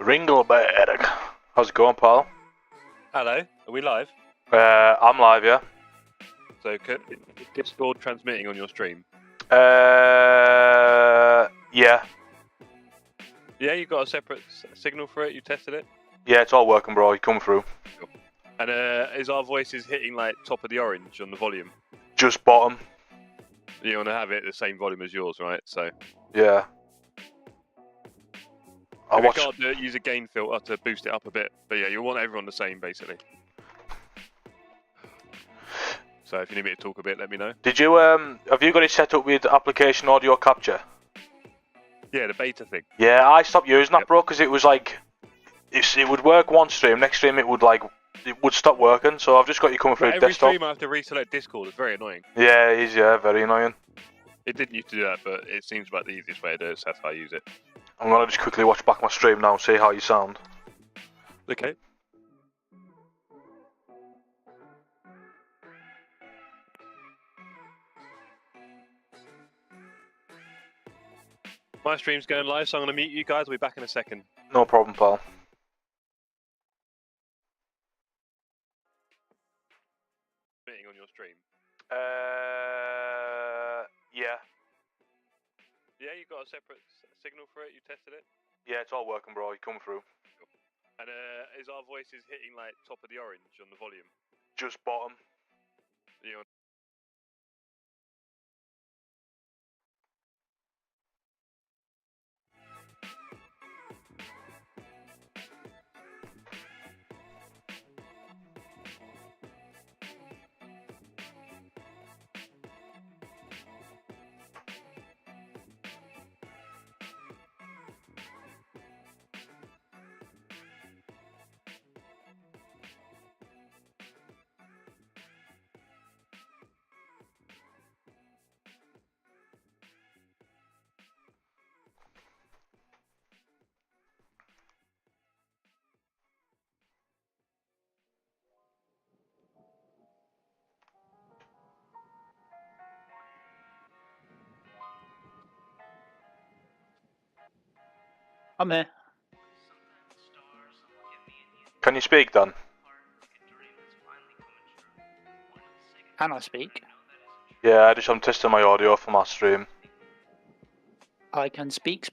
Ringleberg. How's it going, pal? Hello, are we live? I'm live, yeah. So, is Discord transmitting on your stream? Yeah. Yeah, you got a separate signal for it? You tested it? Yeah, it's all working, bro. You come through. Cool. And is our voices hitting like top of the orange on the volume? Just bottom. You want to have it the same volume as yours, right? So. Yeah. We can't use a gain filter to boost it up a bit, but yeah, you want everyone the same basically. So if you need me to talk a bit, let me know. Did you have you got it set up with application audio capture? Yeah, the beta thing. Yeah, I stopped using that, bro, because it was like it would work one stream, next stream it would stop working. So I've just got you coming through every desktop. stream I have to reselect Discord. It's very annoying. Yeah, it is. Yeah, very annoying. It didn't used to do that, but it seems like the easiest way to do it. So that's how I use it. I'm gonna just quickly watch back my stream now and see how you sound. Okay. My stream's going live, so I'm going to mute you guys. I'll be back in a second. No problem, pal. Meeting on your stream? Yeah. Yeah, you got a separate signal for it? You tested it? Yeah, it's all working, bro. You come through. Cool. And is our voices hitting like top of the orange on the volume? Just bottom. You want I'm here. Can you speak, Dan? Can I speak? Yeah, I'm testing my audio for my stream. I can speak.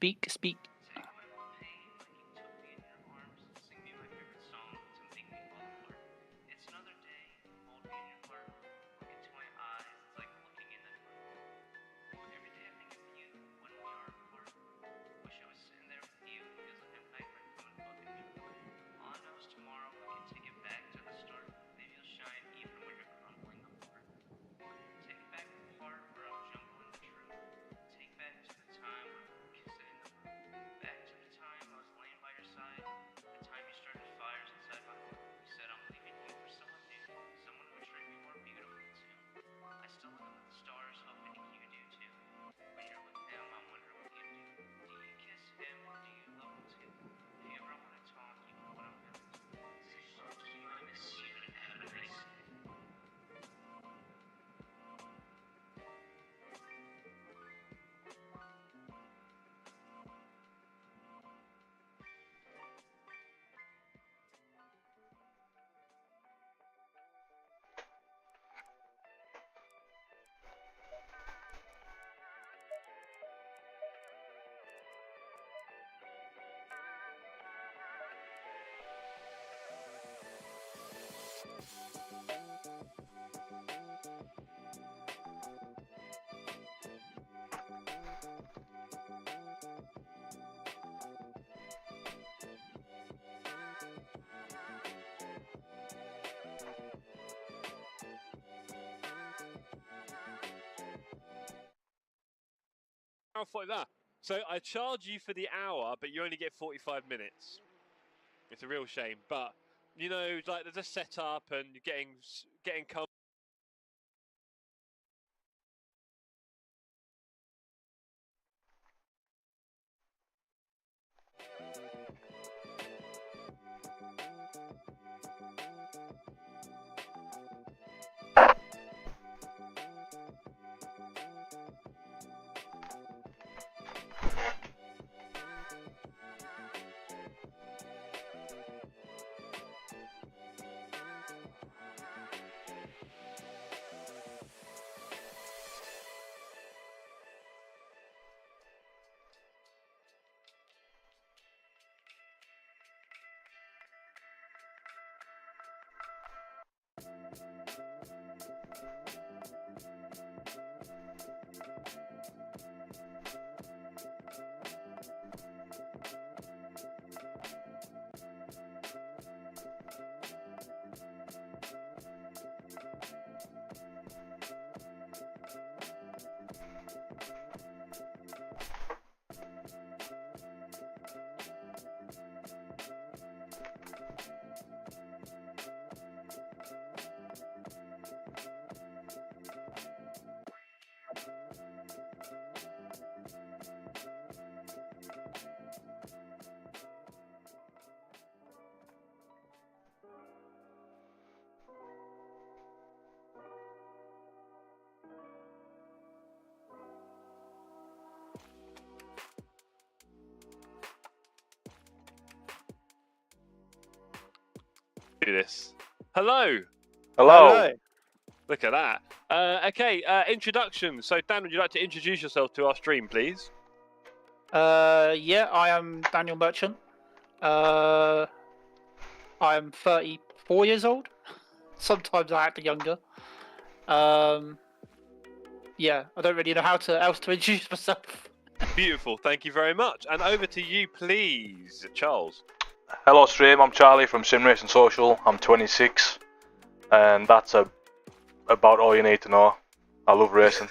like that. So I charge you for the hour, but you only get 45 minutes. It's a real shame, but you know, like there's a setup and you're getting comfortable. do this. Hello. Hello. Look at that. Okay, introduction. So, Dan, would you like to introduce yourself to our stream, please? Yeah, I am Daniel Merchant. I am 34 years old. Sometimes I act younger. Yeah, I don't really know how else to introduce myself. Beautiful. Thank you very much. And over to you, please, Charles. Hello, stream. I'm Charlie from Sim Racing Social. I'm 26, and that's about all you need to know. I love racing.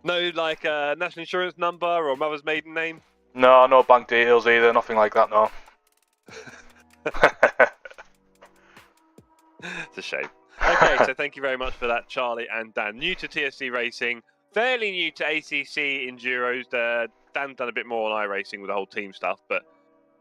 No, like national insurance number or mother's maiden name? No bank details either. Nothing like that. No. It's a shame. Okay, so thank you very much for that, Charlie and Dan. New to TSC Racing, fairly new to ACC Enduros. Dan's done a bit more on iRacing with the whole team stuff, but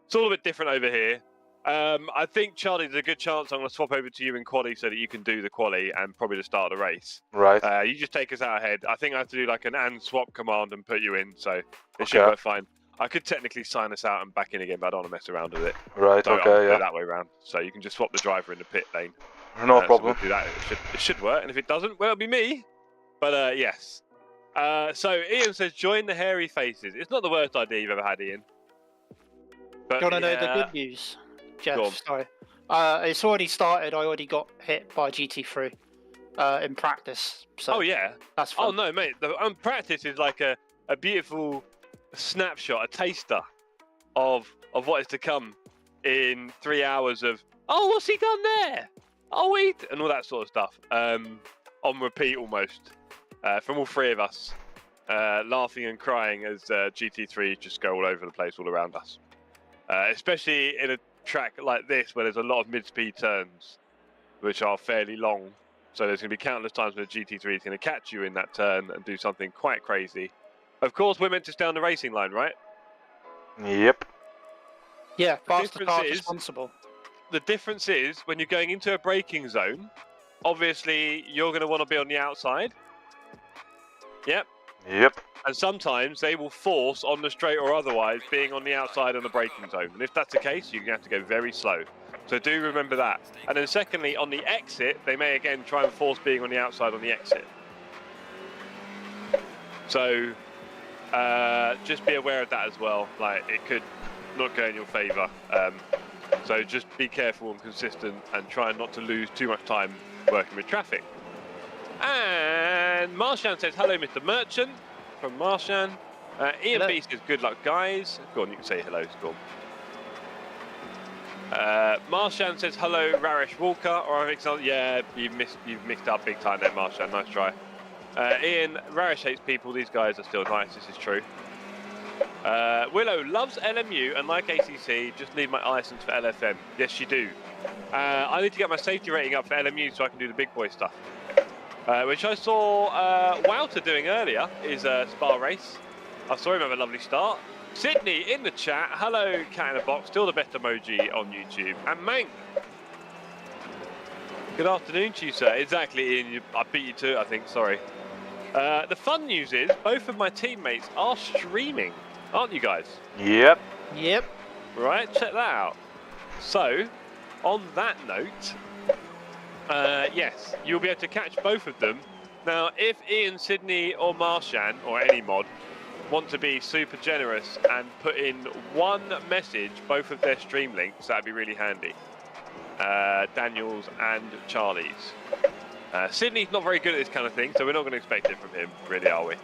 it's all a bit different over here. I think, Charlie, there's a good chance I'm going to swap over to you in quali so that you can do the quali and probably the start of the race. Right. You just take us out ahead. I think I have to do like an and swap command and put you in, so it should work fine. I could technically sign us out and back in again, but I don't want to mess around with it. Right, so okay, I'll do yeah. it that way around. So you can just swap the driver in the pit lane. No problem. So we'll do that. It should work, and if it doesn't, well, it'll be me. But yes. So Ian says, join the hairy faces. It's not the worst idea you've ever had, Ian. But, Do you want to know the good news, Jeff? Sorry. It's already started. I already got hit by GT3 in practice. So oh, yeah? That's fun. Oh, no, mate. The practice is like a beautiful snapshot, a taster of what is to come in 3 hours of, oh, what's he done there? Oh, wait, and all that sort of stuff. On repeat almost from all three of us, laughing and crying as GT3 just go all over the place all around us. Especially in a track like this where there's a lot of mid-speed turns, which are fairly long. So there's going to be countless times when the GT3 is going to catch you in that turn and do something quite crazy. Of course, we're meant to stay on the racing line, right? Yep. Yeah, faster car responsible. The difference is when you're going into a braking zone, obviously you're going to want to be on the outside. Yep. Yep. And sometimes they will force on the straight or otherwise being on the outside on the braking zone. And if that's the case, you're going to have to go very slow. So do remember that. And then secondly, on the exit, they may again try and force being on the outside on the exit. So just be aware of that as well. Like, it could not go in your favour. So just be careful and consistent and try not to lose too much time working with traffic. And Marshan says, hello, Mr. Merchant, from Marshan. Ian B says, good luck, guys. Go on, you can say hello, go on. Marshan says, hello, Raresh Walker. Or yeah, you've mixed up big time there, Marshan. Nice try. Ian, Raresh hates people. These guys are still nice. This is true. Willow loves LMU and like ACC, just need my license for LFM. Yes, you do. I need to get my safety rating up for LMU so I can do the big boy stuff. Which I saw Wouter doing earlier, is a Spa race. I saw him have a lovely start. Sydney in the chat. Hello, cat in a box. Still the best emoji on YouTube. And Mank. Good afternoon to you, sir. Exactly, Ian. I beat you to it, I think. Sorry. The fun news is both of my teammates are streaming. Aren't you guys? Yep. Yep. Right, check that out. So, on that note, yes, you'll be able to catch both of them. Now, if Ian, Sydney, or Marshan, or any mod, want to be super generous and put in one message, both of their stream links, that'd be really handy. Daniel's and Charlie's. Sydney's not very good at this kind of thing, so we're not going to expect it from him, really, are we?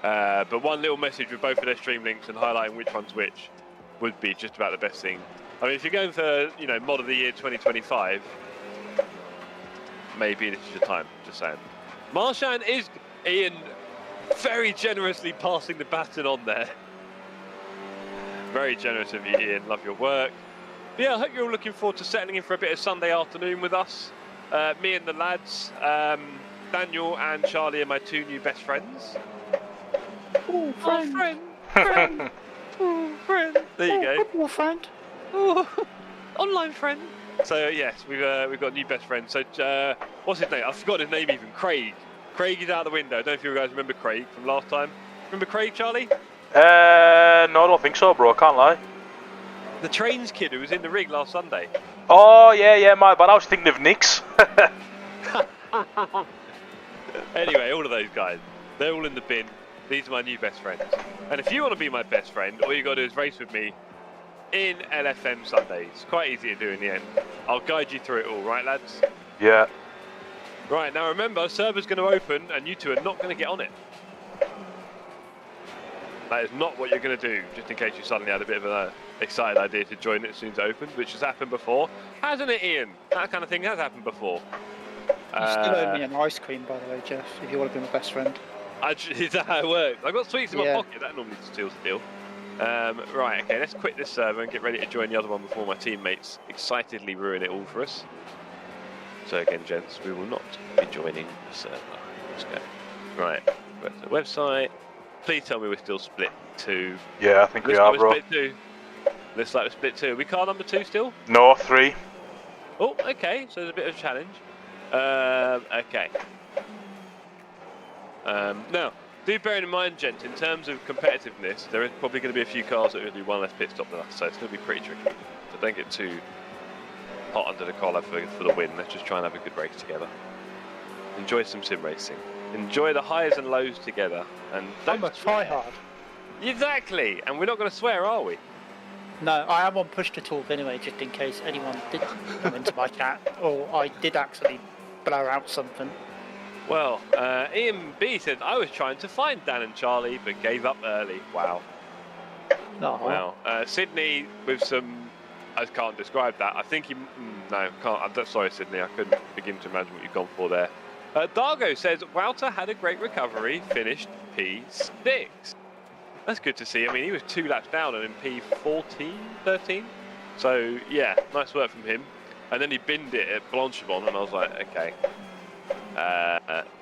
But one little message with both of their stream links and highlighting which one's which would be just about the best thing. I mean, if you're going for, you know, mod of the year 2025, maybe this is your time, just saying. Marshan is, Ian, very generously passing the baton on there. Very generous of you, Ian. Love your work. But yeah, I hope you're all looking forward to settling in for a bit of Sunday afternoon with us. Me and the lads, Daniel and Charlie are my two new best friends. Oh, friend. Friend. Oh, friend. There you go. Football friend. Oh, online friend. So yes, we've got new best friends. So what's his name? I've forgotten his name even. Craig. Craig is out the window. I don't know if you guys remember Craig from last time. Remember Craig, Charlie? No, I don't think so, bro. Can't lie. The Trains kid who was in the rig last Sunday. Oh, yeah, my bad. I was thinking of Nick's. Anyway, all of those guys, they're all in the bin. These are my new best friends. And if you want to be my best friend, all you got to do is race with me in LFM Sundays. Quite easy to do in the end. I'll guide you through it all, right, lads? Yeah. Right, now remember, server's going to open and you two are not going to get on it. That is not what you're going to do, just in case you suddenly had a bit of an excited idea to join it as soon as it opens, which has happened before. Hasn't it, Ian? That kind of thing has happened before. You still owe me an ice cream, by the way, Jeff, if you want to be my best friend. Is that how it works? I've got sweets in my pocket, that normally steals the deal. Right, okay, let's quit this server and get ready to join the other one before my teammates excitedly ruin it all for us. So again, gents, we will not be joining the server. Let's go. Right, go to the website. Please tell me we're still split 2. Yeah, I think we are, bro. Split 2. Looks like we're split 2. Are we car number 2 still? No, 3. Oh, okay, so there's a bit of a challenge. Okay. Now, do bear in mind, gents, in terms of competitiveness, there is probably going to be a few cars that are going to do one less pit stop than us, so it's going to be pretty tricky. So don't get too hot under the collar for the win. Let's just try and have a good race together. Enjoy some sim racing. Enjoy the highs and lows together. And don't I'm a tryhard. Exactly, and we're not going to swear, are we? No, I am on push to talk anyway, just in case anyone did come into my chat, or I did actually blow out something. Well, Ian B said, I was trying to find Dan and Charlie, but gave up early. Wow. Oh. Wow. Sydney with some... I can't describe that. I think he... No, can't. I'm sorry, Sydney. I couldn't begin to imagine what you've gone for there. Dargo says, Wouter had a great recovery, finished P6. That's good to see. I mean, he was 2 laps down and in P14, 13. So, yeah, nice work from him. And then he binned it at Blanchimont, and I was like, okay.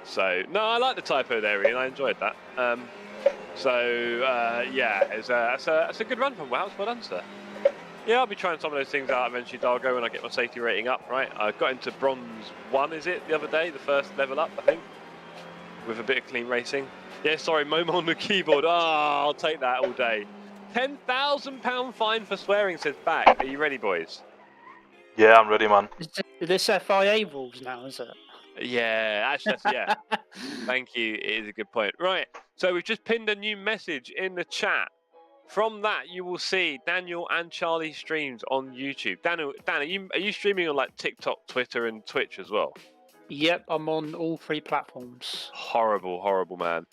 So, no, I like the typo there, Ian. I enjoyed that. Yeah, it's a good run from Wout. Well done, sir. Yeah, I'll be trying some of those things out eventually, Dargo, when I get my safety rating up, right? I got into bronze 1, is it, the other day? The first level up, I think, with a bit of clean racing. Yeah, sorry, Momo on the keyboard. Ah, I'll take that all day. £10,000 fine for swearing, says back. Are you ready, boys? Yeah, I'm ready, man. Is this FIA rules now, is it? Yeah, actually, yeah. Thank you. It is a good point. Right, so we've just pinned a new message in the chat. From that, you will see Daniel and Charlie streams on YouTube. Dan, are you streaming on like TikTok, Twitter, and Twitch as well? Yep, I'm on all 3 platforms. Horrible, horrible man.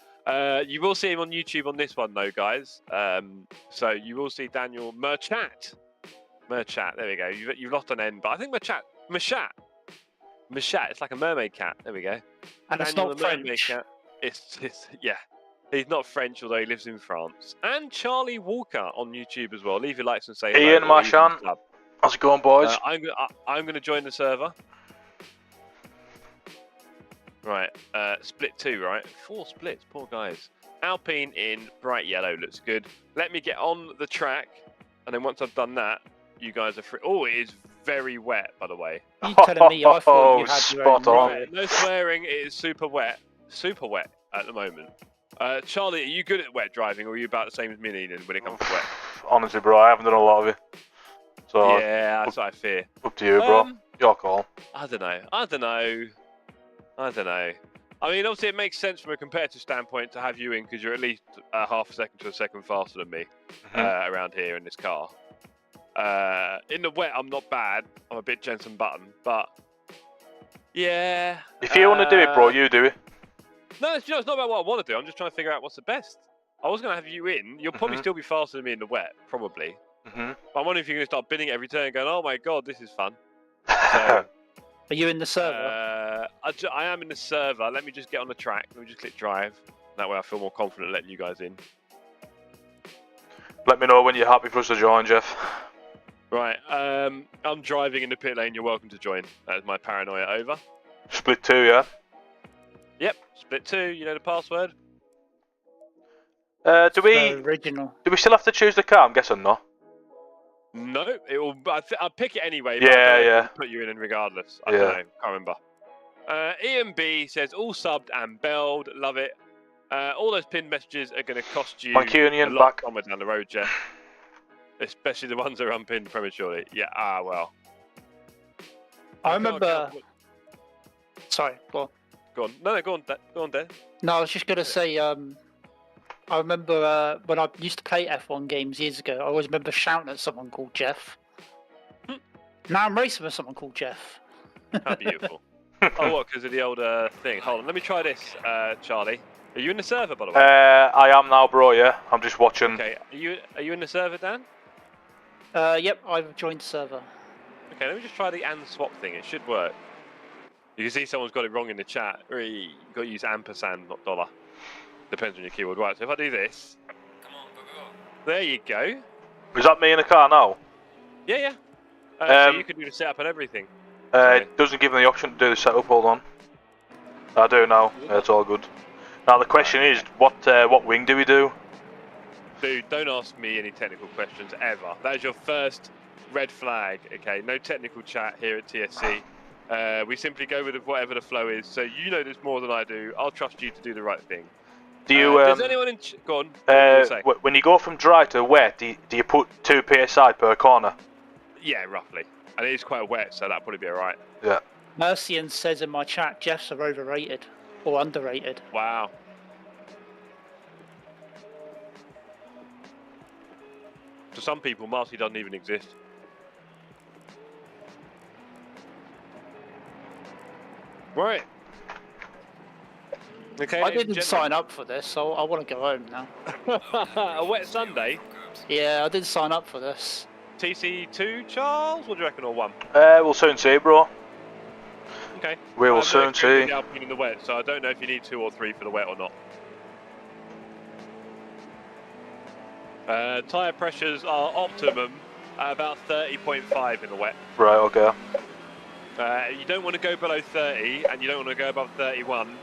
You will see him on YouTube on this one though, guys. So you will see Daniel Merchat. There we go. You've lost an N, but I think Merchat. It's like a mermaid cat. There we go. And Daniel it's not the mermaid French. cat. It's yeah. He's not French, although he lives in France. And Charlie Walker on YouTube as well. Leave your likes and say hello. Ian Marchand. How's it going, boys? I'm going to join the server. Right, split 2, right? 4 splits, poor guys. Alpine in bright yellow looks good. Let me get on the track, and then once I've done that, you guys are free. Oh, it is very wet, by the way. You telling me? I thought you had your own. Spot on. Right, no swearing. It is super wet at the moment. Charlie, are you good at wet driving, or are you about the same as me when it comes to wet? Honestly, bro, I haven't done a lot of it. So Yeah, that's what I fear. Up to you, bro. Your call. I don't know. I mean, obviously, it makes sense from a competitive standpoint to have you in because you're at least half a second to a second faster than me around here in this car. In the wet, I'm not bad. I'm a bit Jensen Button, but yeah. If you want to do it, bro, you do it. No, it's not about what I want to do. I'm just trying to figure out what's the best. I was going to have you in. You'll probably still be faster than me in the wet, probably. But I'm wondering if you're going to start binning at every turn and going, oh my god, this is fun. So, Are you in the server? I am in the server. Let me just get on the track. Let me just click drive. That way I feel more confident letting you guys in. Let me know when you're happy for us to join, Jeff. Right, I'm driving in the pit lane. You're welcome to join. That is my paranoia over. Split 2, yeah? Yep, split 2. You know the password? Do we still have to choose the car? I'm guessing no. No, it will. I'll pick it anyway. Yeah. Put you in regardless. I don't know. Can't remember. Ian B says all subbed and belled. Love it. All those pinned messages are going to cost you Thank you, Ian, a lot back. somewhere down the road, Jeff. Especially the ones that are unpinned prematurely. Yeah, well. I remember... Sorry, go on. Go on. No, go on, go on, Dan. No, I was just going to say, I remember when I used to play F1 games years ago, I always remember shouting at someone called Jeff. Now I'm racing with someone called Jeff. How beautiful. Oh, what, because of the old thing? Hold on, let me try this, Charlie. Are you in the server, by the way? I am now, bro, yeah. I'm just watching. Okay, are you in the server, Dan? Yep, I've joined the server. Okay, let me just try the and swap thing. It should work. You can see someone's got it wrong in the chat. You've got to use ampersand, not dollar. Depends on your keyword. Right, so if I do this... Come on, go. There you go. Is that me in the car now? Yeah. So you can do the setup and everything. It doesn't give me the option to do the setup, hold on. I do now, it's all good. Now the question is, what wing do we do? Dude, don't ask me any technical questions ever. That is your first red flag, okay? No technical chat here at TSC. We simply go with whatever the flow is. So you know this more than I do. I'll trust you to do the right thing. Do you? Does anyone in? Go on. When you go from dry to wet, do you put 2 psi per corner? Yeah, roughly. And it is quite wet, so that'll probably be alright. Yeah. Mercian says in my chat, Jeffs are overrated or underrated. Wow. To some people, Marcy doesn't even exist. Right. Okay. I didn't sign up for this, so I want to go home now. A wet Sunday? Yeah, I did sign up for this. TC2, Charles? What do you reckon, or 1? We'll soon see, bro. Okay. We will soon see. The Alpine in the wet, so I don't know if you need 2 or 3 for the wet or not. Tyre pressures are optimum at about 30.5 in the wet. Right, okay. You don't want to go below 30 and you don't want to go above 31,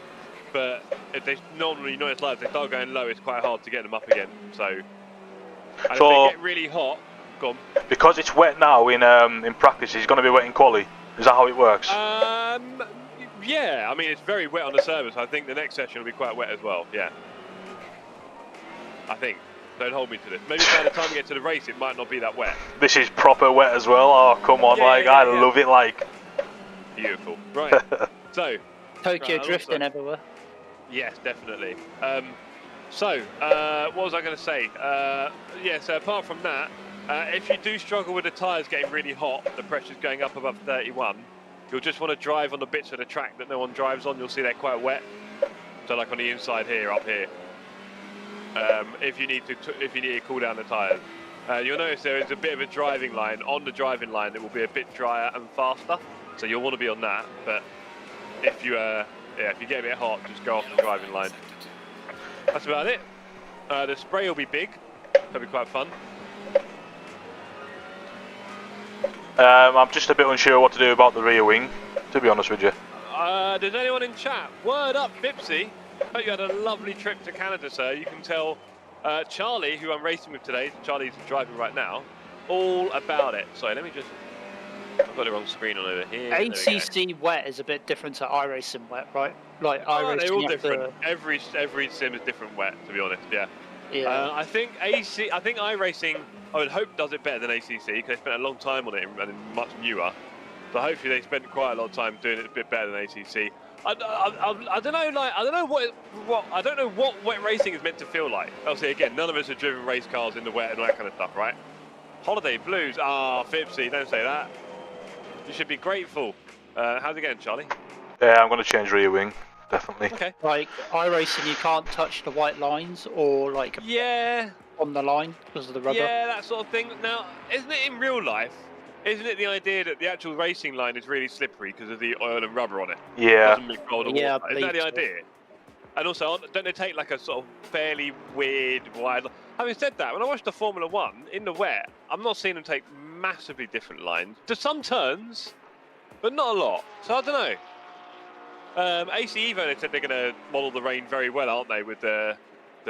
but if they normally, you know, it's like if they start going low, it's quite hard to get them up again. So if they get really hot, go on. Because it's wet now in practice, it's going to be wet in quali. Is that how it works? Yeah, I mean it's very wet on the service. I think the next session will be quite wet as well. Yeah, I think. Don't hold me to this. Maybe by the time we get to the race, it might not be that wet. This is proper wet as well. Oh, come on, I love it, like. Beautiful. Right. So. Tokyo drifting everywhere. Yes, definitely. So, what was I going to say? So apart from that, if you do struggle with the tyres getting really hot, the pressure's going up above 31, you'll just want to drive on the bits of the track that no one drives on. You'll see they're quite wet. So like on the inside here, up here. If you need to cool down the tyres. You'll notice there is a bit of a driving line. On the driving line, it will be a bit drier and faster. So you'll want to be on that. But if you get a bit hot, just go off the driving line. That's about it. The spray will be big. That'll be quite fun. I'm just a bit unsure what to do about the rear wing, to be honest with you. Does anyone in chat? Word up, Fipsy. Hope you had a lovely trip to Canada, sir. You can tell Charlie, who I'm racing with today, Charlie's driving right now, all about it. Sorry, let me just... I've got the wrong screen on over here. ACC wet is a bit different to iRacing wet, right? Like iRacing, they're all different. Every sim is different wet, to be honest. Yeah. Yeah. I think iRacing, I would hope, does it better than ACC because they spent a long time on it and it's much newer. So hopefully they spent quite a lot of time doing it a bit better than ACC. I don't know, like I don't know what wet racing is meant to feel like. Obviously, again, none of us have driven race cars in the wet and all that kind of stuff, right? Holiday blues. Fipsy, don't say that. You should be grateful. How's it going, Charlie? Yeah, I'm going to change rear wing, definitely. Okay. Like iRacing, you can't touch the white lines or like on the line because of the rubber. Yeah, that sort of thing. Now, isn't it in real life? Isn't it the idea that the actual racing line is really slippery because of the oil and rubber on it? Yeah. It doesn't mix well with yeah, water. Isn't that the idea? And also, don't they take like a sort of fairly weird wide line? Having said that, when I watched the Formula 1 in the wet, I'm not seeing them take massively different lines. To some turns, but not a lot. So I don't know. AC Evo, they said they're going to model the rain very well, aren't they? With the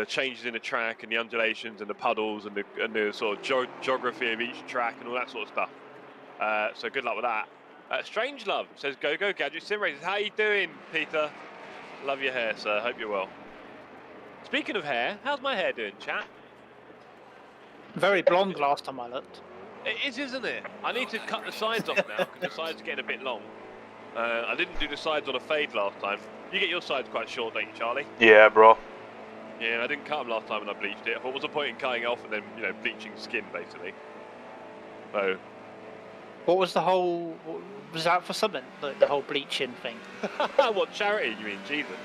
changes in the track and the undulations and the puddles and the sort of geography of each track and all that sort of stuff. So good luck with that. Strange Love says, go Gadget Sim Racers. How you doing, Peter? Love your hair, sir. Hope you're well. Speaking of hair, how's my hair doing, chat? Very blonde last time I looked. It is, isn't it? I need to cut the sides off now because the sides are getting a bit long. I didn't do the sides on a fade last time. You get your sides quite short, don't you, Charlie? Yeah, bro. Yeah, I didn't cut them last time when I bleached it. I thought, what's the point in cutting it off and then, you know, bleaching skin, basically? So. What was the whole... Was that for something? The whole bleaching thing? What, charity, you mean? Jesus.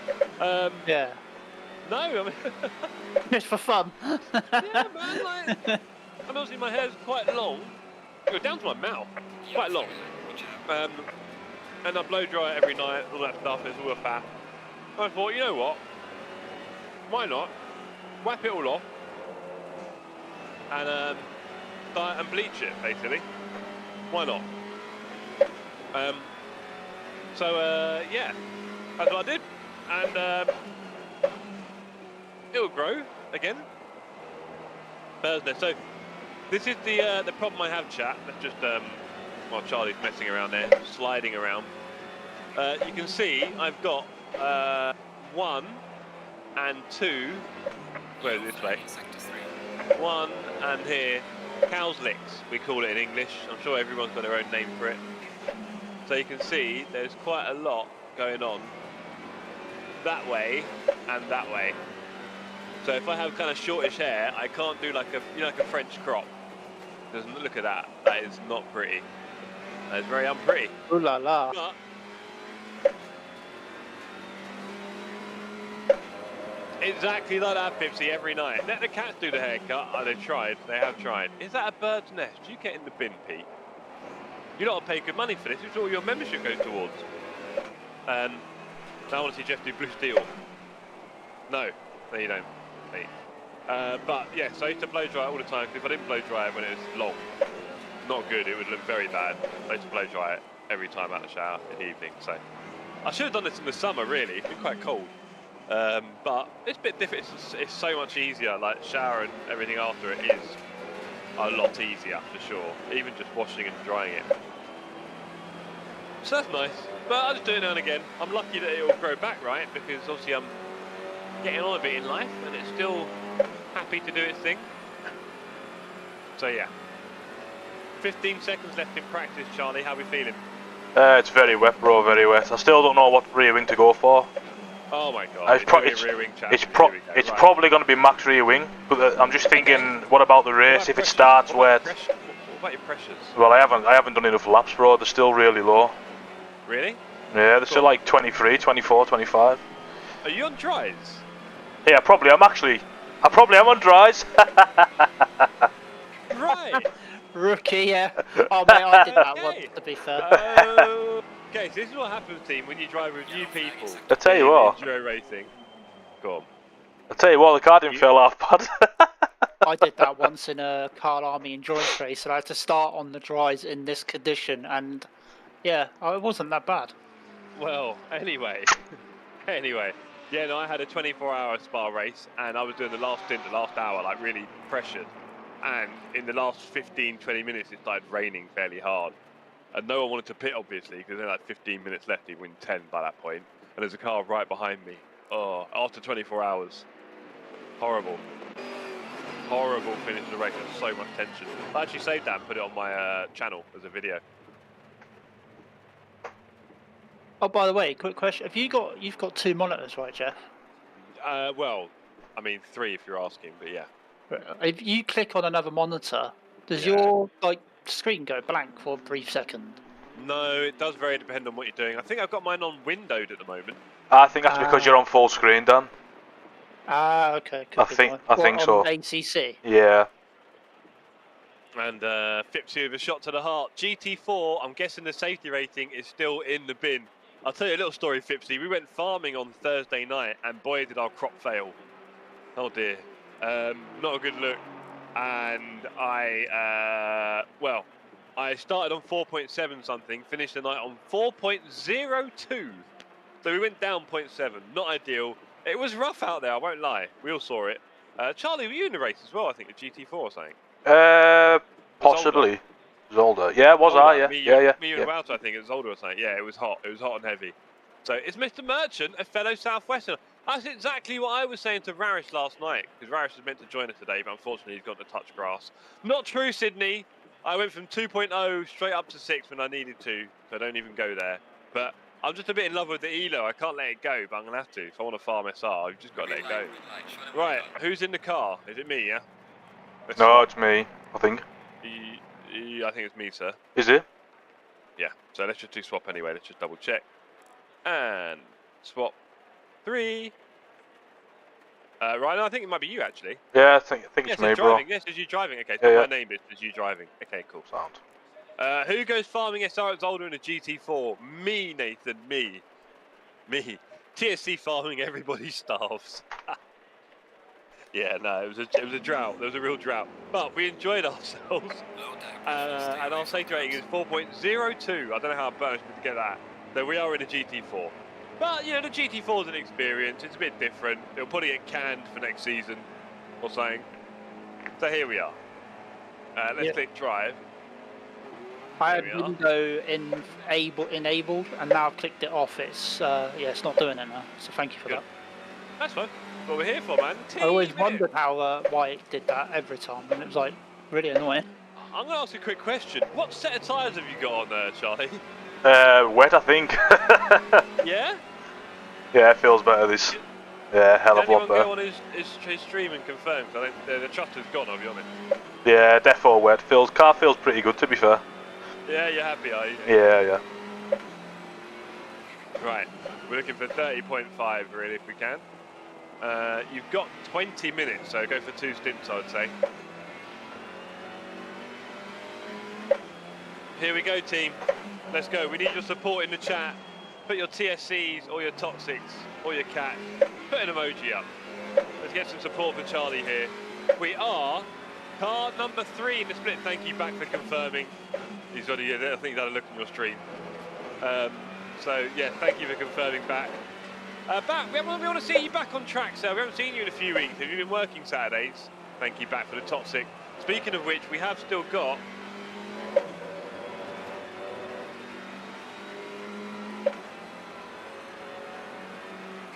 Yeah. No, I mean... Just for fun. Yeah, man, like... And obviously my hair's quite long. It goes down to my mouth. Quite long. And I blow dry it every night, all that stuff, it's all a faff. I thought, you know what? Why not? Whap it all off. And dye it and bleach it, basically. Why not? Yeah. That's what I did. And it'll grow again. Thursday. So this is the problem I have, chat. Let's just while Charlie's messing around there, sliding around. You can see I've got 1 and 2. Where is this way? 1 and here. Cow's licks, we call it in English. I'm sure everyone's got their own name for it. So you can see there's quite a lot going on that way and that way. So if I have kind of shortish hair, I can't do like a French crop. Doesn't look at that. That is not pretty. That is very unpretty. Ooh la la. But exactly like that, Pipsy, every night. Let the cats do the haircut. Oh, they've tried. They have tried. Is that a bird's nest? You get in the bin, Pete. You don't pay good money for this. It's all your membership goes towards. Now I want to see Jeff do Blue Steel. No, you don't. Pete. But yeah, so I used to blow dry it all the time. Because if I didn't blow dry it when it was long, not good. It would look very bad. I used to blow dry it every time out of the shower in the evening. So I should have done this in the summer. Really, it's been quite cold. But it's a bit different. It's so much easier. Like shower and everything after it is a lot easier for sure. Even just washing and drying it. So that's nice. But I just do it now and again. I'm lucky that it will grow back, right? Because obviously I'm getting on a bit in life, and it's still happy to do its thing. So yeah. 15 seconds left in practice, Charlie. How are we feeling? It's very wet, bro. Very wet. I still don't know what rear wing to go for. Oh my god, it's probably going to be max rear wing, but I'm just thinking, what about the race if it starts wet? What about your pressures? Well, I haven't done enough laps, bro. They're still really low. Really? Yeah, they're still like 23, 24, 25. Are you on dries? Yeah, I probably am on dries. Right. Rookie, yeah. Oh mate, I did that once, to be fair. Okay, so this is what happens, team, when you drive with new people. I tell you what. Enduro racing. Go on. I tell you what, the car didn't feel half bad. I did that once in a Carl Army endurance race, and I had to start on the dries in this condition, and yeah, it wasn't that bad. Well, anyway. Yeah, no, I had a 24-hour Spa race, and I was doing the last stint, the last hour, like really pressured. And in the last 15-20 minutes, it started raining fairly hard. And no one wanted to pit, obviously, because there were like 15 minutes left, he'd win 10 by that point. And there's a car right behind me. Oh, after 24 hours. Horrible. Horrible finish to the race, there's so much tension. I actually saved that and put it on my channel as a video. Oh, by the way, quick question: you've got 2 monitors, right, Jeff? Well, I mean 3 if you're asking, but yeah. If you click on another monitor, does your screen go blank for a brief second? No, it does very depend on what you're doing. I think I've got mine on windowed at the moment. I think that's because you're on full screen, Dan. Okay. I think so. ACC. Yeah. And Fipsy with a shot to the heart. GT4, I'm guessing the safety rating is still in the bin. I'll tell you a little story, Fipsy. We went farming on Thursday night, and boy, did our crop fail. Oh dear. Not a good look. And I started on 4.7 something, finished the night on 4.02. So we went down 0.7, not ideal. It was rough out there, I won't lie. We all saw it. Charlie, were you in the race as well, I think, the GT4 or something? Possibly. It was older. Yeah, was I? Yeah. Me and Wouter, I think it was older or something. Yeah, it was hot. It was hot and heavy. So it's Mr. Merchant, a fellow Southwestern. That's exactly what I was saying to Rarish last night, because Rarish was meant to join us today, but unfortunately he's got to touch grass. Not true, Sydney. I went from 2.0 straight up to 6 when I needed to, so don't even go there. But I'm just a bit in love with the ELO. I can't let it go, but I'm going to have to. If I want to farm SR, I've just got to let it go. Right, who's in the car? Is it me, yeah? No, it's me, I think. I think it's me, sir. Is it? Yeah, so let's just do swap anyway. Let's just double check. And swap 3. Right, no, I think it might be you, actually. Yeah, I think it's me, bro. Driving. Yes, it's you driving. Okay, so my name is you driving. Okay, cool. Sound. Who goes farming SR at Zolder in a GT4? Me, Nathan, me. TSC farming, everybody starves. Yeah, no, it was a drought. There was a real drought. But we enjoyed ourselves. And our safety rating is 4.02. I don't know how I managed to get that. So we are in a GT4. But, you know, the GT4 is an experience. It's a bit different. It'll probably get canned for next season or something. So here we are. Let's click drive. I had window enabled, and now I've clicked it off. It's it's not doing it now. So thank you for that. That's fine. What we're here for, man. I always wondered how why it did that every time, and it was like really annoying. I'm going to ask you a quick question. What set of tyres have you got on there, Charlie? Wet, I think. Yeah? Yeah, it feels better this. Yeah, hell of a lot better. Go on his stream and confirm, because I think the trust is gone, I'll be honest. Yeah, defo wet. Car feels pretty good, to be fair. Yeah, you're happy, are you? Yeah. Right, we're looking for 30.5 really, if we can. You've got 20 minutes, so go for 2 stints, I would say. Here we go, team. Let's go. We need your support in the chat. Put your TSCs or your Toxics or your cat. Put an emoji up. Let's get some support for Charlie here. We are car number 3 in the split. Thank you back for confirming. He's got I think he's had a look in your stream. So yeah, thank you for confirming back. We want to see you back on track, sir. We haven't seen you in a few weeks. Have you been working Saturdays? Thank you back for the Toxic. Speaking of which, we have still got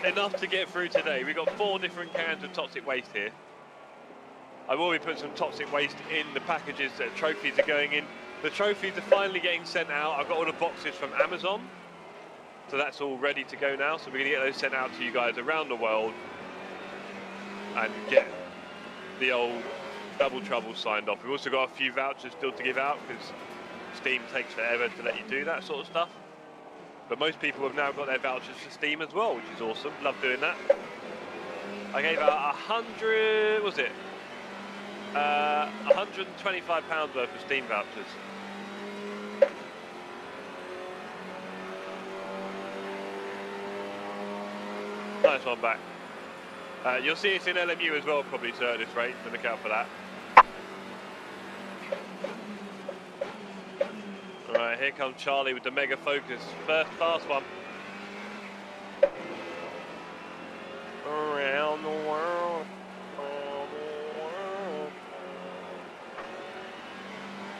enough to get through today. We've got 4 different cans of toxic waste here. I've already put some toxic waste in the packages that trophies are going in. The trophies are finally getting sent out. I've got all the boxes from Amazon. So that's all ready to go now. So we're going to get those sent out to you guys around the world. And get the old double trouble signed off. We've also got a few vouchers still to give out because Steam takes forever to let you do that sort of stuff. But most people have now got their vouchers for Steam as well, which is awesome. Love doing that. I gave out 100, was it? £125 worth of Steam vouchers. Nice one back. You'll see it's in LMU as well, probably, sir, at this rate, so look out for that. Alright, here comes Charlie with the mega focus. First class one. Around the world.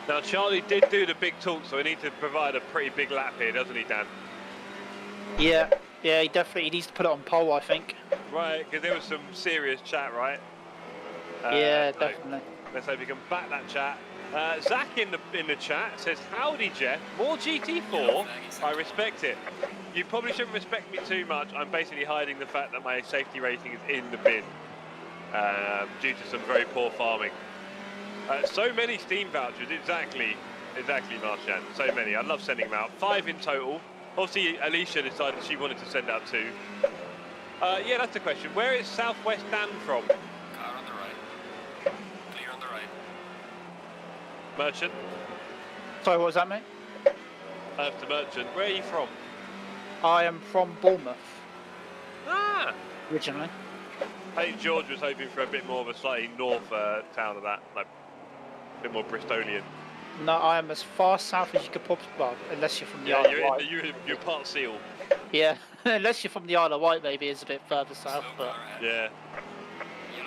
Now, Charlie did do the big talk, so he needs to provide a pretty big lap here, doesn't he, Dan? Yeah, he definitely needs to put it on pole, I think. Right, because there was some serious chat, right? Yeah, definitely. Let's hope we can back that chat. Zach in the chat says, "Howdy, Jeff. More GT4. I respect it. You probably shouldn't respect me too much. I'm basically hiding the fact that my safety rating is in the bin due to some very poor farming. So many Steam vouchers. Exactly, Marchand. So many. I love sending them out. 5 in total. Obviously, Alicia decided she wanted to send out 2. Yeah, that's the question. Where is Southwest Dan from? Car on the right. Clear on the right. Merchant. Sorry, what was that, mate? To Merchant. Where are you from? I am from Bournemouth. Ah! Originally. I think George was hoping for a bit more of a slightly north town of that, like a bit more Bristolian. No, I am as far south as you could probably, well, unless you're from the Isle of Wight. You're part Seal. Yeah, unless you're from the Isle of Wight, maybe it's a bit further south, but... Yeah.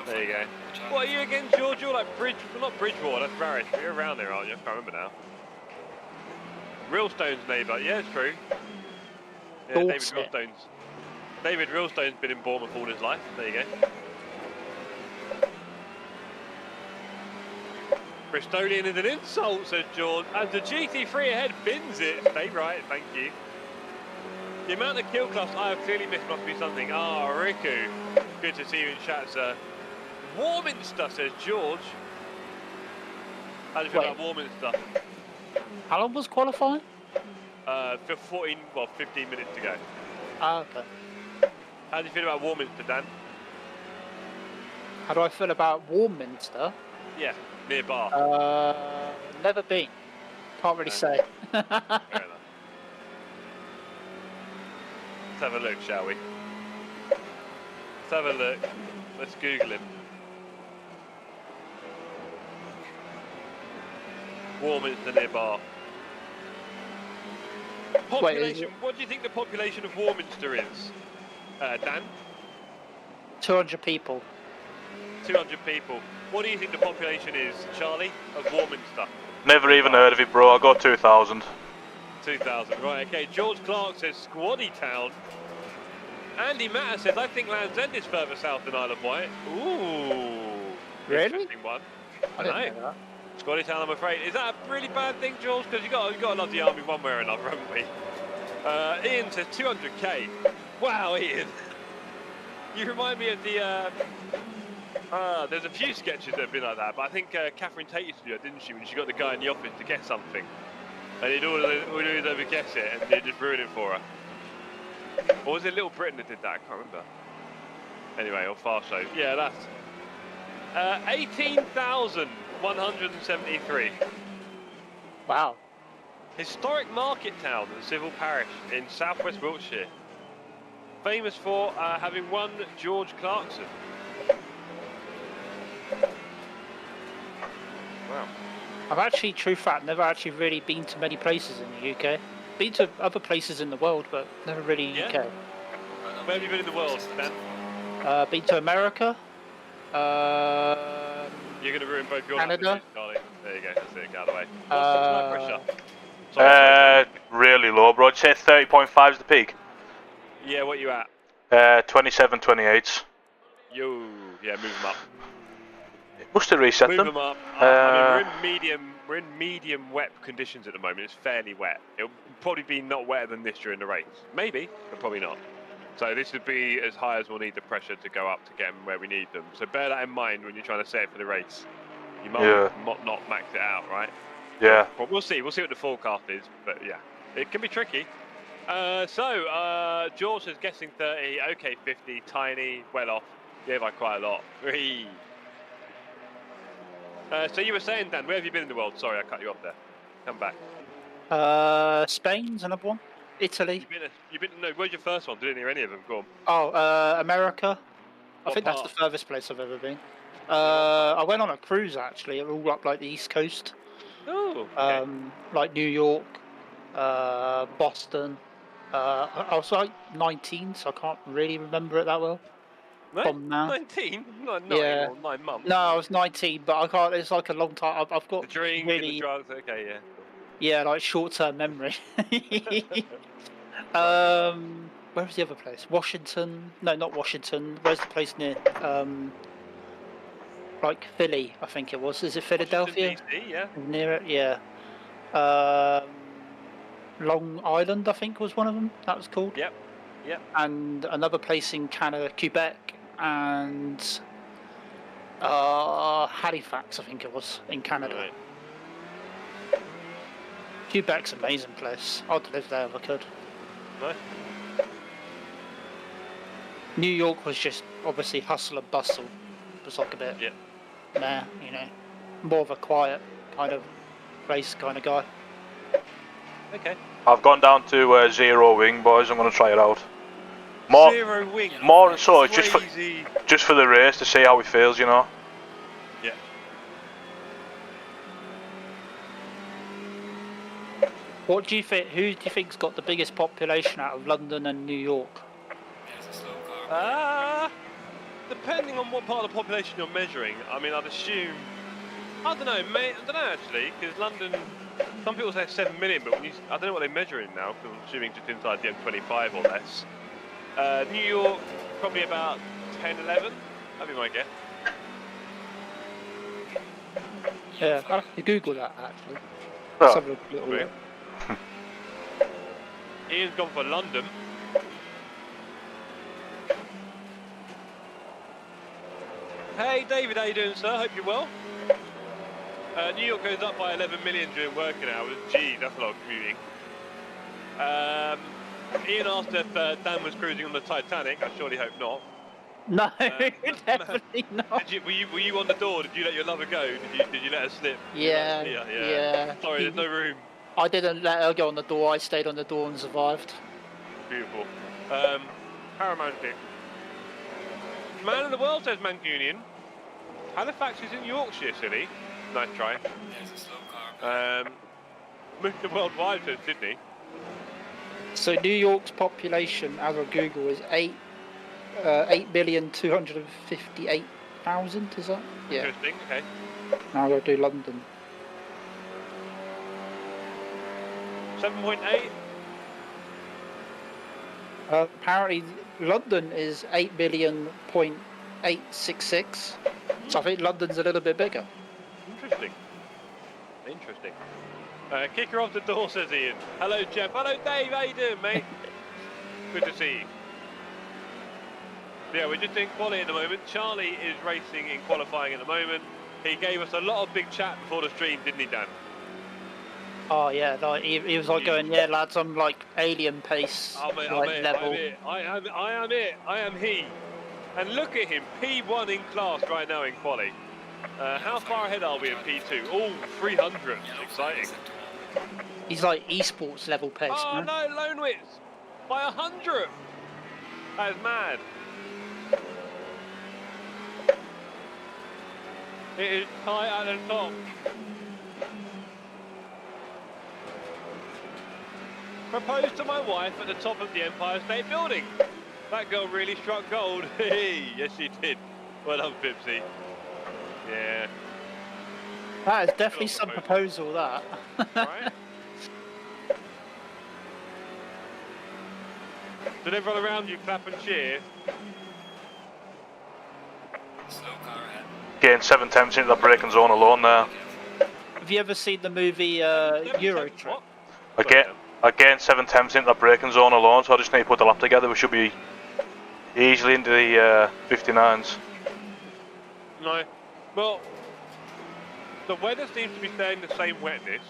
There you go. What are you again, George? You're like not Bridgewater, that's Rarish, but you're around there, aren't you? I can't remember now. Real Stone's neighbour, yeah, it's true. Yeah, David Dorset. Reelstone's been in Bournemouth all his life. There you go. Bristolian is an insult, says George. And the GT3 ahead bins it. Stay right, thank you. The amount of kill clubs I have clearly missed must be something. Ah, Riku. Good to see you in chat, sir. Warminster, says George. How do you feel about Warminster? How long was qualifying? For 15 minutes to go. Ah, okay. How do you feel about Warminster, Dan? How do I feel about Warminster? Yeah, near Bath. Never been. Can't really say. Fair enough. Let's have a look, shall we? Let's have a look. Let's Google him. Warminster near Bath. Population. What do you think the population of Warminster is, Dan? 200 people. 200 people. What do you think the population is, Charlie, of Warminster? Never even heard of it, bro. I got 2,000. 2,000, right, okay. George Clark says Squaddy Town. Andy Matter says, I think Land's End is further south than Isle of Wight. Ooh. Really? Interesting one. I didn't know that. Squaddy Town, I'm afraid. Is that a really bad thing, George? Because you got to love the army one way or another, haven't we? Ian says 200k. Wow, Ian. You remind me of the... there's a few sketches that have been like that, but I think Catherine Tate used to do it, didn't she, when she got the guy in the office to get something. And he'd always over guess it, and they'd just ruin it for her. Or was it Little Britain that did that? I can't remember. Anyway, or Far Show. Yeah, that's... 18,173. Wow. Historic market town and civil parish in southwest Wiltshire. Famous for having won George Clarkson. Wow. I've actually, true fact, never actually really been to many places in the UK. Been to other places in the world, but never really UK. Where have you been in the world, Ben? Been to America. You're going to ruin both your Canada. languages, Charlie. There you go, that's it, get out of the way. What's the blood pressure? Really low, bro. I'd say 30.5 is the peak. Yeah, what you at? 27, 28. Yo, yeah, move them up. Must have reset Move them. them up. I mean, we're in medium wet conditions at the moment. It's fairly wet. It'll probably be not wetter than this during the race. Maybe, but probably not. So this would be as high as we'll need the pressure to go up to get them where we need them. So bear that in mind when you're trying to set it for the race. You might not max it out, right? Yeah. But we'll see. We'll see what the forecast is. But yeah, it can be tricky. George is guessing 30. Okay, 50. Tiny. Well off. Yeah, by quite a lot. So you were saying, Dan, where have you been in the world? Sorry, I cut you off there. Come back. Spain's another one. Italy. No, where's your first one? Didn't hear any of them. Go on. Oh, America. I think that's the furthest place I've ever been. I went on a cruise actually, all up like the East Coast. Oh. Okay. Like New York, Boston. I was like 19, so I can't really remember it that well. No? From now. 19? Not Yeah. 9 months. No, I was 19, but I can't. It's like a long time. I've got the drink really, and the drugs. Okay, yeah. Yeah, like short-term memory. Where was the other place? Washington? No, not Washington. Where's the place near? Like Philly, I think it was. Is it Philadelphia? Washington, DC, yeah. Near it, yeah. Long Island, I think, was one of them. That was called. Yep. And another place in Canada, Quebec, and Halifax, I think it was, in Canada. Right. Quebec's an amazing place. I'd live there if I could. No? New York was just obviously hustle and bustle. It was like a bit, more of a quiet kind of place kind of guy. Okay. I've gone down to zero wing, boys. I'm going to try it out. Zero wing. More so, just for the race to see how it feels, you know. Yeah. What do you think? Who do you think's got the biggest population out of London and New York? Depending on what part of the population you're measuring, I mean, I'd assume. I don't know, mate. I don't know actually, because London Some people say 7 million, but when you, I don't know what they're measuring now, because I'm assuming just inside the M25 or less. New York, probably about 10, 11. That'd be my guess. Yeah, I'll have to Google that actually. Oh. Let's have a little Okay. look. Ian's gone for London. Hey David, how you doing, sir? Hope you're well. New York goes up by 11 million during working hours. Gee, that's a lot of commuting. Ian asked if Dan was cruising on the Titanic. I surely hope not. No, definitely not. Were you on the door? Did you let your lover go? Did you let her slip? Yeah, yeah. Sorry, there's no room. I didn't let her go on the door. I stayed on the door and survived. Beautiful. How romantic. Man of the world, says Mancunian. Halifax is in Yorkshire, silly. Nice try. There's a slow car. Mr. Worldwide, says Sydney. So New York's population, as of Google, is 8,258,000. Is that? Yeah. Interesting. Okay. Now I'll go do London. 7.8. Apparently, London is 8,000,866. So I think London's a little bit bigger. Interesting. Interesting. Kick her off the door, says Ian. Hello, Jeff. Hello, Dave. How you doing, mate? Good to see you. Yeah, we're just in quali at the moment. Charlie is racing in qualifying at the moment. He gave us a lot of big chat before the stream, didn't he, Dan? Oh yeah, like he was like going, yeah, lads, I'm like alien pace I'm it. level. I am it. I am he. And look at him, P1 in class right now in quali. How far ahead are we in P2? Oh, 300. Exciting. He's like esports level pace. Oh man. no, Lone Wits by 100. That is mad. It is tight at the top. Proposed to my wife at the top of the Empire State Building. That girl really struck gold. Yes, she did. Well done, Pipsy. Yeah. That is definitely some proposal, that. Right? Did everyone around you clap and cheer? Slow car ahead. Getting 7/10 into the braking zone alone there. Have you ever seen the movie Euro Trip? I gained 7/10 into the braking zone alone, so I just need to put the lap together. We should be easily into the 59s. No. Well, the weather seems to be staying the same wetness.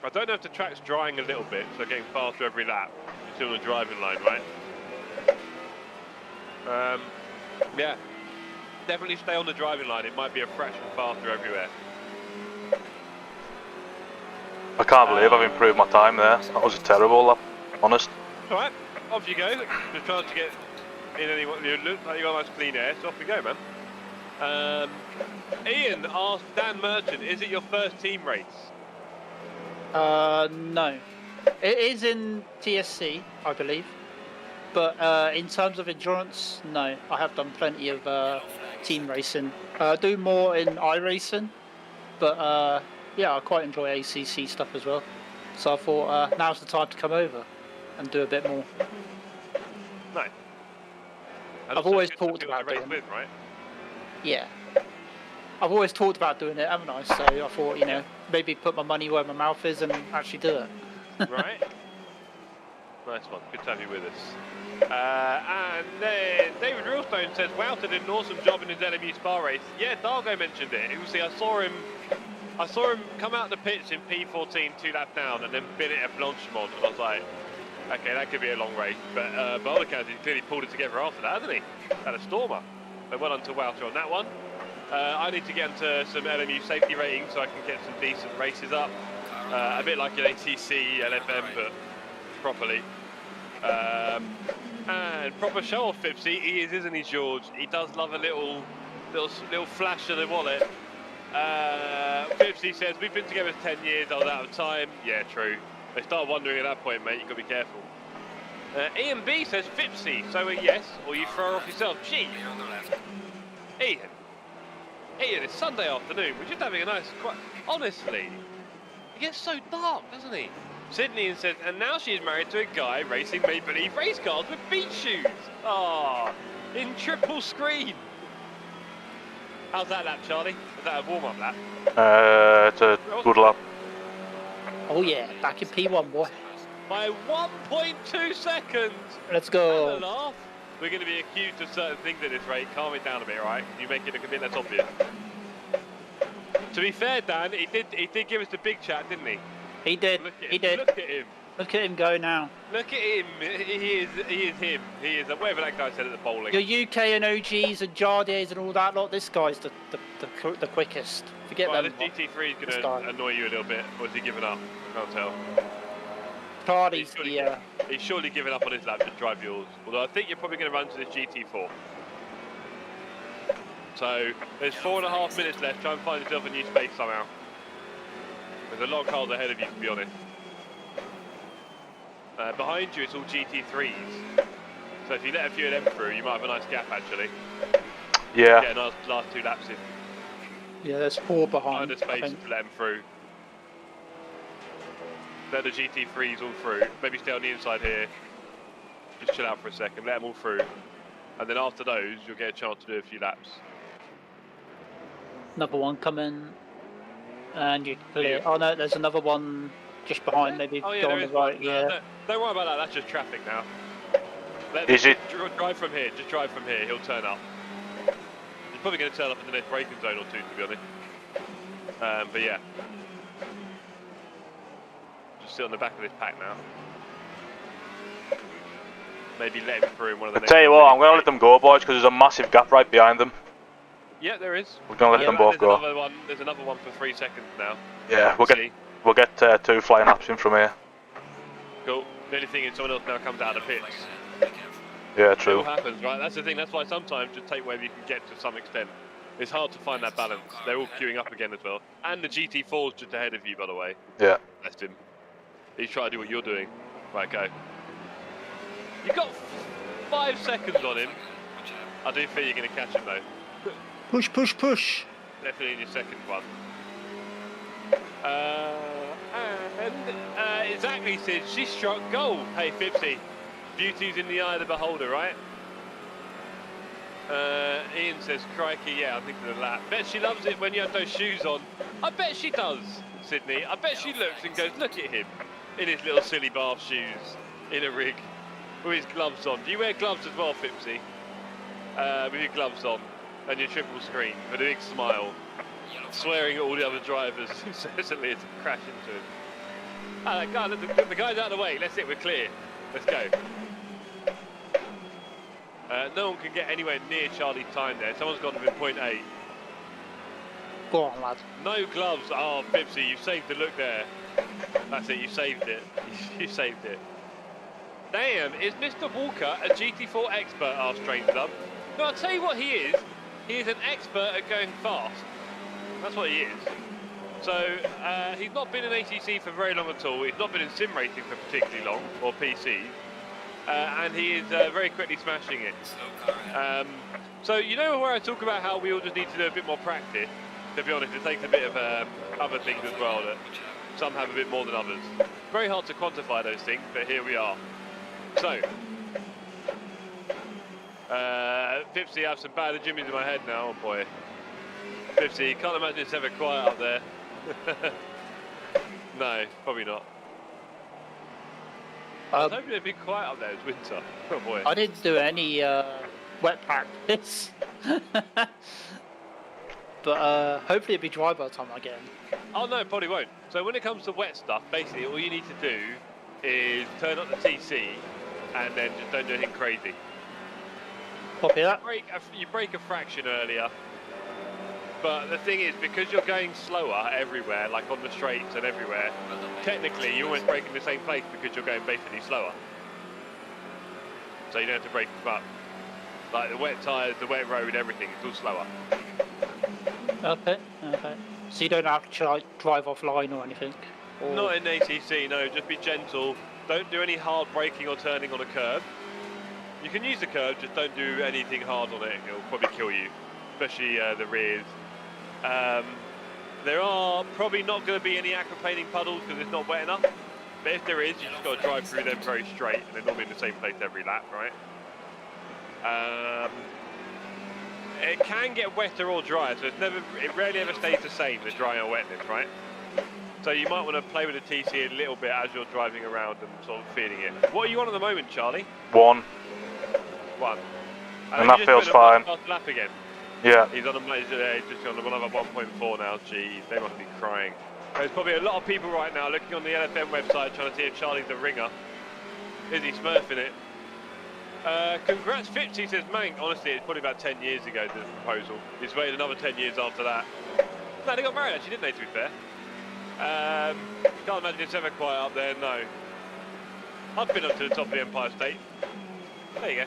I don't know if the track's drying a little bit, so getting faster every lap. You're still on the driving line, right? Yeah. Definitely stay on the driving line. It might be a fraction faster everywhere. I can't believe I've improved my time there. That was a terrible lap, honest. Alright, off you go. Just trying to get in anyone. You look like you got nice clean air, so off we go, man. Ian asked Dan Merchant, is it your first team race? No. It is in TSC, I believe. But in terms of endurance, no. I have done plenty of team racing. I do more in iRacing, but yeah, I quite enjoy ACC stuff as well. So I thought now's the time to come over and do a bit more. Nice. I've always talked about doing it. Right? Yeah. I've always talked about doing it, haven't I? So I thought, you know, maybe put my money where my mouth is and actually do it. Right. Nice one. Good to have you with us. And then David Realstone says, Wouter did an awesome job in his LMU Spa race. Yeah, Dargo mentioned it. You see, I saw him come out the pits in P14 2 laps down and then bin it at Blanchimont, and I was like, okay, that could be a long race. But by all accounts, he clearly pulled it together after that, hasn't he? Had a stormer. So well done to Wouter on that one. I need to get into some LMU safety ratings so I can get some decent races up. A bit like an ATC, LFM, but properly. And proper show off, Fipsy. He is, isn't he, George? He does love a little flash of the wallet. Fipsy says, we've been together 10 years, I was out of time. Yeah, true. They start wondering at that point, mate, you've got to be careful. Ian B says, Fipsy, so a yes, or you throw off yourself. Gee, Clear on the left. Ian, it's Sunday afternoon. We're just having a nice, honestly, gets so dark, doesn't he? Sydney says, and now she is married to a guy racing make-believe race cars with beach shoes. Ah, in triple screen. How's that lap, Charlie? Is that a warm-up lap? It's a good lap. Oh yeah, back in P1, boy. By 1.2 seconds. Let's go. And a laugh. We're going to be accused of certain things at this rate. Calm it down a bit, right? You make it look a bit less obvious. To be fair, Dan, he did give us the big chat, didn't he? He did. He did. Look at him. Look at him go now. Look at him. He is him. He is whatever that guy said at the bowling. Your UK and OGs and Jardiers and all that lot. This guy's the quickest. Forget Right, them. this GT3 is going to annoy you a little bit, or has he given up? I can't tell. Cardi's He's surely given up on his lap to drive yours. Although I think you're probably going to run to this GT4. So there's 4.5 minutes left. Try and find yourself a new space somehow. There's a lot of cars ahead of you, to be honest. Behind you, it's all GT3s. So if you let a few of them through, you might have a nice gap, actually. Yeah. Get a nice last 2 laps in. Yeah, there's 4 behind. Find a space to let them through. Let the GT3s all through. Maybe stay on the inside here. Just chill out for a second. Let them all through. And then after those, you'll get a chance to do a few laps. Another one coming. And you clear. Oh no, there's another one just behind, maybe. Oh yeah, go there on the is right. one. Yeah. Don't worry about that. That's just traffic now. Is it? Drive from here. Just drive from here. He'll turn up. He's probably going to turn up in the next braking zone or two, to be honest. But yeah. Just sit on the back of this pack now. Maybe let him through in one of the next. Tell you what, I'm going to let them go, boys, because there's a massive gap right behind them. Yeah, there is. We're going to let them both go. There's another one for 3 seconds now. Yeah, we'll get 2 flying laps in from here. Cool. The only thing is someone else now comes out of the pits. Yeah, It true. all happens, right? That's the thing. That's why sometimes just take wherever you can get to some extent. It's hard to find that balance. They're all queuing up again as well. And the GT4's just ahead of you, by the way. Yeah. Bless him. He's trying to do what you're doing. Right, go. You've got 5 seconds on him. I do think you're going to catch him, though. Push, push, push. Definitely in your second one. Exactly, Sid. She struck gold. Hey, Fipsy. Beauty's in the eye of the beholder, right? Ian says, crikey, yeah, I think of the lap. Bet she loves it when you have those shoes on. I bet she does, Sydney. I bet she looks and goes, look at him. In his little silly bath shoes. In a rig. With his gloves on. Do you wear gloves as well, Fipsy? With your gloves on. And your triple screen. With a big smile. Swearing at all the other drivers. Certainly it's a crash into him. Ah, that guy, the guy's out of the way. Let's it, we're clear. Let's go. No one can get anywhere near Charlie's time there. Someone's gone within 0.8. Go on, lad. No gloves. Oh, Pipsy, you saved the look there. That's it, you saved it. You saved it. Damn, is Mr. Walker a GT4 expert? Asked Strange Love. No, I'll tell you what he is. He is an expert at going fast. That's what he is. So, he's not been in ACC for very long at all. He's not been in sim racing for particularly long, or PC. And he is very quickly smashing it. So, you know where I talk about how we all just need to do a bit more practice? To be honest, it takes a bit of other things as well, that some have a bit more than others. Very hard to quantify those things, but here we are. So, Pipsy, I have some bad jimmies in my head now, oh boy. Pipsy, can't imagine it's ever quiet up there. No, probably not. I was hoping it'd be quiet up there, it's winter. Oh boy. I didn't do any wet practice. But hopefully it'll be dry by the time I get in. Oh no, it probably won't. So when it comes to wet stuff, basically all you need to do is turn up the TC and then just don't do anything crazy. Copy that. You break a fraction earlier, but the thing is, because you're going slower everywhere, like on the straights and everywhere, technically you're always braking the same place because you're going basically slower. So you don't have to brake them up. Like the wet tyres, the wet road, everything, it's all slower. Okay, okay. So you don't have to drive offline or anything? Or... Not in ACC, no, just be gentle. Don't do any hard braking or turning on a curb. You can use the curb, just don't do anything hard on it, it'll probably kill you. Especially the rears. There are probably not going to be any aquaplaning puddles because it's not wet enough. But if there is, you just got to drive through them very straight, and they're normally in the same place every lap, right? It can get wetter or drier, so it rarely ever stays the same, the dry or wetness, right? So you might want to play with the TC a little bit as you're driving around and sort of feeling it. What are you on at the moment, Charlie? 1. 1. And that feels fine. Lap again. Yeah. He's on just on another 1.4 now. Jeez, they must be crying. There's probably a lot of people right now looking on the LFM website trying to see if Charlie's the ringer. Is he smurfing it? Congrats, Fitzy, says Mank. Honestly, it's probably about 10 years ago, the proposal. He's waited another 10 years after that. No, they got married actually, didn't they, to be fair? Can't imagine it's ever quiet up there, no. I've been up to the top of the Empire State. There you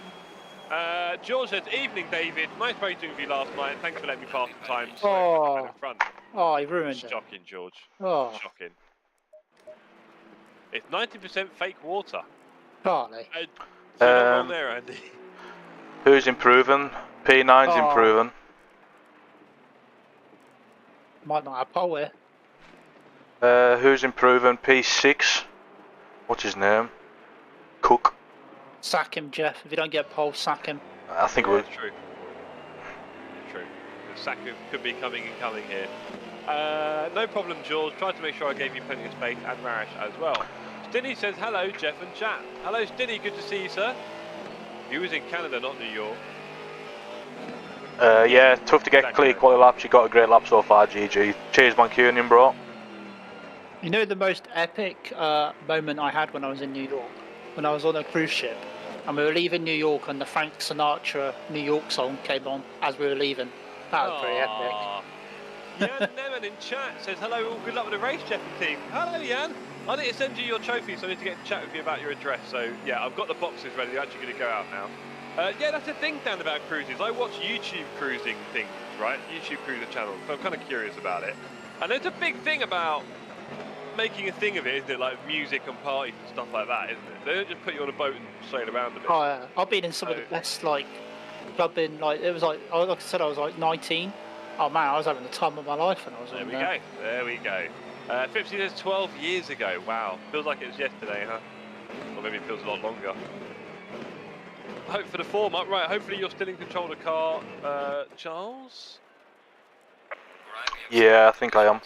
go. George says, evening, David. Nice racing with you last night. Thanks for letting me pass the time. Oh, in front. Oh, he ruined it. Shocking, George. Oh, Shocking. It's 90% fake water. Charlie. So not wrong there, Andy. Who's improving? P9's improving. Might not have pole here. Who's improving? P6. What's his name? Cook. Sack him, Jeff. If you don't get pole, sack him. I think we're... True. True. The sack could be coming here. No problem, George. Tried to make sure I gave you plenty of space, and Marish as well. Stinny says, hello, Jeff and chat. Hello, Stinny. Good to see you, sir. He was in Canada, not New York. Yeah, tough to get clear quality laps. You got a great lap so far, GG. Cheers, Mancunian, bro. You know the most epic moment I had when I was in New York? When I was on a cruise ship and we were leaving New York and the Frank Sinatra New York song came on as we were leaving. That was pretty epic. Jan Neman in chat says, hello, all good luck with the race, Jeff and team. Hello, Jan. I need to send you your trophy, so I need to get to chat with you about your address. So, yeah, I've got the boxes ready. They're actually going to go out now. Yeah, that's the thing, Dan, about cruises. I watch YouTube cruising things, right? YouTube cruiser channels. So I'm kind of curious about it. And there's a big thing about making a thing of it, isn't it? Like music and parties and stuff like that, isn't it? They don't just put you on a boat and sail around a bit. Oh, yeah. I've been in some of the best, like, clubbing, like, it was like I said, I was like 19. Oh man, I was having the time of my life when I was on there. There we go. 50 says 12 years ago. Wow. Feels like it was yesterday, huh? Or maybe it feels a lot longer. Hope for the form up. Right, hopefully you're still in control of the car, Charles? Yeah, I think I am.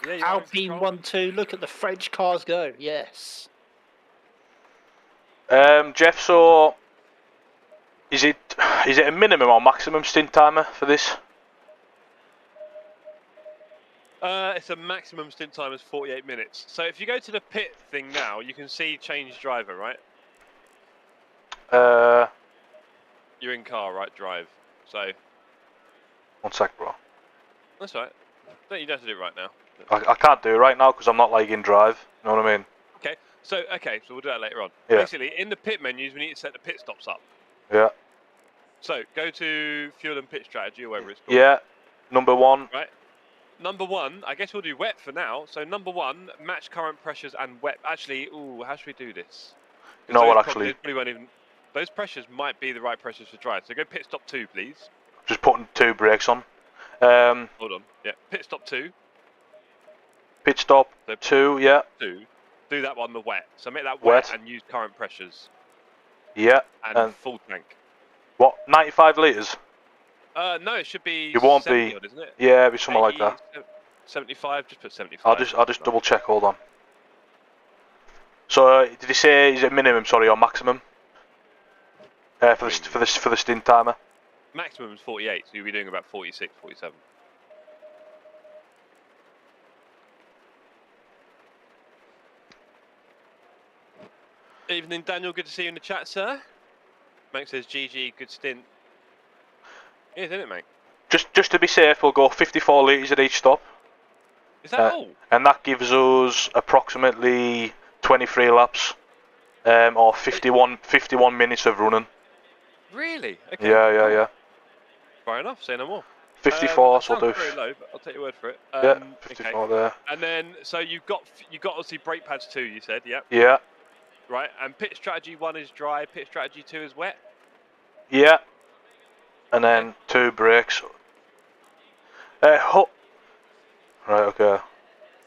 Yeah, Alpine 1-2, look at the French cars go, yes. Jeff, so is it a minimum or maximum stint timer for this? It's a maximum stint time is 48 minutes. So if you go to the pit thing now, you can see change driver, right? You're in car, right? Drive. So. 1 sec, bro. That's right. No, you don't have to do it right now. I can't do it right now because I'm not like in drive. You know what I mean? Okay. So we'll do that later on. Yeah. Basically, in the pit menus, we need to set the pit stops up. Yeah. So go to fuel and pit strategy or whatever it's called. Yeah. Number 1. Right. Number 1, I guess we'll do wet for now. So number 1, match current pressures and wet. Actually, how should we do this? You know what? Actually, probably won't even. Those pressures might be the right pressures for drive. So go pit stop 2, please. Just putting 2 brakes on. Hold on. Yeah. Pit stop 2. Pit stop 2. Yeah. 2. Do that one the wet. So make that wet and use current pressures. Yeah. And full tank. What? 95 litres? No, it should be. It won't 70 be. Odd, isn't it? Yeah, it'll be something like that. 75. Just put 75. I'll just double check. Hold on. So did he say is it minimum? Sorry, or maximum? For the stint timer. Maximum is 48, so you'll be doing about 46, 47. Evening, Daniel. Good to see you in the chat, sir. Mike says GG, good stint. It is, isn't it, mate? Just to be safe, we'll go 54 litres at each stop. Is that all? And that gives us approximately 23 laps, or 51 minutes of running. Really? Okay. Yeah. Fair enough. Say no more. 54, so we'll do. Very low, but I'll take your word for it. Yeah, 54 okay. There. And then, so you got obviously brake pads 2. You said, yeah. Yeah. Right, and pit strategy 1 is dry. Pit strategy 2 is wet. Yeah. And then 2 brakes. Right, okay.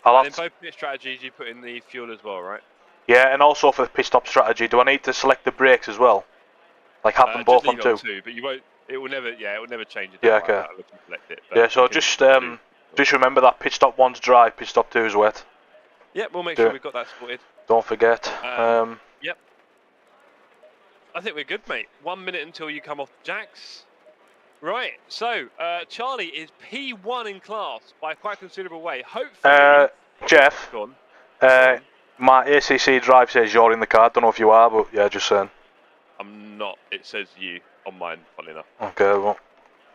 And in both pit strategies, you put in the fuel as well, right? Yeah, and also for the pit stop strategy, do I need to select the brakes as well? Like have them both on Just leave two? it on 2, but you won't. It will never. Yeah, it will never change it. Yeah, okay. I'll look and select it. Yeah, so just remember that pit stop 1's dry, pit stop 2 is wet. Yep, we'll make sure we've got that sorted. Don't forget. Yep. I think we're good, mate. 1 minute until you come off the jacks. Right, so Charlie is P1 in class by quite a considerable way. Hopefully. Jeff. Go on. My ACC drive says you're in the car. Don't know if you are, but yeah, just saying. I'm not. It says you on mine, funny enough. Okay, well,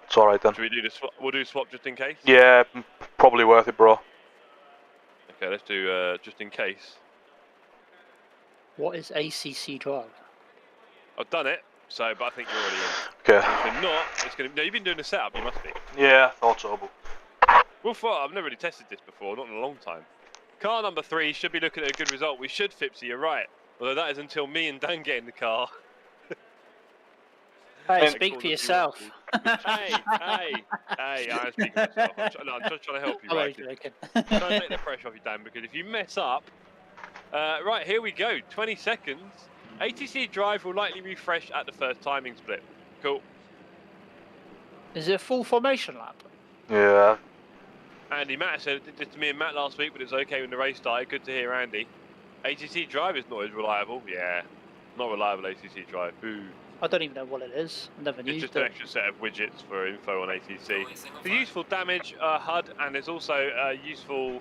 it's alright then. Should we do the swap? We'll do swap just in case? Yeah, probably worth it, bro. Okay, let's do just in case. What is ACC drive? I've done it, but I think you're already in. Okay. If you're not, it's going to... No, you've been doing the setup, you must be. Yeah, I thought so, but... Well, I've never really tested this before, not in a long time. Car number 3 should be looking at a good result. We should, Fipsy, you're right. Although that is until me and Dan get in the car. Hey, speak for yourself. hey, I'm speaking for myself. I'm just trying to help you, right? I'm trying to take the pressure off you, Dan, because if you mess up... right, here we go. 20 seconds. ATC drive will likely refresh at the first timing split. Cool. Is it a full formation lap? Yeah. Andy, Matt said this to me and Matt last week, but it's okay when the race started. Good to hear, Andy. ATC drive is not as reliable. Yeah, not reliable ATC drive. Boo. I don't even know what it is. Never used it. It's just an extra set of widgets for info on ATC. The useful damage HUD, and there's also a useful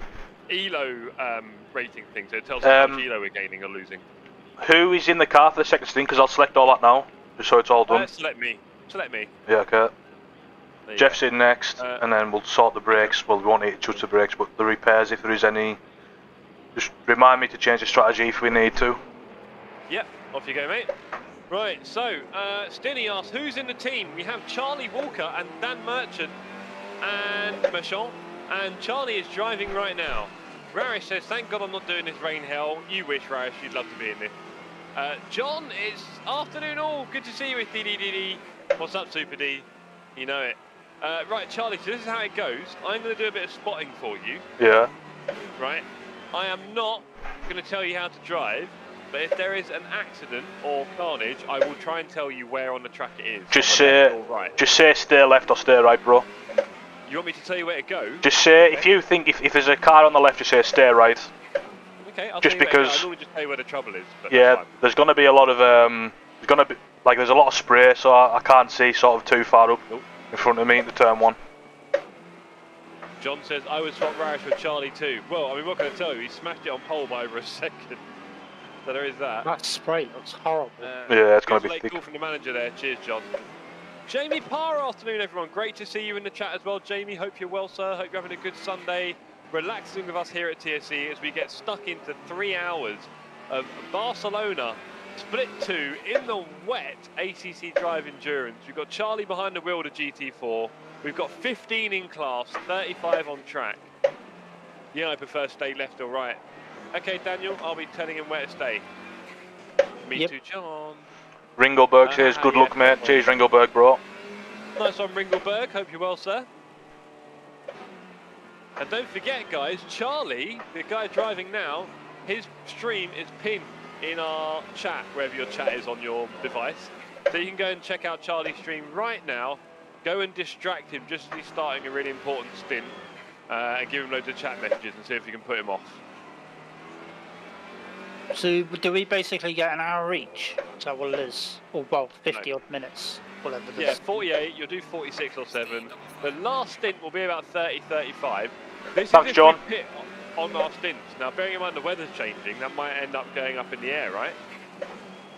ELO rating thing, so it tells us how much ELO we're gaining or losing. Who is in the car for the second stint? Because I'll select all that now, just so it's all done. Select me. Select me. Yeah, okay. Jeff's in next, and then we'll sort the brakes. Well, we won't need to touch the brakes, but the repairs, if there is any, just remind me to change the strategy if we need to. Yep, off you go, mate. Right, so Stinny asks, who's in the team? We have Charlie Walker and Dan Merchant and Merchant, and Charlie is driving right now. Rarish says, thank God I'm not doing this rain hell. You wish, Rarish, you'd love to be in this. John, it's afternoon all. Good to see you with DDDD. What's up, Super D? You know it. Right, Charlie, so this is how it goes. I'm going to do a bit of spotting for you. Yeah. Right. I am not going to tell you how to drive, but if there is an accident or carnage, I will try and tell you where on the track it is. Just say stay left or stay right, bro. You want me to tell you where to go? Just say, okay. If you think, if there's a car on the left, just say stay right. Okay, I'll just tell you because. I'll normally just tell you where the trouble is. But yeah, there's going to be a lot of, there's a lot of spray, so I can't see sort of too far up in front of me into turn 1. John says, I would swap Rarish with Charlie too. Well, I mean, what can I tell you? He smashed it on pole by over a second. So there is that. That spray looks horrible. Yeah, it's going to be thick. Call from the manager there. Cheers, John. Jamie Parr, afternoon, everyone. Great to see you in the chat as well, Jamie. Hope you're well, sir. Hope you're having a good Sunday. Relaxing with us here at TSC as we get stuck into 3 hours of Barcelona Split 2 in the wet ACC Drive Endurance. We've got Charlie behind the wheel of GT4. We've got 15 in class, 35 on track. Yeah, I prefer stay left or right. Okay, Daniel, I'll be telling him where to stay. Me too, John. Ringleberg says, good luck, mate. Cheers, Ringleberg, bro. Nice one, Ringleberg. Hope you're well, sir. And don't forget, guys, Charlie, the guy driving now, his stream is pinned in our chat, wherever your chat is on your device. So you can go and check out Charlie's stream right now. Go and distract him just as he's starting a really important stint and give him loads of chat messages and see if you can put him off. So do we basically get an hour each? Is that what it is? Or, well, 50 odd minutes, whatever it is. Yeah, 48, you'll do 46 or 7. The last stint will be about 30, 35. This Thanks, is John. We pit on our stints. Now, bearing in mind the weather's changing, that might end up going up in the air, right?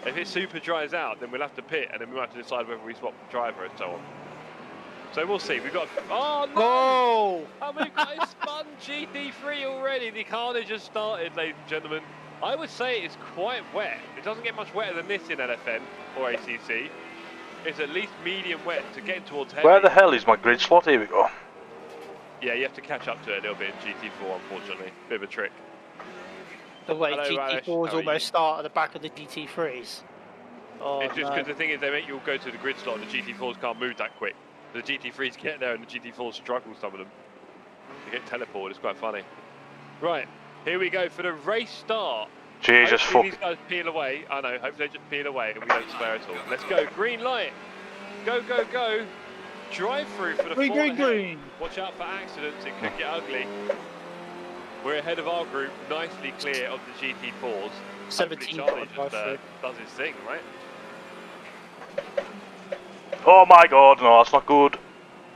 If it super dries out, then we'll have to pit, and then we'll have to decide whether we swap the driver and so on. So we'll see. We've got... Oh, no! Oh! And we've got a spun GT3 already. The carnage has started, ladies and gentlemen. I would say it's quite wet. It doesn't get much wetter than this in LFN or ACC. It's at least medium wet to get towards heavy. Where the hell is my grid slot? Here we go. Yeah, you have to catch up to it a little bit in GT4, unfortunately. Bit of a trick. The way Hello, GT4s almost start at the back of the GT3s. Oh, it's just because the thing is, they make you all go to the grid slot and the GT4s can't move that quick. The GT3s get there and the GT4s struggle, some of them, to get teleported. It's quite funny. Right, here we go for the race start. Jesus fuck. These guys peel away. I know, hopefully they just peel away and we don't spare at all. Let's go, green light. Go, go, go. Drive through for the green. Watch out for accidents, it could get ugly. We're ahead of our group, nicely clear of the GT4s. 17 Charlie just does his thing, right? Oh my god, no, that's not good.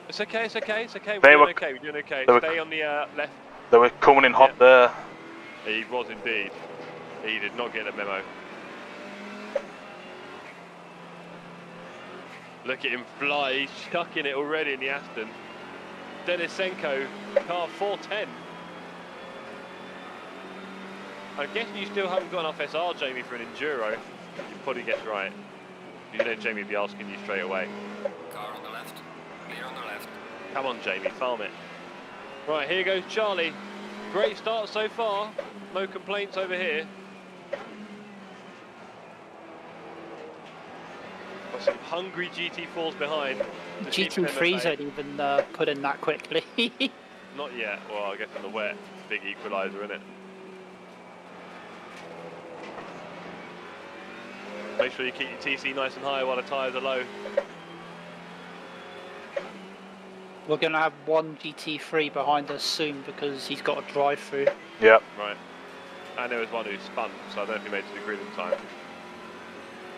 It's okay, it's okay, it's okay. We're doing okay. Stay on the left. They were coming in hot there. He was indeed. He did not get a memo. Look at him fly, he's chucking it already in the Aston. Denisenko, car 410. I'm guessing you still haven't got enough SR, Jamie, for an Enduro. You probably guess right. You know Jamie will be asking you straight away. Car on the left. Clear on the left. Come on, Jamie, farm it. Right, here goes Charlie. Great start so far. No complaints over here. Got some hungry GT4s behind. GT3s don't even put in that quickly. Not yet. Well, I guess in the wet, big equaliser, isn't it? Make sure you keep your TC nice and high while the tyres are low. We're going to have one GT3 behind us soon because he's got a drive through. Yep. Right. And there was one who spun, so I don't know if he made it to the grid in time.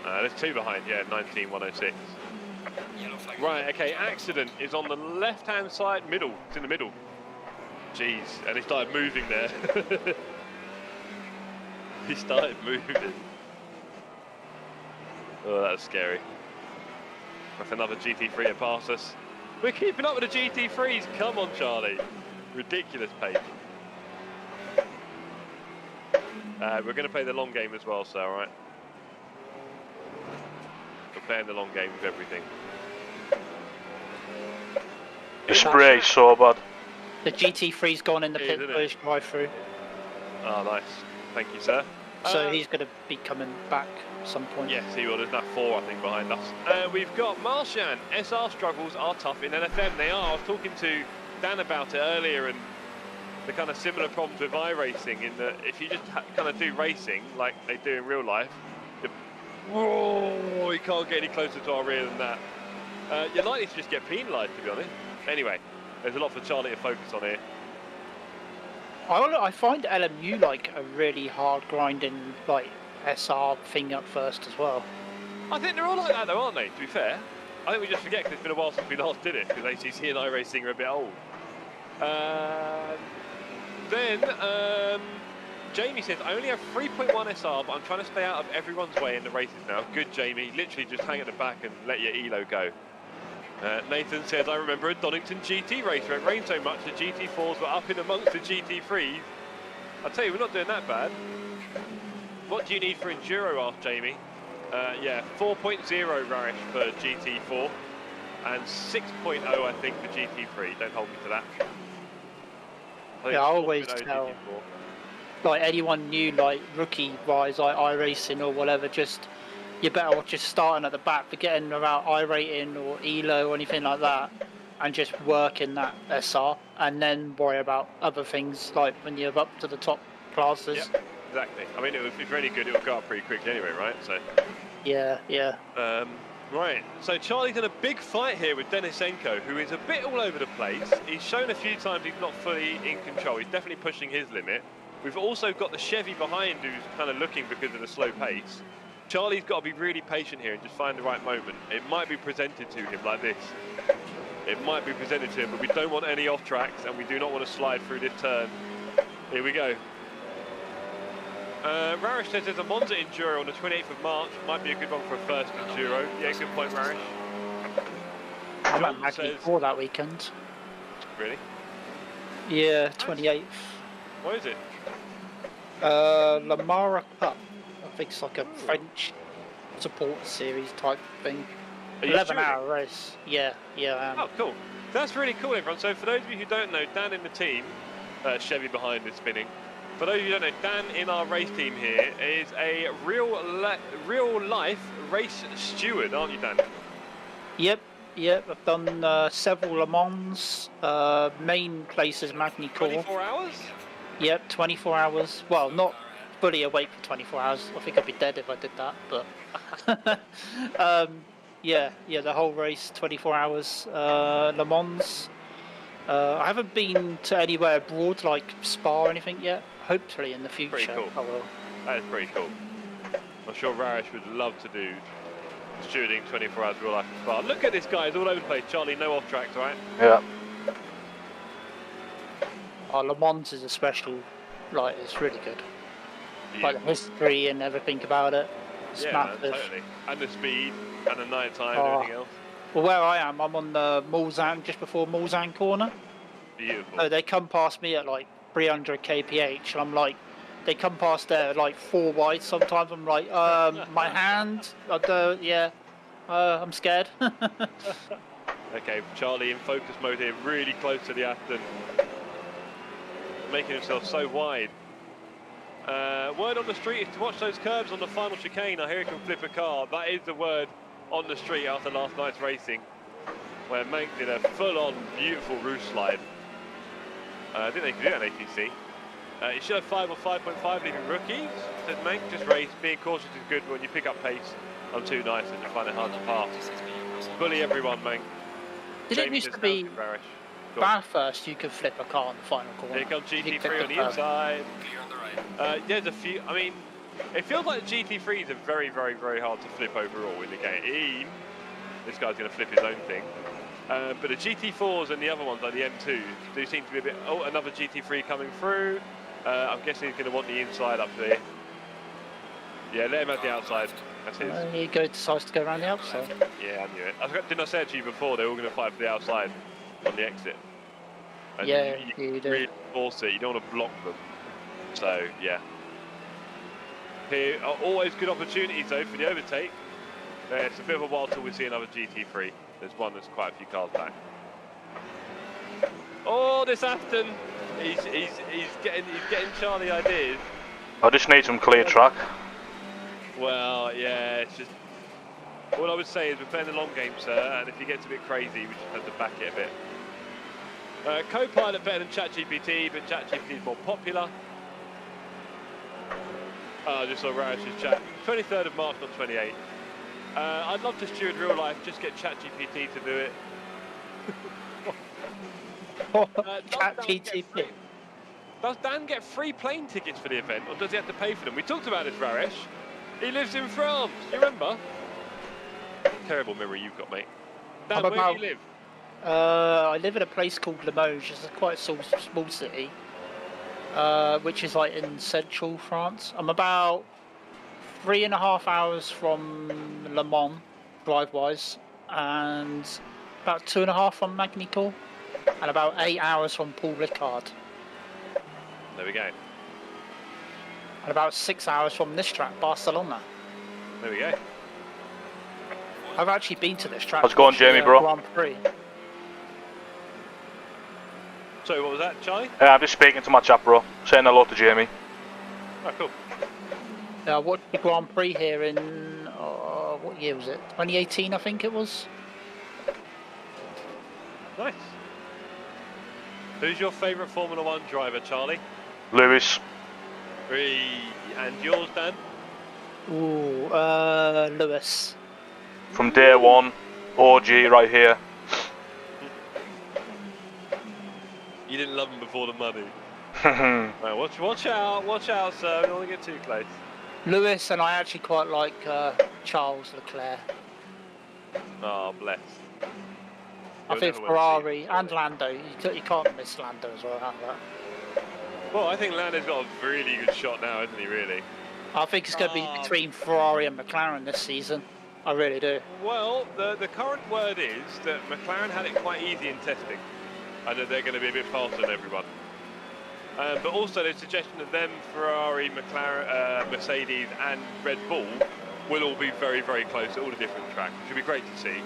There's two behind, yeah, 19.106. Right, okay, accident is on the left-hand side, middle. It's in the middle. Jeez, and he started moving there. He started moving. Oh, that's scary. That's another GT3 to pass us. We're keeping up with the GT3s. Come on, Charlie. Ridiculous pace. We're going to play the long game as well, so alright. We're playing the long game with everything. The spray is so bad. The GT3's gone in the pit push drive through. Oh, nice. Thank you, sir. So he's going to be coming back at some point. Yes, he will. There's now 4, I think, behind us. We've got Marshan. SR struggles are tough in LFM. They are. I was talking to Dan about it earlier, and the kind of similar problems with iRacing in that if you just kind of do racing like they do in real life, whoa, you can't get any closer to our rear than that. You're likely to just get penalised, to be honest. Anyway, there's a lot for Charlie to focus on here. I find LMU like a really hard grinding like SR thing up first as well. I think they're all like that though, aren't they, to be fair? I think we just forget because it's been a while since we last did it, because ACC and iRacing are a bit old. Jamie says, I only have 3.1 SR, but I'm trying to stay out of everyone's way in the races now. Good, Jamie. Literally just hang at the back and let your elo go. Nathan says, I remember a Donington GT race where it rained so much the GT4s were up in amongst the GT3s. I'll tell you, we're not doing that bad. What do you need for Enduro, asked Jamie. Yeah, 4.0 Rarish for GT4 and 6.0 I think for GT3. Don't hold me to that. Yeah, I always tell GT4. Like anyone new, like rookie-wise, like iRacing or whatever, just you're better off just starting at the back, forgetting about iRating or ELO or anything like that, and just working that SR, and then worry about other things like when you're up to the top classes. Yep, exactly. I mean, if it's really good, it'll go up pretty quickly anyway, right? So. Yeah, yeah. Right, so Charlie's in a big fight here with Denisenko, who is a bit all over the place. He's shown a few times he's not fully in control. He's definitely pushing his limit. We've also got the Chevy behind who's kind of looking because of the slow pace. Charlie's got to be really patient here and just find the right moment. It might be presented to him like this. It might be presented to him, but we don't want any off tracks and we do not want to slide through this turn. Here we go. Rarish says there's a Monza Enduro on the 28th of March. Might be a good one for a first Enduro. Yeah, good point, Rarish. I'm at GT4 that weekend. Really? Yeah, 28th. What is it? La Mara Cup. I think it's like a French support series type thing. 11-hour race. Yeah, yeah, I am. Oh, cool. That's really cool, everyone. So for those of you who don't know, Dan in the team, Chevy behind is spinning. For those of you who don't know, Dan in our race team here is a real life race steward, aren't you, Dan? Yep, Yep, I've done several Le Mans. Main place is Magny Cours. 24 hours? Yep, 24 hours. Well, not fully awake for 24 hours. I think I'd be dead if I did that, but... yeah, the whole race, 24 hours. Le Mans. I haven't been to anywhere abroad, like Spa or anything yet. Hopefully in the future, Pretty cool. I will. That is pretty cool. I'm sure Rarish would love to do stewarding 24 hours real life in Spa. Look at this guy, he's all over the place. Charlie, no off tracks, right? Yeah. Le Mans is a special, like, it's really good. Like the history and everything about it. It's massive. Totally. And the speed, and the night time, and everything else. Well, where I am, I'm on the Mulsanne, just before Mulsanne corner. Beautiful. So they come past me at like 300 kph, and I'm like, they come past there like 4 wide. Sometimes I'm like, my hand, I'm scared. Okay, Charlie in focus mode here, really close to the Aston, making himself so wide. Word on the street is to watch those curves on the final chicane. I hear he can flip a car. That is the word on the street after last night's racing, where Mank did a full-on beautiful roof slide. I think they could do that in ATC. You should have 5 or 5.5 leaving rookies, said Mank. Just race. Being cautious is good, but when you pick up pace, I'm too nice and you find it hard to pass. Bully everyone, Mank. Did it used to be Bathurst you could flip a car on the final corner? Here comes GT3 on the inside. There's a few, I mean, it feels like the GT3s are very, very, very hard to flip overall in the game. This guy's going to flip his own thing. But the GT4s and the other ones, like the M2s, do seem to be a bit... Oh, another GT3 coming through. I'm guessing he's going to want the inside up there. Yeah, let him have the outside. That's his. He decides to go around the outside. Yeah, I knew it. Didn't I say to you before, they were all going to fight for the outside on the exit? And yeah, you really force it. You don't want to block them. So, yeah. Here are always good opportunities, though, for the overtake. It's a bit of a while till we see another GT3. There's one that's quite a few cars back. Oh, this Aston! He's getting Charlie ideas. I just need some clear track. Well, yeah, it's just... All I would say is we're playing the long game, sir, and if he gets a bit crazy, we just have to back it a bit. Copilot better than ChatGPT, but ChatGPT is more popular. I just saw Rarish's chat. 23rd of March, not 28th. I'd love to steward real life, just get ChatGPT to do it. ChatGPT. Does Dan get free plane tickets for the event, or does he have to pay for them? We talked about this, Rarish. He lives in France, you remember? Terrible memory you've got, mate. Dan, where do you live? I live in a place called Limoges. It's quite a small city, which is like in central France. I'm about 3.5 hours from Le Mans, drive-wise, and about 2.5 from Magny Cours, and about 8 hours from Paul Ricard. There we go. And about 6 hours from this track, Barcelona. There we go. I've actually been to this track. How's it going, Jamie, bro? Grand Prix. Sorry, what was that, Charlie? I'm just speaking to my chap, bro. Saying hello to Jamie. Oh, cool. I watched the Grand Prix here in, what year was it? 2018, I think it was. Nice. Who's your favourite Formula 1 driver, Charlie? Lewis. And yours, Dan? Ooh, Lewis. From day one, OG right here. You didn't love him before the money. Right, watch out, sir. We don't want to get too close. Lewis, and I actually quite like Charles Leclerc. Oh, bless. I think Ferrari and Lando. You can't miss Lando as well. Well, I think Lando's got a really good shot now, isn't he, really? I think it's going to be between Ferrari and McLaren this season. I really do. Well, the current word is that McLaren had it quite easy in testing, and that they're going to be a bit faster than everyone. But also there's a suggestion that them, Ferrari, McLaren, Mercedes and Red Bull will all be very, very close at all the different tracks, which would be great to see.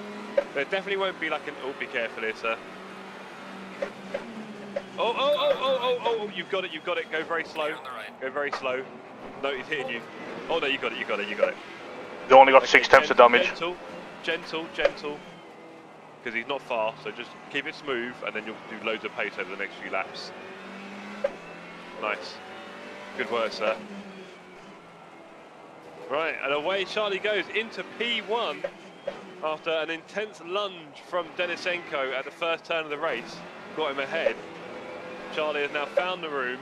There definitely won't be like an, oh, be careful here, sir. Oh, you've got it, go very slow. Go very slow. No, he's hitting you. Oh no, you got it. They only got 6 tenths of damage. Gentle. because he's not fast, so just keep it smooth and then you'll do loads of pace over the next few laps. Nice. Good work, sir. Right, and away Charlie goes into P1 after an intense lunge from Denisenko at the first turn of the race. Got him ahead. Charlie has now found the room.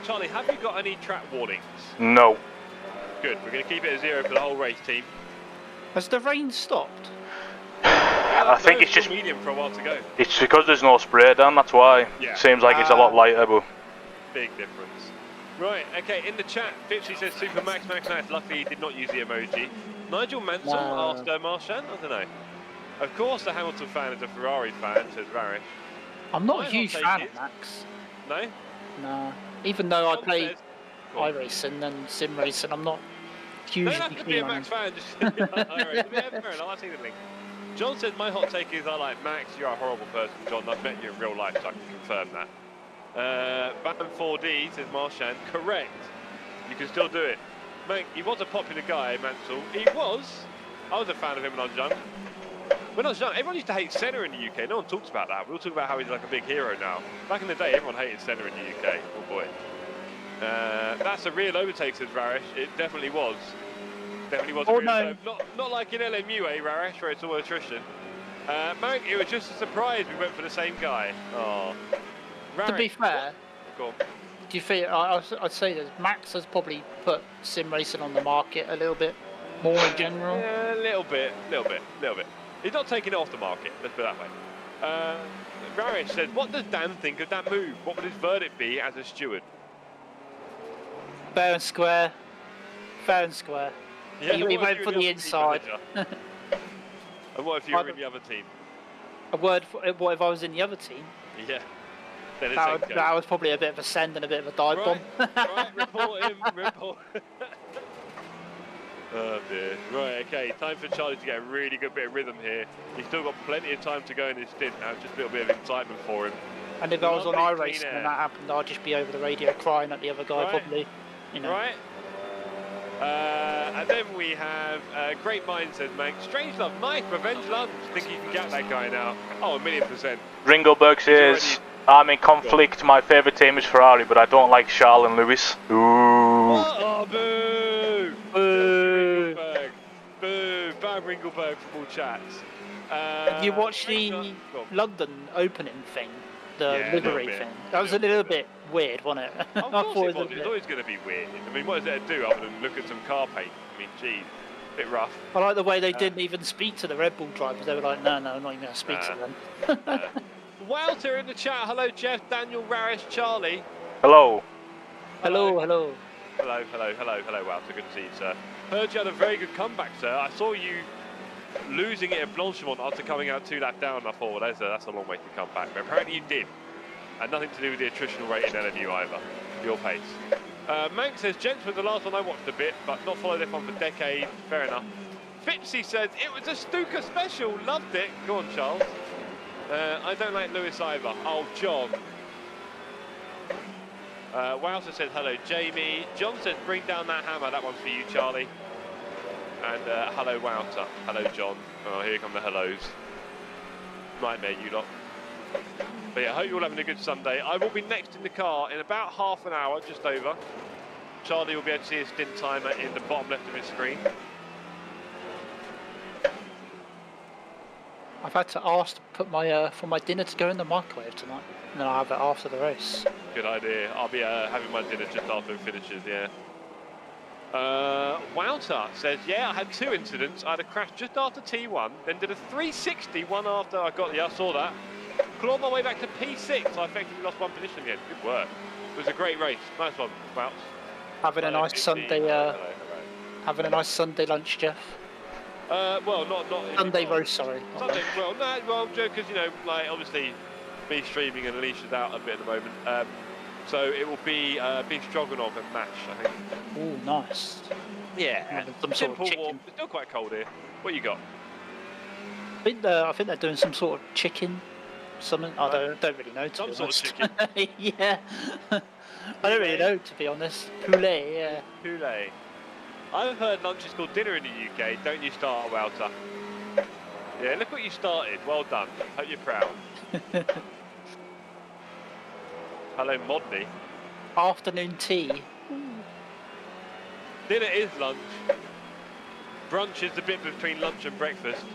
Charlie, have you got any track warnings? No. Good, we're going to keep it at 0 for the whole race team. Has the rain stopped? I think it's just medium for a while to go. It's because there's no spray down, that's why. Yeah. Seems like it's a lot lighter, but Big difference. Right, okay, in the chat, Fipsy says Super Max Max. Luckily he did not use the emoji. Nigel Mansell asked Marchand, I don't know. Of course the Hamilton fan is a Ferrari fan, says Varish. I'm not a huge fan of Max. No? Nah. Even though I John play says, iRacing and sim racing, I'm not hugely don't have to be keen a on Max him. fan, just yeah, fair enough, I see the link. John says, my hot take is I like Max, you're a horrible person, John. I've met you in real life, so I can confirm that. Batman 4D says Marchand, correct. You can still do it. Mate, he was a popular guy, Mansell. He was. I was a fan of him when I was young. When I was young, everyone used to hate Senna in the UK. No one talks about that. We all talk about how he's like a big hero now. Back in the day, everyone hated Senna in the UK. Oh boy. That's a real overtake, says Rarish. It definitely was. Definitely was a real overtake. Not like in LMU, Rarish, where it's all attrition. Mate, it was just a surprise we went for the same guy. Oh. Rarish, to be fair, go on. do you think I'd say that Max has probably put sim racing on the market a little bit more in general? Yeah, a little bit. He's not taking it off the market, let's put it that way. Rarish says, what does Dan think of that move? What would his verdict be as a steward? Fair and square. Fair and square. Yeah, he went for the inside. And what if you were in the other team? What if I was in the other team? Yeah. Then that was probably a bit of a send and a bit of a dive bomb. Right, report him, report. Oh dear. Right, okay, time for Charlie to get a really good bit of rhythm here. He's still got plenty of time to go in his stint now, just a little bit of excitement for him. And if I was on iRacing and that happened, I'd just be over the radio crying at the other guy, probably. You know. Right. And then we have Great Mind says, mate, Strange Love, nice revenge lunge. Think you can get that guy now? Oh, 1,000,000%. Ringoberg says, I'm in conflict. My favourite team is Ferrari, but I don't like Charles and Lewis. Ooh. Oh, boo! Boo! Ringelberg. Boo! Bad Ringelberg from all chats. Have you watched the London opening thing? The livery thing? That was a little bit weird, wasn't it? Of course it was. It's always going to be weird. I mean, what is there to do other than look at some car paint? I mean, geez, a bit rough. I like the way they didn't even speak to the Red Bull drivers. They were like, no, I'm not even going to speak to them. Walter in the chat. Hello, Jeff, Daniel, Rarish, Charlie. Hello. Hello. Hello, Walter. Good to see you, sir. Heard you had a very good comeback, sir. I saw you losing it at Blanchimont after coming out 2 laps down. I thought, well, that's a long way to come back. But apparently you did. And nothing to do with the attritional rate in LMU either. Your pace. Mank says, gents was the last one I watched a bit, but not followed F1 for decades. Fair enough. Fipsy says, it was a Stuka special. Loved it. Go on, Charles. I don't like Lewis either. Oh, John. Wowser says, hello, Jamie. John says, bring down that hammer. That one's for you, Charlie. And hello, Wowser. Hello, John. Oh, here come the hellos. Nightmare, you lot. But yeah, I hope you're all having a good Sunday. I will be next in the car in about half an hour, just over. Charlie will be able to see his stint timer in the bottom left of his screen. I've had to ask to put my for my dinner to go in the microwave tonight, and then I'll have it after the race. Good idea. I'll be having my dinner just after it finishes, yeah. Wouter says, yeah, I had 2 incidents. I had a crash just after T1, then did a 360 one after I saw that. Clawed my way back to P6. I effectively lost 1 position again. Good work. It was a great race. Nice one, Wout. Having a nice Sunday. Hello. Having a nice Sunday lunch, Jeff. Well, not Sunday roast, sorry. Sunday. Well, because you know, like obviously, me streaming and Alicia's out a bit at the moment. So it will be beef stroganoff and mash, I think. Ooh, nice. Yeah. Some sort of chicken. Warm. It's still quite cold here. What you got? I think they're doing some sort of chicken. Something I don't really know. Some sort of chicken. Yeah. I don't really know, to be honest. Poulet, yeah. Poulet. I've heard lunch is called dinner in the UK. Don't you start, Walter? Yeah, look what you started. Well done. Hope you're proud. Hello, Modney. Afternoon tea. Dinner is lunch. Brunch is the bit between lunch and breakfast.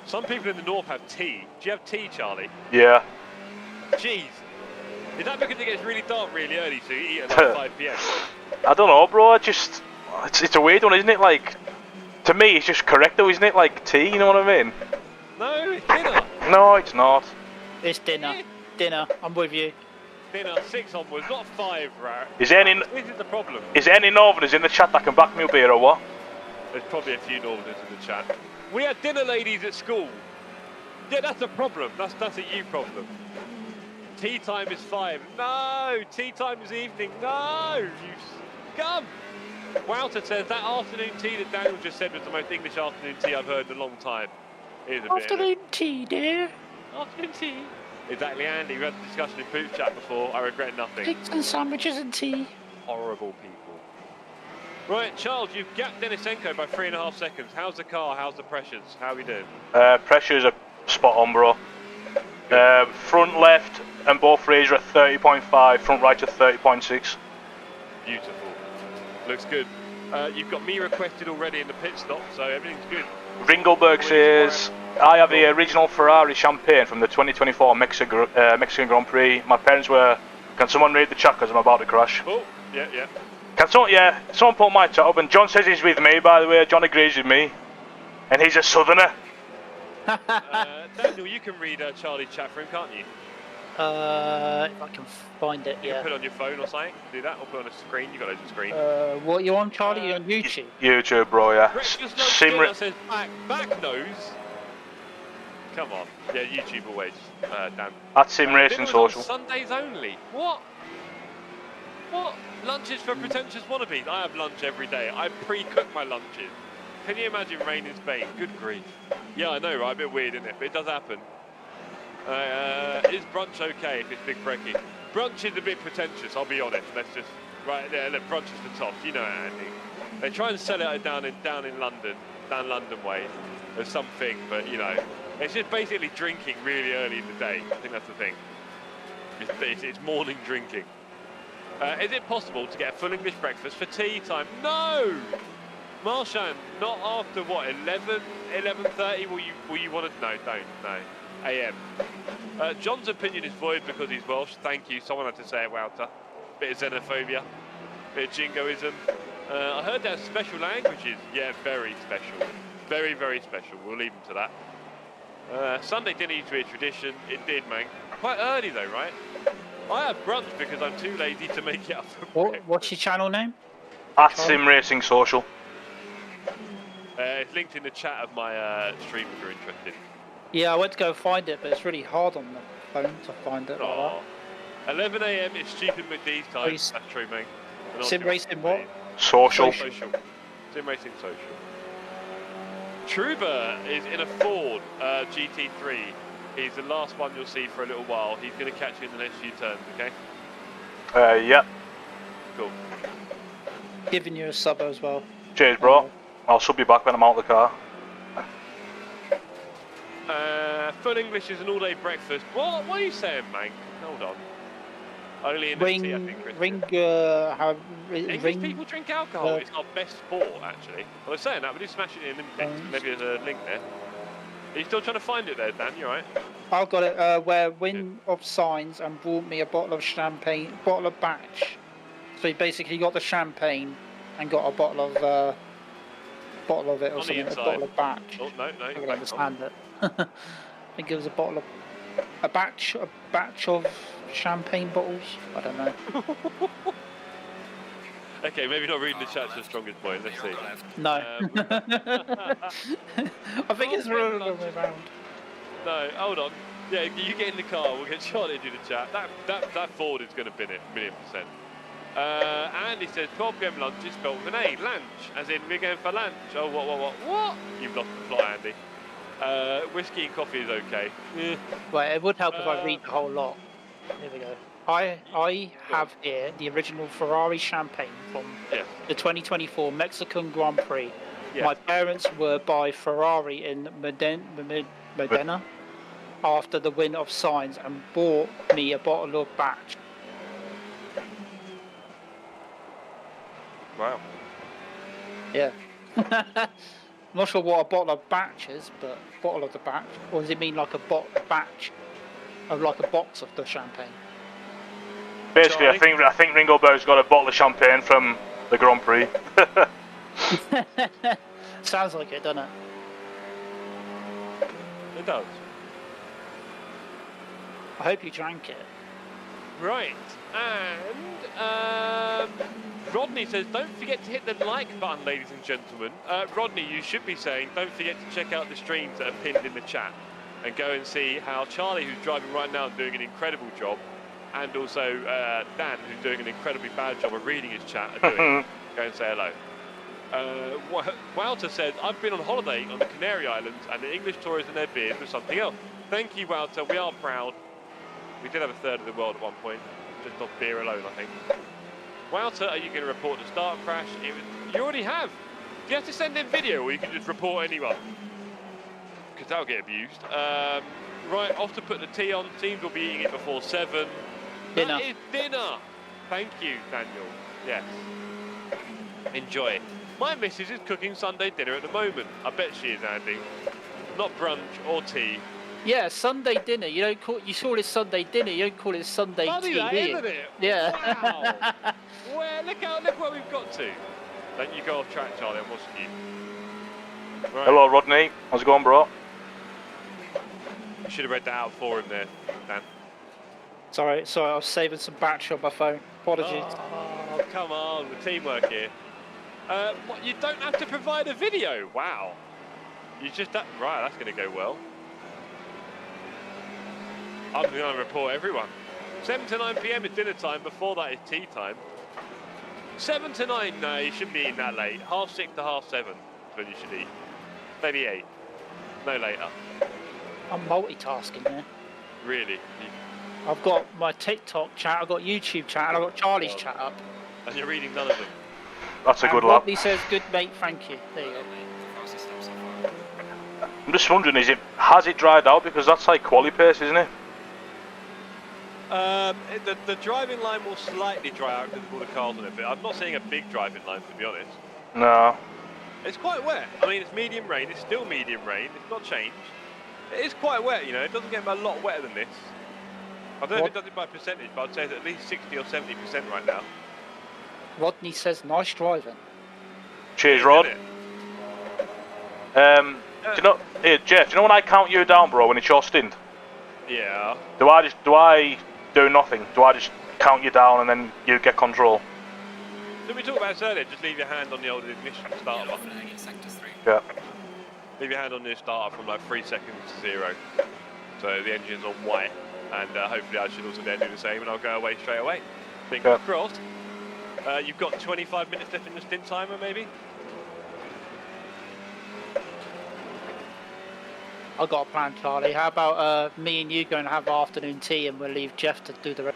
Some people in the north have tea. Do you have tea, Charlie? Yeah. Jeez. Is that because it gets really dark really early, so you eat at like 5 p.m? I don't know, bro. It's a weird one, isn't it? Like, to me, it's just correct though, isn't it? Like tea, you know what I mean? No, it's dinner. No, it's not. It's dinner. Yeah. Dinner. I'm with you. Dinner, 6 onwards, not 5, right? Is there any? This is the problem. Is there any Northerners in the chat that can back me up here or what? There's probably a few Northerners in the chat. We had dinner ladies at school. Yeah, that's a problem. That's a you problem. Tea time is 5. No, tea time is evening. No, you scum. Wouter says that afternoon tea that Daniel just said was the most English afternoon tea I've heard in a long time. It is a bit. Afternoon tea, dear. Afternoon tea. Exactly, Andy. We had a discussion in Poop Chat before. I regret nothing. Pigs and sandwiches and tea. Horrible people. Right, Charles, you've gapped Denisenko by 3.5 seconds. How's the car? How's the pressures? How are we doing? Pressures are spot on, bro. Front left and both rears are at 30.5, front right at 30.6. Beautiful. Looks good. You've got me requested already in the pit stop, so everything's good. Ringelberg says, I have the original Ferrari Champagne from the 2024 Mexican Grand Prix. My parents were... Can someone read the chat because I'm about to crash? Oh, yeah. Can someone, someone put my chat up, and John says he's with me, by the way. John agrees with me. And he's a southerner. Daniel, you can read Charlie's chat for him, can't you? If I can find it, You can put it on your phone or something, do that, or put it on a screen. You've got loads of screen. What you on, Charlie? You on YouTube? YouTube, bro, yeah. Breakfast nose says back nose. Come on. Yeah, YouTube always, Dan. At Sim Racing Social. Sundays only. What? What? Lunches for pretentious wannabes. I have lunch every day. I pre-cook my lunches. Can you imagine rain in Spain? Good grief. Yeah, I know, right? A bit weird, isn't it? But it does happen. Is brunch okay if it's big brekkie? Brunch is a bit pretentious, I'll be honest. Let's just... Right, there, look, brunch is the top. You know it, Andy. They try and sell it down in London, down London way, as something, but, you know, it's just basically drinking really early in the day. I think that's the thing. It's morning drinking. Is it possible to get a full English breakfast for tea time? No! Marshan, not after what, 11:30? Will you want to? No, don't. No. AM. John's opinion is void because he's Welsh. Thank you. Someone had to say it, Wouter. Bit of xenophobia, bit of jingoism. I heard there's special languages. Yeah, very special. Very, very special. We'll leave them to that. Sunday dinner used to be a tradition. It did, man. Quite early though, right? I have brunch because I'm too lazy to make it up for breakfast. What's your channel name? At Sim Racing Social. It's linked in the chat of my stream if you're interested. Yeah, I went to go find it, but it's really hard on the phone to find it. Oh. 11 AM is Stupid McDee's time. Please. That's true, mate. Sim Racing what? Social. Sim Racing Social. Truba is in a Ford GT3. He's the last one you'll see for a little while. He's going to catch you in the next few turns, okay? Yep. Cool. Giving you a sub as well. Cheers, bro. I'll sub you back when I'm out of the car. Full English is an all-day breakfast. What are you saying, Mank? Hold on. Only in the tea, I think, English people drink alcohol. It's our best sport, actually. Well, they're saying that, but just smash it in Olympics. Maybe there's a link there. Are you still trying to find it there, Dan? You alright? I've got it. Where Win of Signs and brought me a bottle of champagne, bottle of batch. So he basically got the champagne and got a bottle of it or on something. A bottle of batch. Oh no, I can understand it. I think it was a batch of champagne bottles. I don't know. Okay, maybe not reading the chat's the strongest point. Let's see. No. I think it's the other way around. No, hold on. Yeah, you get in the car. We'll get Charlie to do the chat. That Ford is going to bin it, 1,000,000%. Andy says 12 PM lunch is spelled with an A. Lunch, as in we're going for lunch. Oh, what? You've lost the plot, Andy. Whiskey and coffee is okay. Right, it would help if I read the whole lot. Here we go. I have here the original Ferrari champagne from the 2024 Mexican Grand Prix, Yes. My parents were by Ferrari in Modena after the win of Sainz and bought me a bottle of batch. Wow. Yeah. I'm not sure what a bottle of batch is, but bottle of the batch. Or does it mean like a batch of like a box of the champagne? Basically, I think Ringoberg's got a bottle of champagne from the Grand Prix. Sounds like it, doesn't it? It does. I hope you drank it. Right, and Rodney says, don't forget to hit the like button, ladies and gentlemen. Rodney, you should be saying, don't forget to check out the streams that are pinned in the chat and go and see how Charlie, who's driving right now, is doing an incredible job, and also Dan, who's doing an incredibly bad job of reading his chat, are doing. Go and say hello. Wouter said, I've been on holiday on the Canary Islands and the English tourists and their beers was something else. Thank you, Wouter. We are proud. We did have a third of the world at one point, just off beer alone, I think. Wouter, are you going to report the start crash? You already have. Do you have to send in video or you can just report anyone? Because that'll get abused. Right, off to put the tea on. Teams will be eating it before 7. Dinner. That is dinner. Thank you, Daniel. Yes. Enjoy. My missus is cooking Sunday dinner at the moment. I bet she is, Andy. Not brunch or tea. Yeah, Sunday dinner. You don't call you call it Sunday dinner. You don't call it Sunday Funny TV. that, isn't it? Yeah. Wow. Well, look where we've got to. Don't you go off track, Charlie. I'm watching you. Right. Hello, Rodney. How's it going, bro? You should have read that out for him there, Dan. Sorry, I was saving some battery on my phone. Apologies. Oh, come on, the teamwork here. What, you don't have to provide a video. Wow. You just right. That's going to go well. I'm going to report everyone. 7 to 9 p.m. is dinner time. Before that is tea time. 7 to 9, no, you shouldn't be eating that late. 6:30 to 7:30 is when you should eat. Maybe 8. No later. I'm multitasking here. Really? I've got my TikTok chat, I've got YouTube chat, and I've got Charlie's chat up. And you're reading none of them. That's a good lap. Rodney says, good mate, thank you. There you go. I'm just wondering, has it dried out? Because that's like quali pace, isn't it? The driving line will slightly dry out because of all the cars on it, but I'm not seeing a big driving line, to be honest. No. It's quite wet. I mean, it's medium rain. It's still medium rain. It's not changed. It is quite wet, you know. It doesn't get a lot wetter than this. I don't know if it does it by percentage, but I'd say it's at least 60 or 70% right now. Rodney says, nice driving. Cheers, Rod. Do you know, hey, Jeff, do you know when I count you down, bro, when it's your stint? Yeah. Do I do nothing? Do I just count you down and then you get control? Did we talk about this earlier? Just leave your hand on the old ignition starter button. Yeah. Leave your hand on the starter from like 3 seconds to 0. So the engine's on white. And hopefully I should also then do the same and I'll go away straight away. Fingers crossed. You've got 25 minutes left in the stint timer, maybe? I've got a plan, Charlie. How about me and you going to have afternoon tea and we'll leave Jeff to do the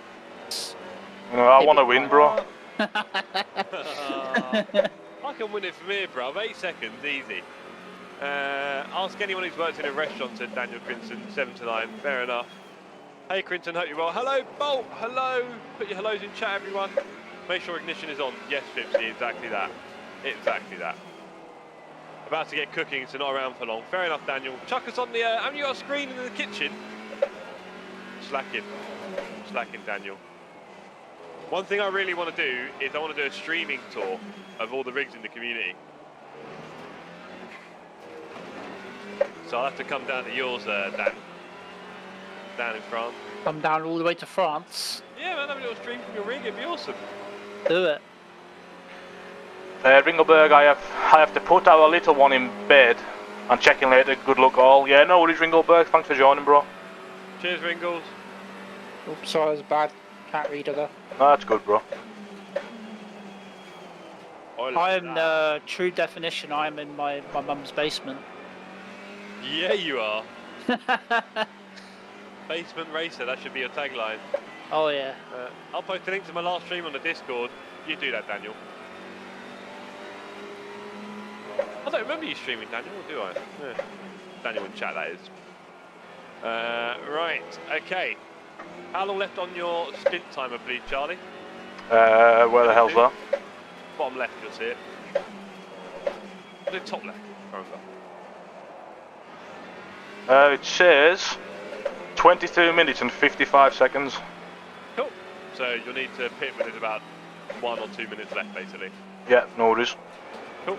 rest? You know, I want to win, bro. I can win it from here, bro. 8 seconds, easy. Ask anyone who's worked in a restaurant, said Daniel Crinton, 7 to 9. Fair enough. Hey, Crinton, hope you're well. Hello, Bolt. Hello. Put your hellos in chat, everyone. Make sure ignition is on. Yes, Fipsy, exactly that. Exactly that. About to get cooking, so not around for long. Fair enough, Daniel. Chuck us on the... haven't you got a screen in the kitchen? Slacking. Slacking, Daniel. One thing I really want to do is I want to do a streaming tour of all the rigs in the community. So I'll have to come down to yours, Dan. Down in France. Come down all the way to France. Yeah, man, have a little stream from your rig. It'd be awesome. Do it. Ringelberg, I have to put our little one in bed and check in later. Good luck all. Yeah, no worries, Ringelberg. Thanks for joining, bro. Cheers, Ringles. Oops, sorry, it was a bad cat reader there. No, that's good, bro. I am true definition. I am in my mum's basement. Yeah, you are. Basement racer, that should be your tagline. Oh yeah. I'll post a link to my last stream on the Discord. You do that, Daniel. I don't remember you streaming, Daniel, or do I? Yeah. Daniel in chat, that is. Right, okay. How long left on your stint timer, please, Charlie? Where the hell's that? Bottom left, you'll see it. The top left, I remember. It says 22 minutes and 55 seconds. Cool. So you'll need to pit when there's about 1 or 2 minutes left, basically. Yeah, no worries. Cool.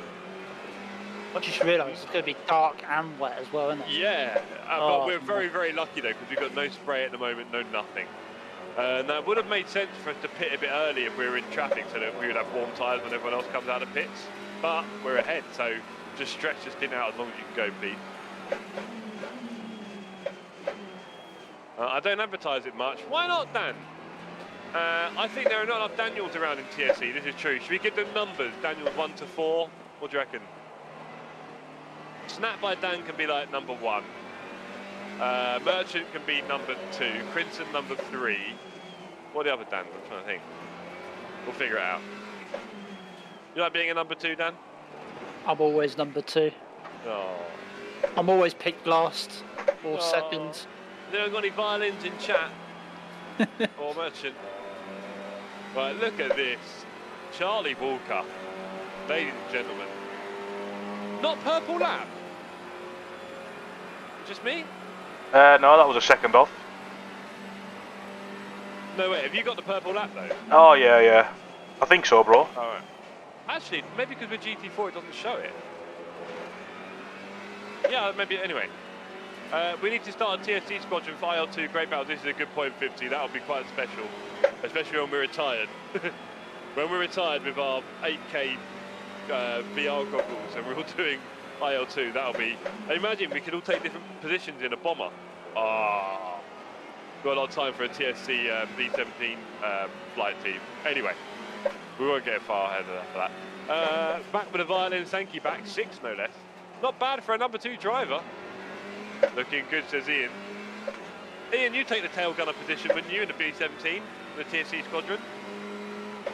I just realised it's going to be dark and wet as well, isn't it? Yeah, but we're very, very lucky though, because we've got no spray at the moment, no nothing. And that would have made sense for us to pit a bit early if we were in traffic, so that we would have warm tyres when everyone else comes out of pits. But we're ahead, so just stretch the stint out as long as you can go, please. I don't advertise it much. Why not, Dan? I think there are not enough Daniels around in TSC, this is true. Should we give them numbers? Daniels 1 to 4? What do you reckon? Snap by Dan can be like number 1. Merchant can be number 2. Crimson number 3. What are the other Dans? I'm trying to think. We'll figure it out. You like being a number 2, Dan? I'm always number 2. Oh. I'm always picked last or second. Has anyone got any violins in chat? Or Merchant? Right, look at this. Charlie Walker. Ladies and gentlemen. Not purple lap? Just me? No, that was a second off. No, wait, have you got the purple lap though? Oh, yeah. I think so, bro. Alright. Actually, maybe because with GT4 it doesn't show it. Yeah, maybe, anyway. We need to start a TSC squadron for IL2 Great Battles. This is a good point, 50. That'll be quite special. Especially when we're retired. When we're retired with our 8K VR goggles and we're all doing IL2, that'll be... Imagine we could all take different positions in a bomber. Ah, got a lot of time for a TSC B-17 flight team. Anyway, we won't get far ahead of that. Back with the violins, thank you back, 6 no less. Not bad for a number 2 driver. Looking good, says Ian. Ian, you take the tail gunner position, wouldn't you, in the B-17, the TSC squadron?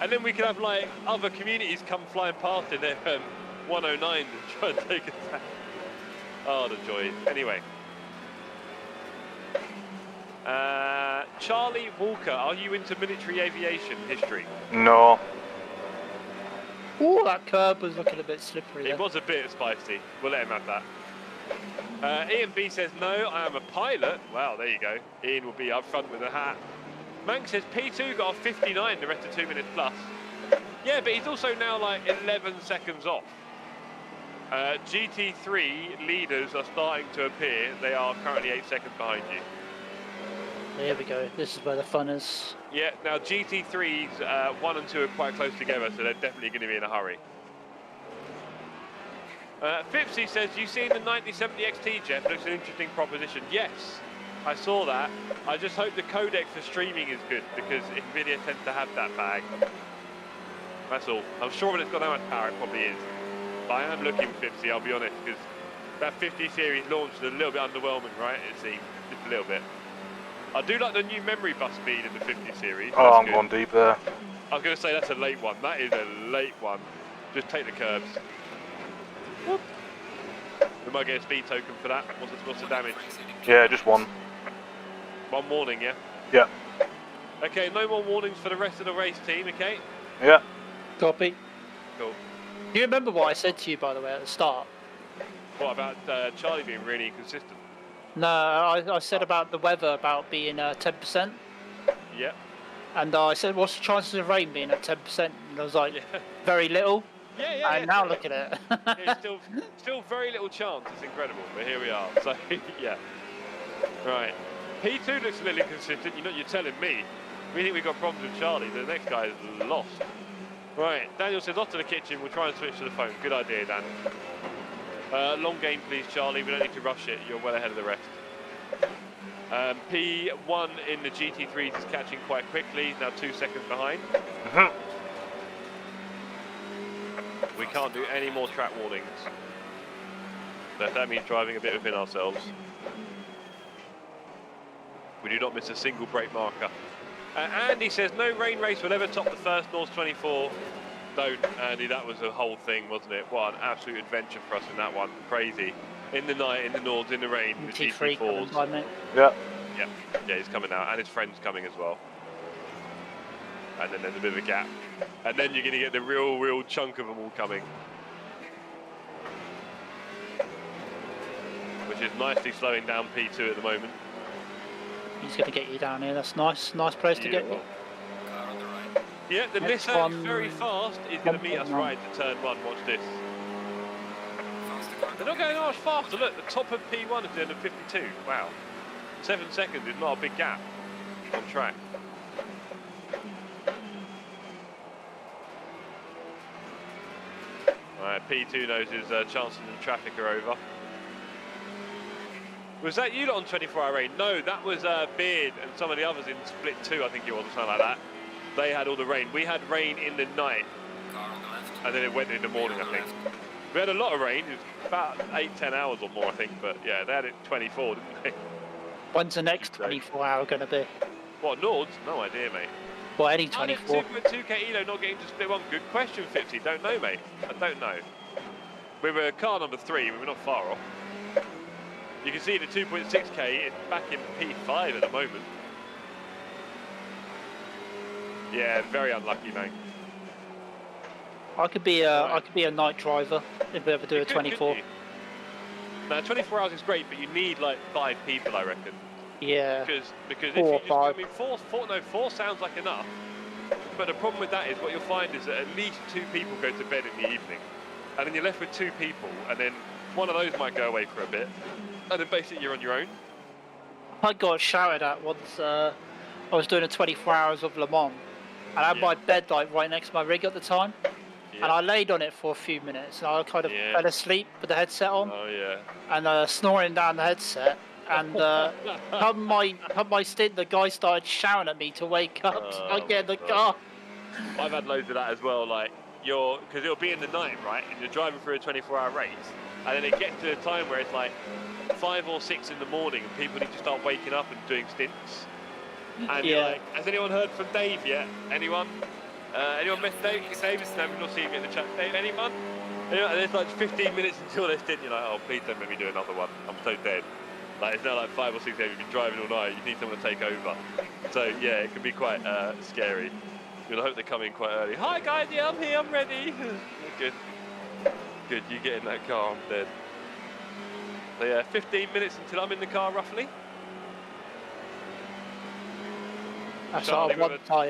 And then we could have like other communities come flying past in their 109s and try and take us out. Oh, the joy. Anyway. Charlie Walker, are you into military aviation history? No. Oh, that curb was looking a bit slippery. It was a bit spicy. We'll let him have that. Ian B says, no, I am a pilot. Wow, there you go. Ian will be up front with a hat. Mank says P2 got a 59 the rest of 2 minutes plus. Yeah, but he's also now like 11 seconds off. GT3 leaders are starting to appear. They are currently 8 seconds behind you. There we go. This is where the fun is. Yeah, now GT3s 1 and 2 are quite close together, so they're definitely going to be in a hurry. Fipsy says, you seen the 9070 XT, Jeff? Looks an interesting proposition. Yes, I saw that. I just hope the codec for streaming is good, because Nvidia tends to have that bag. That's all. I'm sure when it's got that much power, it probably is. But I am looking, Fipsy, I'll be honest, because that 50 series launch is a little bit underwhelming, right? It seems, just a little bit. I do like the new memory bus speed in the 50 series. Oh, I'm going deep there. I was going to say that's a late one. That is a late one. Just take the curbs. Whoop. We might get a speed token for that. What's the damage? Yeah, just 1. 1 warning, yeah? Yeah. Okay, no more warnings for the rest of the race team, okay? Yeah. Copy. Cool. Do you remember what I said to you, by the way, at the start? What about Charlie being really inconsistent? No, I said about the weather, about being 10%. Yeah. And I said, what's the chances of rain being at 10%? And I was like, very little. Yeah. And now look at it. Yeah, still very little chance. It's incredible, but here we are. So, yeah. Right. P2 looks a little inconsistent. You're telling me. We think we've got problems with Charlie. The next guy is lost. Right. Daniel says, off to the kitchen. We'll try and switch to the phone. Good idea, Dan. Long game, please, Charlie. We don't need to rush it. You're well ahead of the rest. P1 in the GT3s is catching quite quickly. He's now 2 seconds behind. We can't do any more track warnings. So that means driving a bit within ourselves. We do not miss a single brake marker. Andy says, no rain race will ever top the first North 24. Don't, Andy. That was a whole thing, wasn't it? What an absolute adventure for us in that one. Crazy. In the night, in the north, in the rain, with GT4 coming GT4s. by, mate. Yeah. Yeah, he's coming out, and his friend's coming as well. And then there's a bit of a gap. And then you're going to get the real chunk of them all coming. Which is nicely slowing down P2 at the moment. He's going to get you down here. That's nice. Nice place to get you. Car on the right. Yeah, the Next Nissan one, very fast is going to meet us 1.1. right to turn 1. Watch this. Faster car. They're not going much faster. Look, the top of P1 is doing a 52. Wow. 7 seconds is not a big gap on track. Alright, P2 knows his chances in traffic are over. Was that you lot on 24-hour rain? No, that was Beard and some of the others in Split 2, I think it was, or something like that. They had all the rain. We had rain in the night, Car on the left. and then it went in the morning, I think. We had a lot of rain. It was about 8-10 hours or more, I think. But yeah, they had it 24, didn't they? When's the next 24-hour going to be? What, Nords? No idea, mate. Well, any How did 24. 2.2k Elo not getting to Split 1? Good question, Fipsy. Don't know, mate. I don't know. We were car number 3. We were not far off. You can see the 2.6k is back in P5 at the moment. Yeah, very unlucky, mate. I could be a night driver if we ever do a 24. Now 24 hours is great, but you need like 5 people, I reckon. Yeah. Because if 4 you or just, 5. I mean, four sounds like enough. But the problem with that is what you'll find is that at least 2 people go to bed in the evening, and then you're left with 2 people, and then one of those might go away for a bit, and then basically you're on your own. I got shouted at once. I was doing a 24 hours of Le Mans, and I had my bed like right next to my rig at the time, and I laid on it for a few minutes, and I kind of fell asleep with the headset on, and snoring down the headset. And come my stint, the guy started shouting at me to wake up. So I get in the car. I've had loads of that as well. Like because it'll be in the night, right? And you're driving through a 24-hour race, and then it gets to a time where it's like 5 or 6 in the morning, and people need to start waking up and doing stints. And you're like, has anyone heard from Dave yet? Anyone? Anyone met Dave? Dave? No, we've not seen him in the chat. Dave, anyone? And there's like 15 minutes until their stint. You're like, oh, please don't make me do another one. I'm so dead. Like, it's now like 5 or 6 days. You've been driving all night. You need someone to take over. So yeah, it can be quite scary. You'll hope they come in quite early. Hi guys, yeah, I'm here. I'm ready. Good. Good. You get in that car. I'm dead. So yeah, 15 minutes until I'm in the car, roughly. That's what I want. I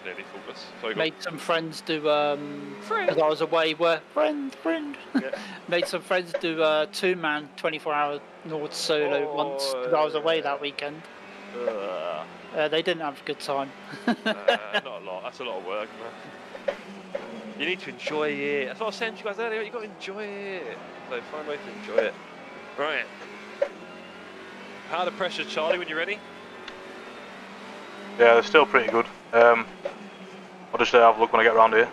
nearly faultless. Sorry, made some friends do. Because I was away. Friend. Yeah. Made some friends do 2-man 24-hour North solo once. Because I was away that weekend. They didn't have a good time. Not a lot. That's a lot of work, man. You need to enjoy it. That's what I was saying to you guys earlier. You got to enjoy it. So find a way to enjoy it. Right. How are the pressures, Charlie? When you're ready? Yeah, they're still pretty good. I'll just have a look when I get around here.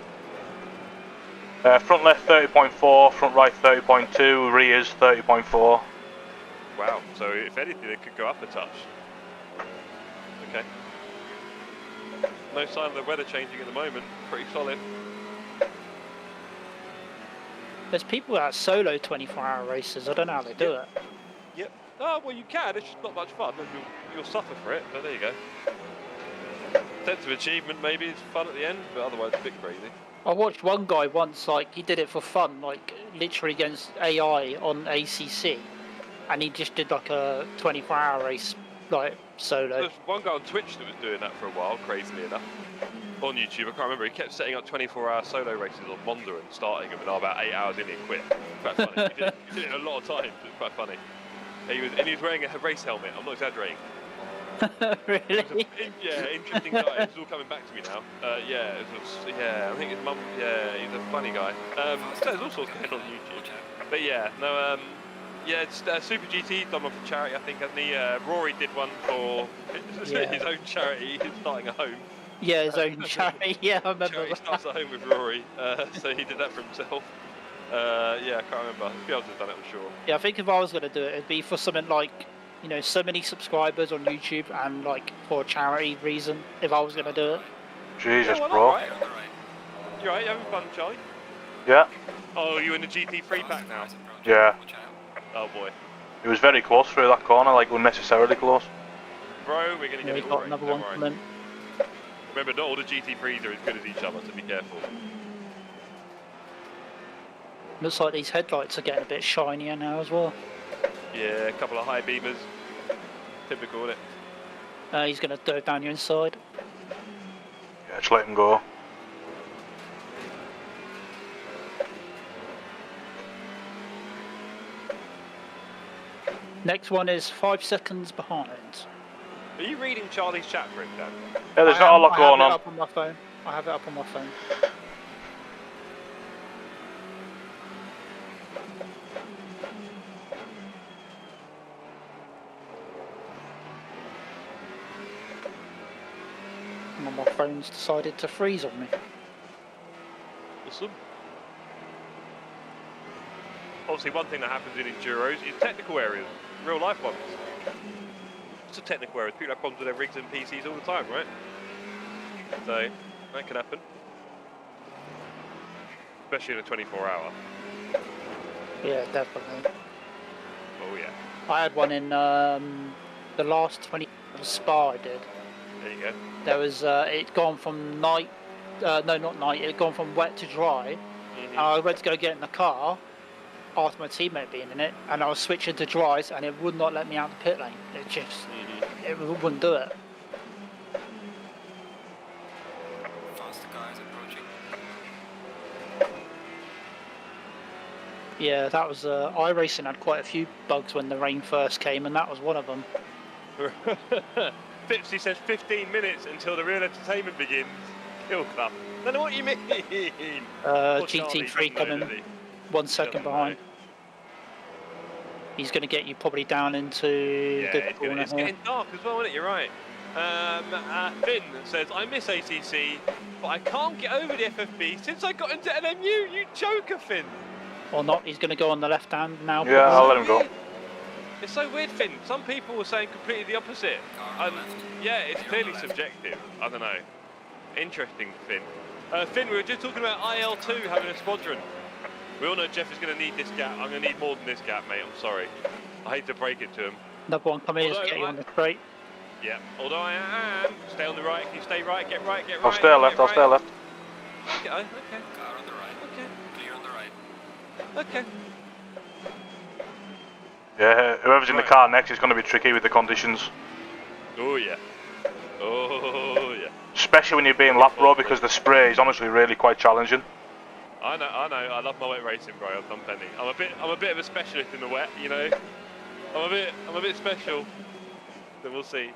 Front left 30.4, front right 30.2, rears 30.4. Wow, so if anything, it could go up a touch. Okay. No sign of the weather changing at the moment. Pretty solid. There's people that solo 24-hour races. I don't know how they do it. Yep. Oh, well, you can. It's just not much fun. You'll suffer for it, but there you go. Sense of achievement, maybe. It's fun at the end, but otherwise it's a bit crazy. I watched one guy once, like, he did it for fun, like, literally against AI on ACC. And he just did, like, a 24-hour race, like, solo. There's one guy on Twitch that was doing that for a while, crazily enough. On YouTube, I can't remember. He kept setting up 24-hour solo races on Monza and starting them, and about 8 hours in, he quit. Quite funny. He did it a lot of times. It was quite funny. He was wearing a race helmet. I'm not exaggerating. Really? Yeah, interesting guy. It's all coming back to me now. I think his mum. Yeah, he's a funny guy. There's all sorts going on YouTube. But yeah, no. It's Super GT done one for charity, I think, hasn't he? Rory did one for his own charity. He's starting a home. Yeah, his own charity. Yeah, I remember. Charity starts a home with Rory. So he did that for himself. Yeah, I can't remember. If he else has done it, I'm sure. Yeah, I think if I was going to do it, it'd be for something like, you know, so many subscribers on YouTube and like for a charity reason, if I was going to do it. Jesus, bro. You alright? You having fun, Charlie? Yeah. Oh, you in the GT3 pack now? Yeah. Oh boy. It was very close through that corner, like unnecessarily close. Bro, we're gonna get it all got right. another Don't one worry. coming. Remember, not all the GT3s are as good as each other, so be careful. Looks like these headlights are getting a bit shinier now as well. Yeah, a couple of high beamers. Typical, isn't it? He's going to do it down your inside. Yeah, just let him go. Next one is 5 seconds behind. Are you reading Charlie's chat for him, Dan? Yeah, there's not a lot going on. I have it up on my phone. I have it up on my phone. And my phone's decided to freeze on me. Awesome. Obviously, one thing that happens in Enduros is technical areas, real life ones. It's a technical area. People have problems with their rigs and PCs all the time, right? So, that can happen. Especially in a 24-hour. Yeah, definitely. Oh, yeah. I had one in the last 20 Spa I did. There you go. There was, it'd gone from night, no, not night, it'd gone from wet to dry. And I went to go get in the car after my teammate being in it, and I was switching to dries, and it would not let me out the pit lane. It just, it wouldn't do it. Faster cars approaching. Yeah, that was, iRacing had quite a few bugs when the rain first came, and that was one of them. Fipsy says 15 minutes until the real entertainment begins. Kill Club. I don't know what you mean. GT3 coming 1 second behind. Know. He's going to get you probably down into the corner it's here. getting dark as well, isn't it? You're right. Finn says, I miss ACC, but I can't get over the FFB since I got into NMU. You joker, Finn. Or not, he's going to go on the left hand now. Yeah, I'll let him go. It's so weird, Finn. Some people were saying completely the opposite. And yeah, it's clearly subjective. I don't know. Interesting, Finn. Finn, we were just talking about IL2 having a squadron. We all know Jeff is going to need this gap. I'm going to need more than this gap, mate. I'm sorry. I hate to break it to him. Another one coming in, get you on the straight. Yeah, although I am. Stay on the right. Can you stay right? Get right, get right. I'll stay left, I'll stay left. Okay, okay. Car on the right. Okay. Clear on the right. Okay. Yeah, whoever's in the car next is going to be tricky with the conditions. Oh, yeah. Oh, yeah. Especially when you're being lap bro, because the spray is honestly really quite challenging. I know. I love my wet racing, bro. I've done plenty. I'm a bit of a specialist in the wet, you know. I'm a bit special. Then we'll see.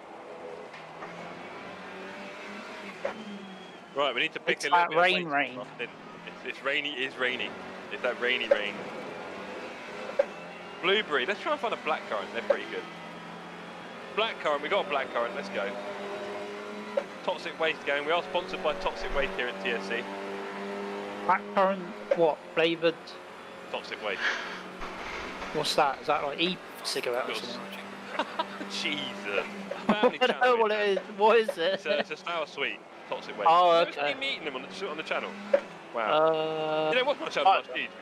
Right, we need to pick It's a little that bit rain. of rain. It's rainy. It's raining. It's that rainy rain. Blueberry. Let's try and find a blackcurrant. They're pretty good. Blackcurrant. We got a blackcurrant. Let's go. Toxic Waste gang. We are sponsored by Toxic Waste here at TSC. Blackcurrant, what? Flavoured? Toxic Waste. What's that? Is that like e-cigarette or something? Jesus. I don't know what it is. What is it? It's a sour sweet. Toxic Waste. Oh, I've okay. been eating them on the channel. Wow. You don't watch my channel much, do you, to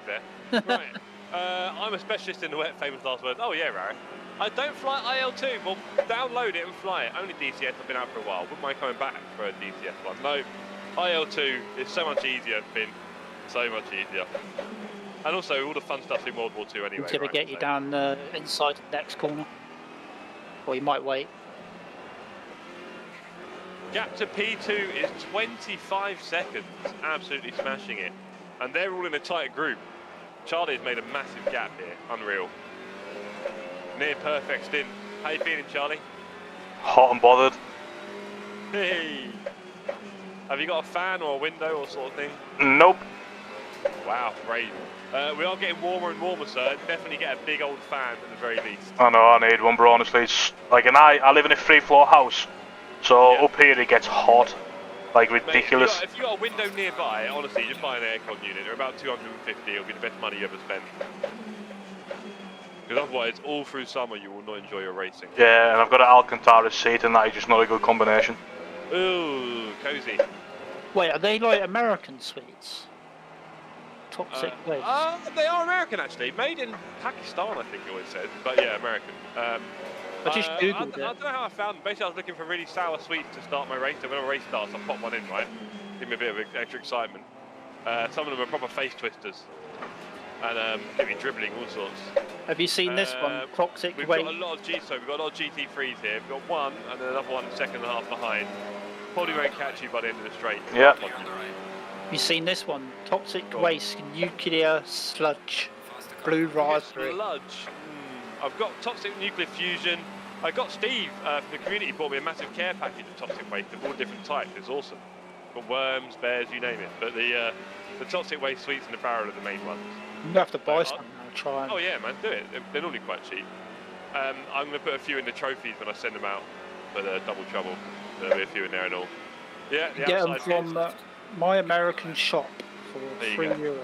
be fair? Right. I'm a specialist in the wet, famous last words. Oh yeah, Rara. I don't fly IL2. Well, download it and fly it. Only DCS. I've been out for a while. Wouldn't mind coming back for a DCS one. No, IL2 is so much easier, Finn. So much easier. And also, all the fun stuff's in World War II anyway. He's going to get you down inside the next corner. Or you might wait. Gap to P2 is 25 seconds. Absolutely smashing it. And they're all in a tight group. Charlie's made a massive gap here. Unreal. Near perfect stint. How you feeling, Charlie? Hot and bothered. Hey. Have you got a fan or a window or sort of thing? Nope. Wow, brave. We are getting warmer and warmer, sir. Definitely get a big old fan at the very least. I know, I need one, bro, honestly. It's like, and I live in a 3-floor house, so up here it gets hot, like ridiculous. Mate, if you got a window nearby, honestly, just buy an aircon unit. They're about 250. It'll be the best money you ever spend. Because otherwise, all through summer, you will not enjoy your racing. Yeah, and I've got an Alcantara seat, and that is just not a good combination. Ooh, cozy. Wait, are they like American sweets? Toxic waste. They are American actually, made in Pakistan, I think it always said, but yeah, American. I just googled I don't know how I found them. Basically, I was looking for really sour sweets to start my race. So when a race starts, I pop one in, right? Give me a bit of extra excitement. Some of them are proper face twisters, and get me dribbling all sorts. Have you seen this one? Toxic We've waste. got a lot of we've got a lot of GT3s here. We've got one and then another one second and a half behind. Probably won't catch you by the end of the straight. Yeah. Clear on the right. Have you seen this one? Toxic waste, nuclear sludge, blue raspberry. Sludge. I've got toxic nuclear fusion. I got Steve from the community bought me a massive care package of toxic waste of all different types. It's awesome. Got worms, bears, you name it. But the toxic waste sweets in the barrel are the main ones. You have to buy some now. Try. Oh yeah, man, do it. They're normally quite cheap. I'm going to put a few in the trophies when I send them out for the double trouble. There'll be a few in there and all. Yeah, the Get them outside from My American Shop for There you €3. go.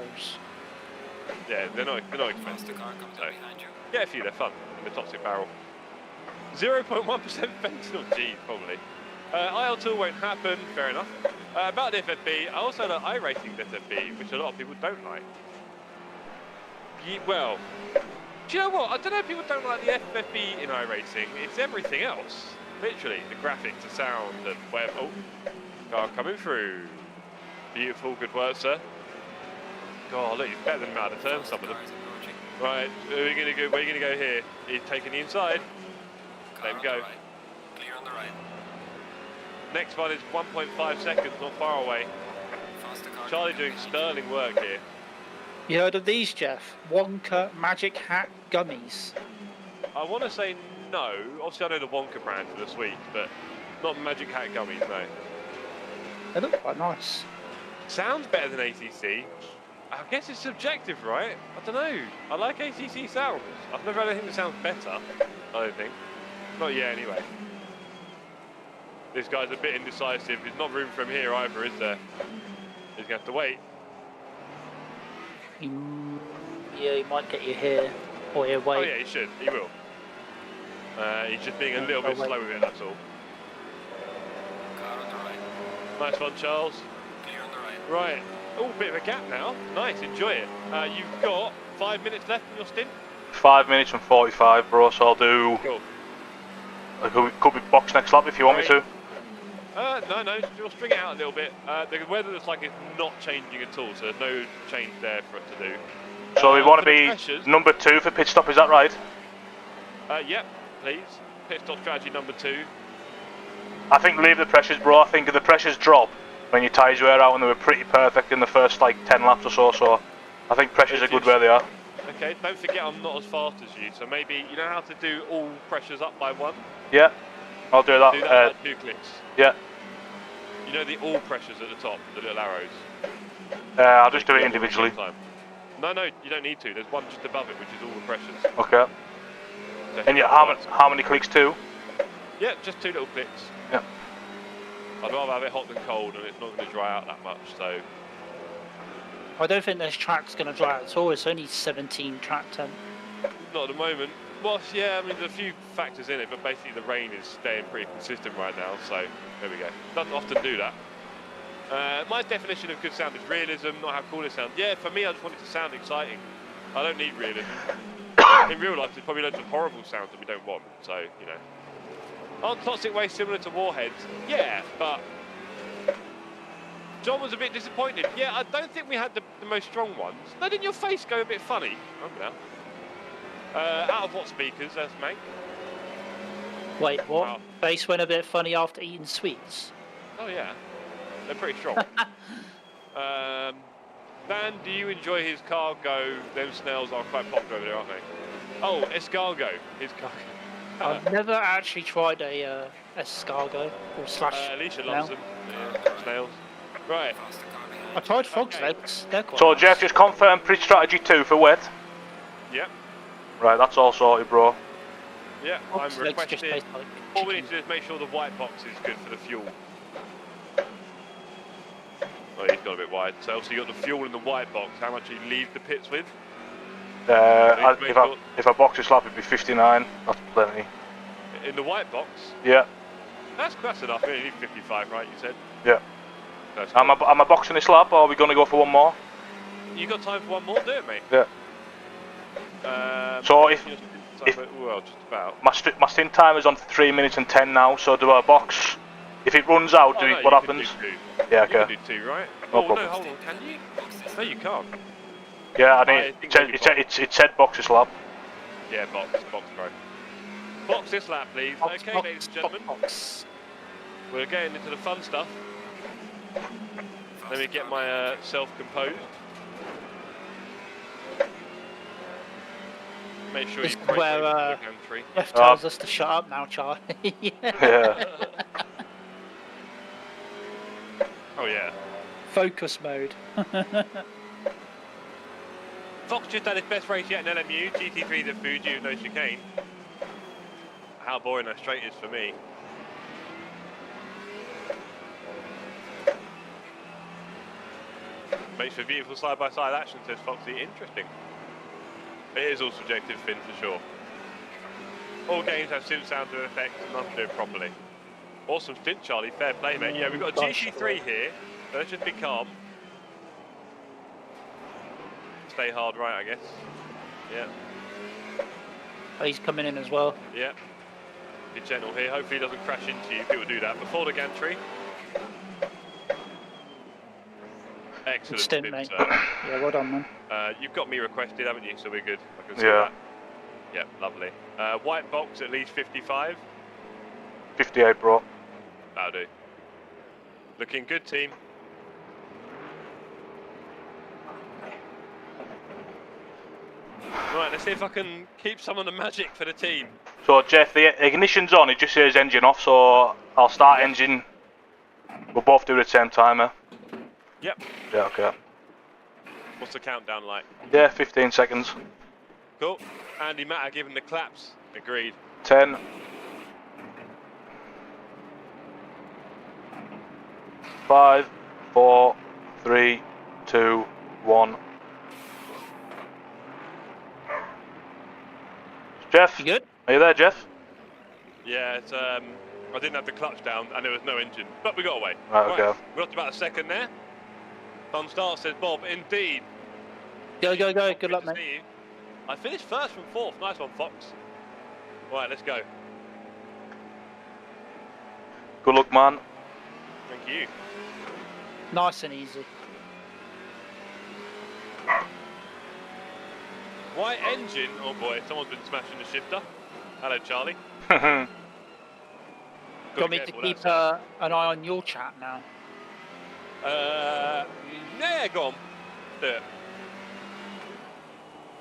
Yeah, they're not expensive. Faster car comes So, up behind you. get a few, they're fun in the toxic barrel. 0.1% fentanyl, geez, probably. IL2 won't happen, fair enough. About the FFB, I also like iRacing's FFB, which a lot of people don't like. Well, do you know what? I don't know if people don't like the FFB in iRacing. It's everything else. Literally, the graphics, the sound, the web. Oh, car coming through. Beautiful, good work, sir. God, look, he's better than him out of turn, some of them. Cars approaching. Right, where are you going to go here? He's taking the inside. Car There we on go. the right. Clear on the right. Next one is 1.5 seconds, not far away. Faster car Charlie coming doing up behind you. sterling work here. You heard of these, Jeff? Wonka Magic Hat Gummies. I want to say no. Obviously, I know the Wonka brand for the sweets, but not Magic Hat Gummies, no. They look quite nice. Sounds better than ACC. I guess it's subjective, right? I don't know. I like ACC sounds. I've never had anything that sounds better, I don't think. Not yet, anyway. This guy's a bit indecisive. There's not room for him here either, is there? He's going to have to wait. Yeah, he might get you here. Or here, wait. Oh yeah, he should. He will. He's just being a little bit slow with it, that's all. Car on the right. Nice one, Charles. Clear on the right. Right. Oh, bit of a gap now. Nice, enjoy it. You've got 5 minutes left in your stint. 5 minutes and 45, bro, so I'll do... Cool. Could be box next lap if you want me to. No, we'll string it out a little bit. The weather looks like it's not changing at all, so there's no change there for it to do. So we want to for the be pressures- number 2 for pit stop, is that right? Yep, please. Pit stop strategy number 2. I think leave the pressures, bro. I think if the pressures drop when your tyres wear out, and they were pretty perfect in the first like 10 laps or so, so I think pressures are good where they are. Okay, don't forget I'm not as fast as you, so maybe you know how to do all pressures up by 1? Yeah, I'll do that. Do that like 2 clicks. Yeah. You know the all pressures at the top, the little arrows? I'll just do it individually. No, you don't need to. There's one just above it, which is all the pressures. Okay. So And yeah, how many clicks too? Yeah, just 2 little clicks. Yeah. I'd rather have it hot than cold, and it's not going to dry out that much, so... I don't think this track's going to dry out at all. It's only 17 track temp. Not at the moment. Well, yeah, I mean, there's a few factors in it, but basically the rain is staying pretty consistent right now, so there we go. Doesn't often do that. My definition of good sound is realism, not how cool it sounds. Yeah, for me, I just want it to sound exciting. I don't need realism. In real life, there's probably loads of horrible sounds that we don't want, so, you know. Aren't toxic waste similar to warheads? Yeah, but... John was a bit disappointed. Yeah, I don't think we had the most strong ones. No, didn't your face go a bit funny? Oh, now. Out of what speakers, that's Mank? Wait, what? Wow. Face went a bit funny after eating sweets. Oh, yeah. They're pretty strong. Dan, do you enjoy his cargo? Them snails are quite popular over there, aren't they? Oh, escargot. His cargo. I've never actually tried a escargot or slash. Alicia loves snail. them. Yeah, snails. Right. Faster car behind I you. tried frog's Okay. legs. They're quite So nice. Jeff, just confirm pitch strategy 2 for wet. Yep. Right, that's all sorted, bro. Yeah, Frog's I'm legs just requesting. taste like All we need chicken. to do is make sure the white box is good for the fuel. Oh, he's got a bit wide. So obviously you got the fuel in the white box. How much you leave the pits with? If I box this lap, it'd be 59. That's plenty. In the white box? Yeah, That's enough. You only need 55, right? You said. yeah. That's cool. Am I boxing this lap, or are we going to go for one more? You got time for one more? Do it, mate. Yeah. So if well, just about. My stint time is on 3 minutes and 10 now, so do I box? If it runs out, what happens? Yeah, okay. You can do 2, right? No problem. No, hold on, can you? No, you can't. Yeah, it said box this lap. Yeah, box, bro. Box this lap, please. Okay, ladies and gentlemen. We're getting into the fun stuff. Let me get my self composed. Make sure this you is break where the gantry. Jeff tells us to shut up now, Charlie. Yeah. Oh yeah. Focus mode. Fox just had his best race yet in LMU. GT3's at Fuji with no chicane. How boring that straight is for me. Makes for beautiful side-by-side action, says Foxy. Interesting. It is all subjective, Finn, for sure. All games have sim sound to effect and none do it properly. Awesome stint, Charlie. Fair play, mate. Yeah, we've got a GT3 here, so let's just be calm. Stay hard right, I guess. Yeah. Oh, he's coming in as well. Yeah. Be gentle here. Hopefully he doesn't crash into you. People do that before the gantry. Excellent stint, mate. sir. Yeah, well done, man. You've got me requested, haven't you? So we're good. I can see Yeah. that. Yeah, lovely. White box at least 55. 58, bro. That'll do. Looking good, team. Right, let's see if I can keep some of the magic for the team. So Jeff, the ignition's on. It just says engine off. So I'll start engine. We'll both do it at the same time, eh? Yep. Yeah. Okay. What's the countdown like? Yeah, 15 seconds. Cool. Andy Matter giving the claps. Agreed. 10. 5, 4, 3, 2, 1. Jeff? You good? Are you there, Jeff? Yeah, it's, I didn't have the clutch down and there was no engine, but we got away. Right, okay. We're up to about a second there. Fun start, says Bob. Indeed. Go. Good luck, mate. See you. I finished first from 4th. Nice one, Fox. Right, let's go. Good luck, man. Thank you. Nice and easy. White engine. Oh boy, someone's been smashing the shifter. Hello, Charlie. Do you want me to keep an eye on your chat now? Yeah, go on. Do it.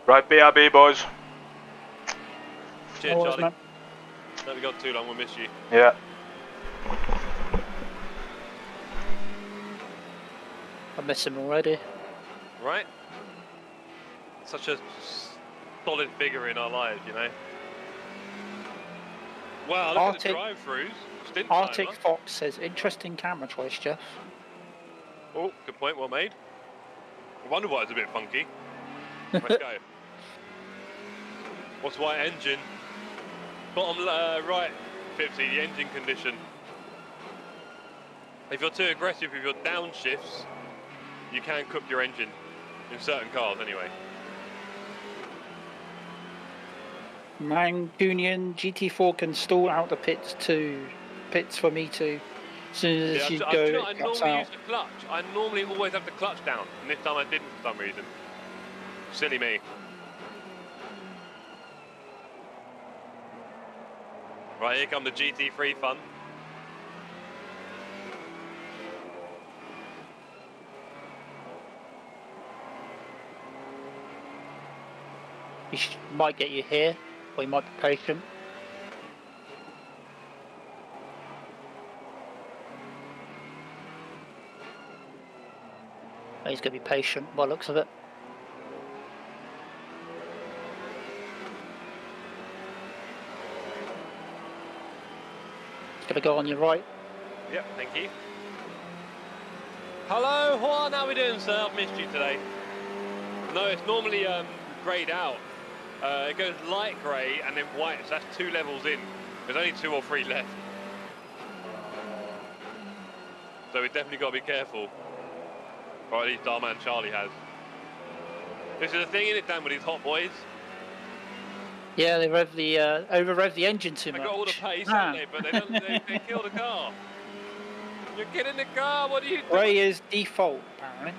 Right, BRB, boys. Cheers, Always, Charlie. man. Don't be gone too long, we'll miss you. Yeah. I miss him already. Right? Such a solid figure in our lives, you know. Wow, look at the drive-throughs. Stint Arctic timer. Fox says, interesting camera choice, Jeff. Oh, good point, well made. I wonder why it's a bit funky. Let's go. What's white engine? Bottom right, Pipsy, the engine condition. If you're too aggressive with your downshifts, you can cook your engine. In certain cars, anyway. Mancunian GT4 can stall out the pits too. Pits for me too. As soon as you go, I normally use the clutch. I normally always have the clutch down, and this time I didn't for some reason. Silly me. Right, here come the GT3 fun. He might get you here, or he might be patient. He's going to be patient by the looks of it. He's going to go on your right. Yep, thank you. Hello, Juan, how are we doing, sir? I've missed you today. No, it's normally greyed out. It goes light grey and then white, so that's 2 levels in. There's only 2 or 3 left. So we definitely got to be careful. Or at least our man Charlie has. This is the thing, isn't it, Dan, with these hot boys? Yeah, they rev the over rev the engine too much. They got all the pace, haven't they? But they don't. They kill the car. You get in the car. What are you doing? Grey is default apparently.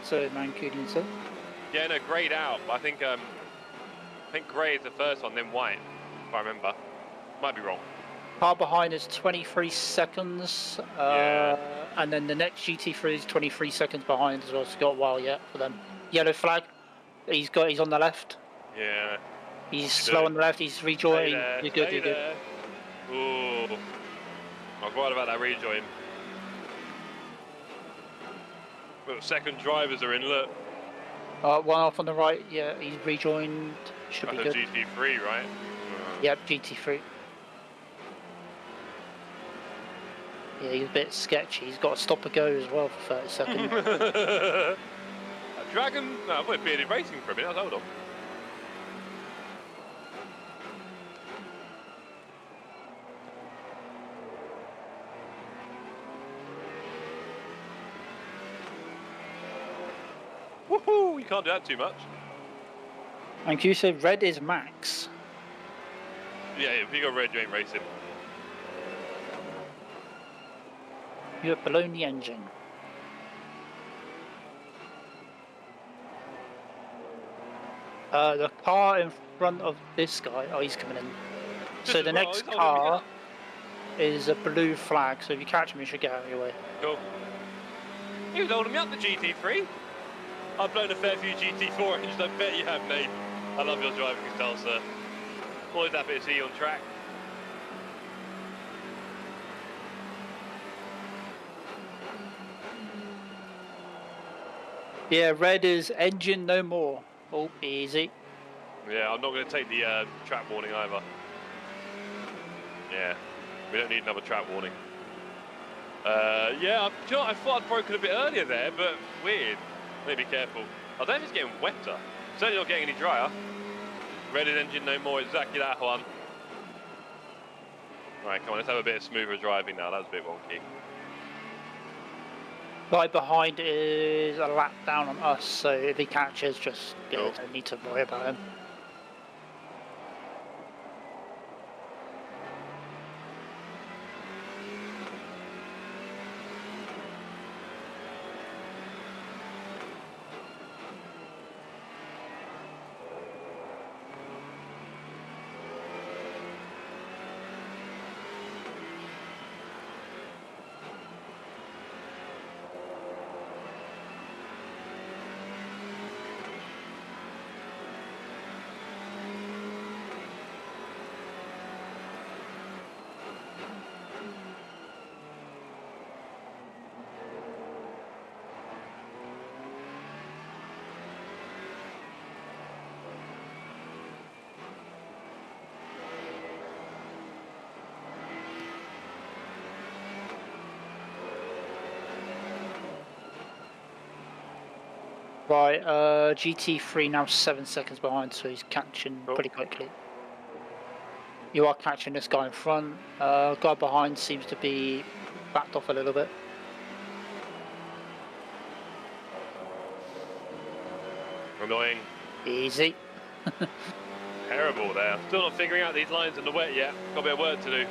So Mancunian said. Yeah, no, greyed out. But I think grey is the first one, then white. If I remember, might be wrong. Car behind is 23 seconds. And then the next GT3 is 23 seconds behind as well. So it's got a while yet for them. Yellow flag. He's on the left. Yeah. He's slow on the left. He's rejoining. You're good. You're good. Ooh. I forgot about that rejoin. Well, second drivers are in. Look. One off on the right. Yeah, he's rejoined. Should be good. GT3, right? Yep, GT3. Yeah, he's a bit sketchy. He's got to stop and go as well for 30 seconds. Dragon. No, I've bearded racing for a minute. Hold on. Woohoo! You can't do that too much. And Q said red is max. Yeah, if you got red, you ain't racing. You're below the engine. The car in front of this guy. Oh, he's coming in. So the next car is a blue flag. So if you catch him, you should get out of your way. Cool. He was holding me up, the GT3. I've blown a fair few GT4 engines, I bet you have, Nate. I love your driving style, sir. Always happy to see you on track. Yeah, red is engine no more. Oh, easy. Yeah, I'm not going to take the track warning either. Yeah, we don't need another track warning. Yeah, you know, I thought I'd broken a bit earlier there, but weird. Maybe careful. I don't know if it's getting wetter. Certainly not getting any drier. Red is engine no more, exactly that one. Right, come on, let's have a bit of smoother driving now. That was a bit wonky. Right behind is a lap down on us, so if he catches, just don't need to worry about him. Right, GT3 now 7 seconds behind, so he's catching pretty quickly. You are catching this guy in front. Guy behind seems to be backed off a little bit. Annoying. Easy. Terrible there. Still not figuring out these lines in the wet yet. Got a bit of work to do.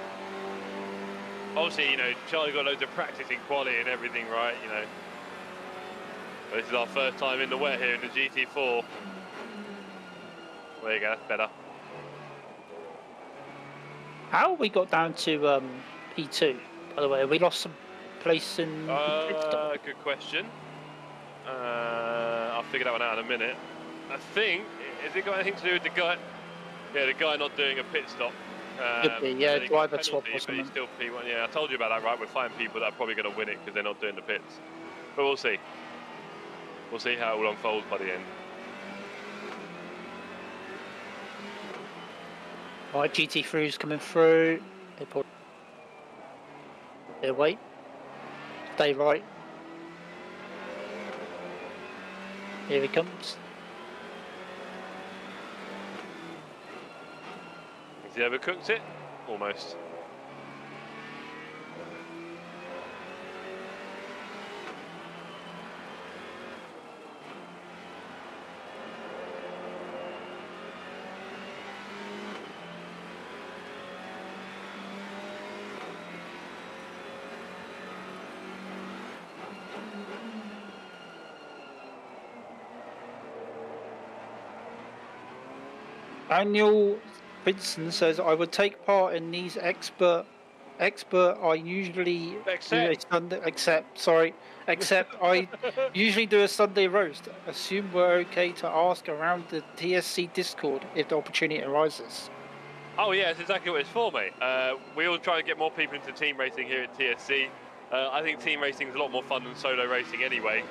Obviously, you know, Charlie got loads of practice in quali and everything, right? You know. But this is our first time in the wet here in the GT4. There you go, that's better. How we got down to P2, by the way? We lost some place in good question. I'll figure that one out in a minute. I think, has it got anything to do with the guy? Yeah, the guy not doing a pit stop. Could be, yeah, driver swap or something. But he's still P1. Yeah, I told you about that, right? We're finding people that are probably going to win it because they're not doing the pits. But we'll see. We'll see how it will unfold by the end. Right, GT3's coming through. They wait. Stay right. Here he comes. Has he overcooked it? Almost. Daniel Vincent says, I would take part in these expert. I usually do a Sunday. Except I usually do a Sunday roast. Assume we're okay to ask around the TSC Discord if the opportunity arises. Oh yeah, it's exactly what it's for, mate. We all try and get more people into team racing here at TSC. I think team racing is a lot more fun than solo racing anyway.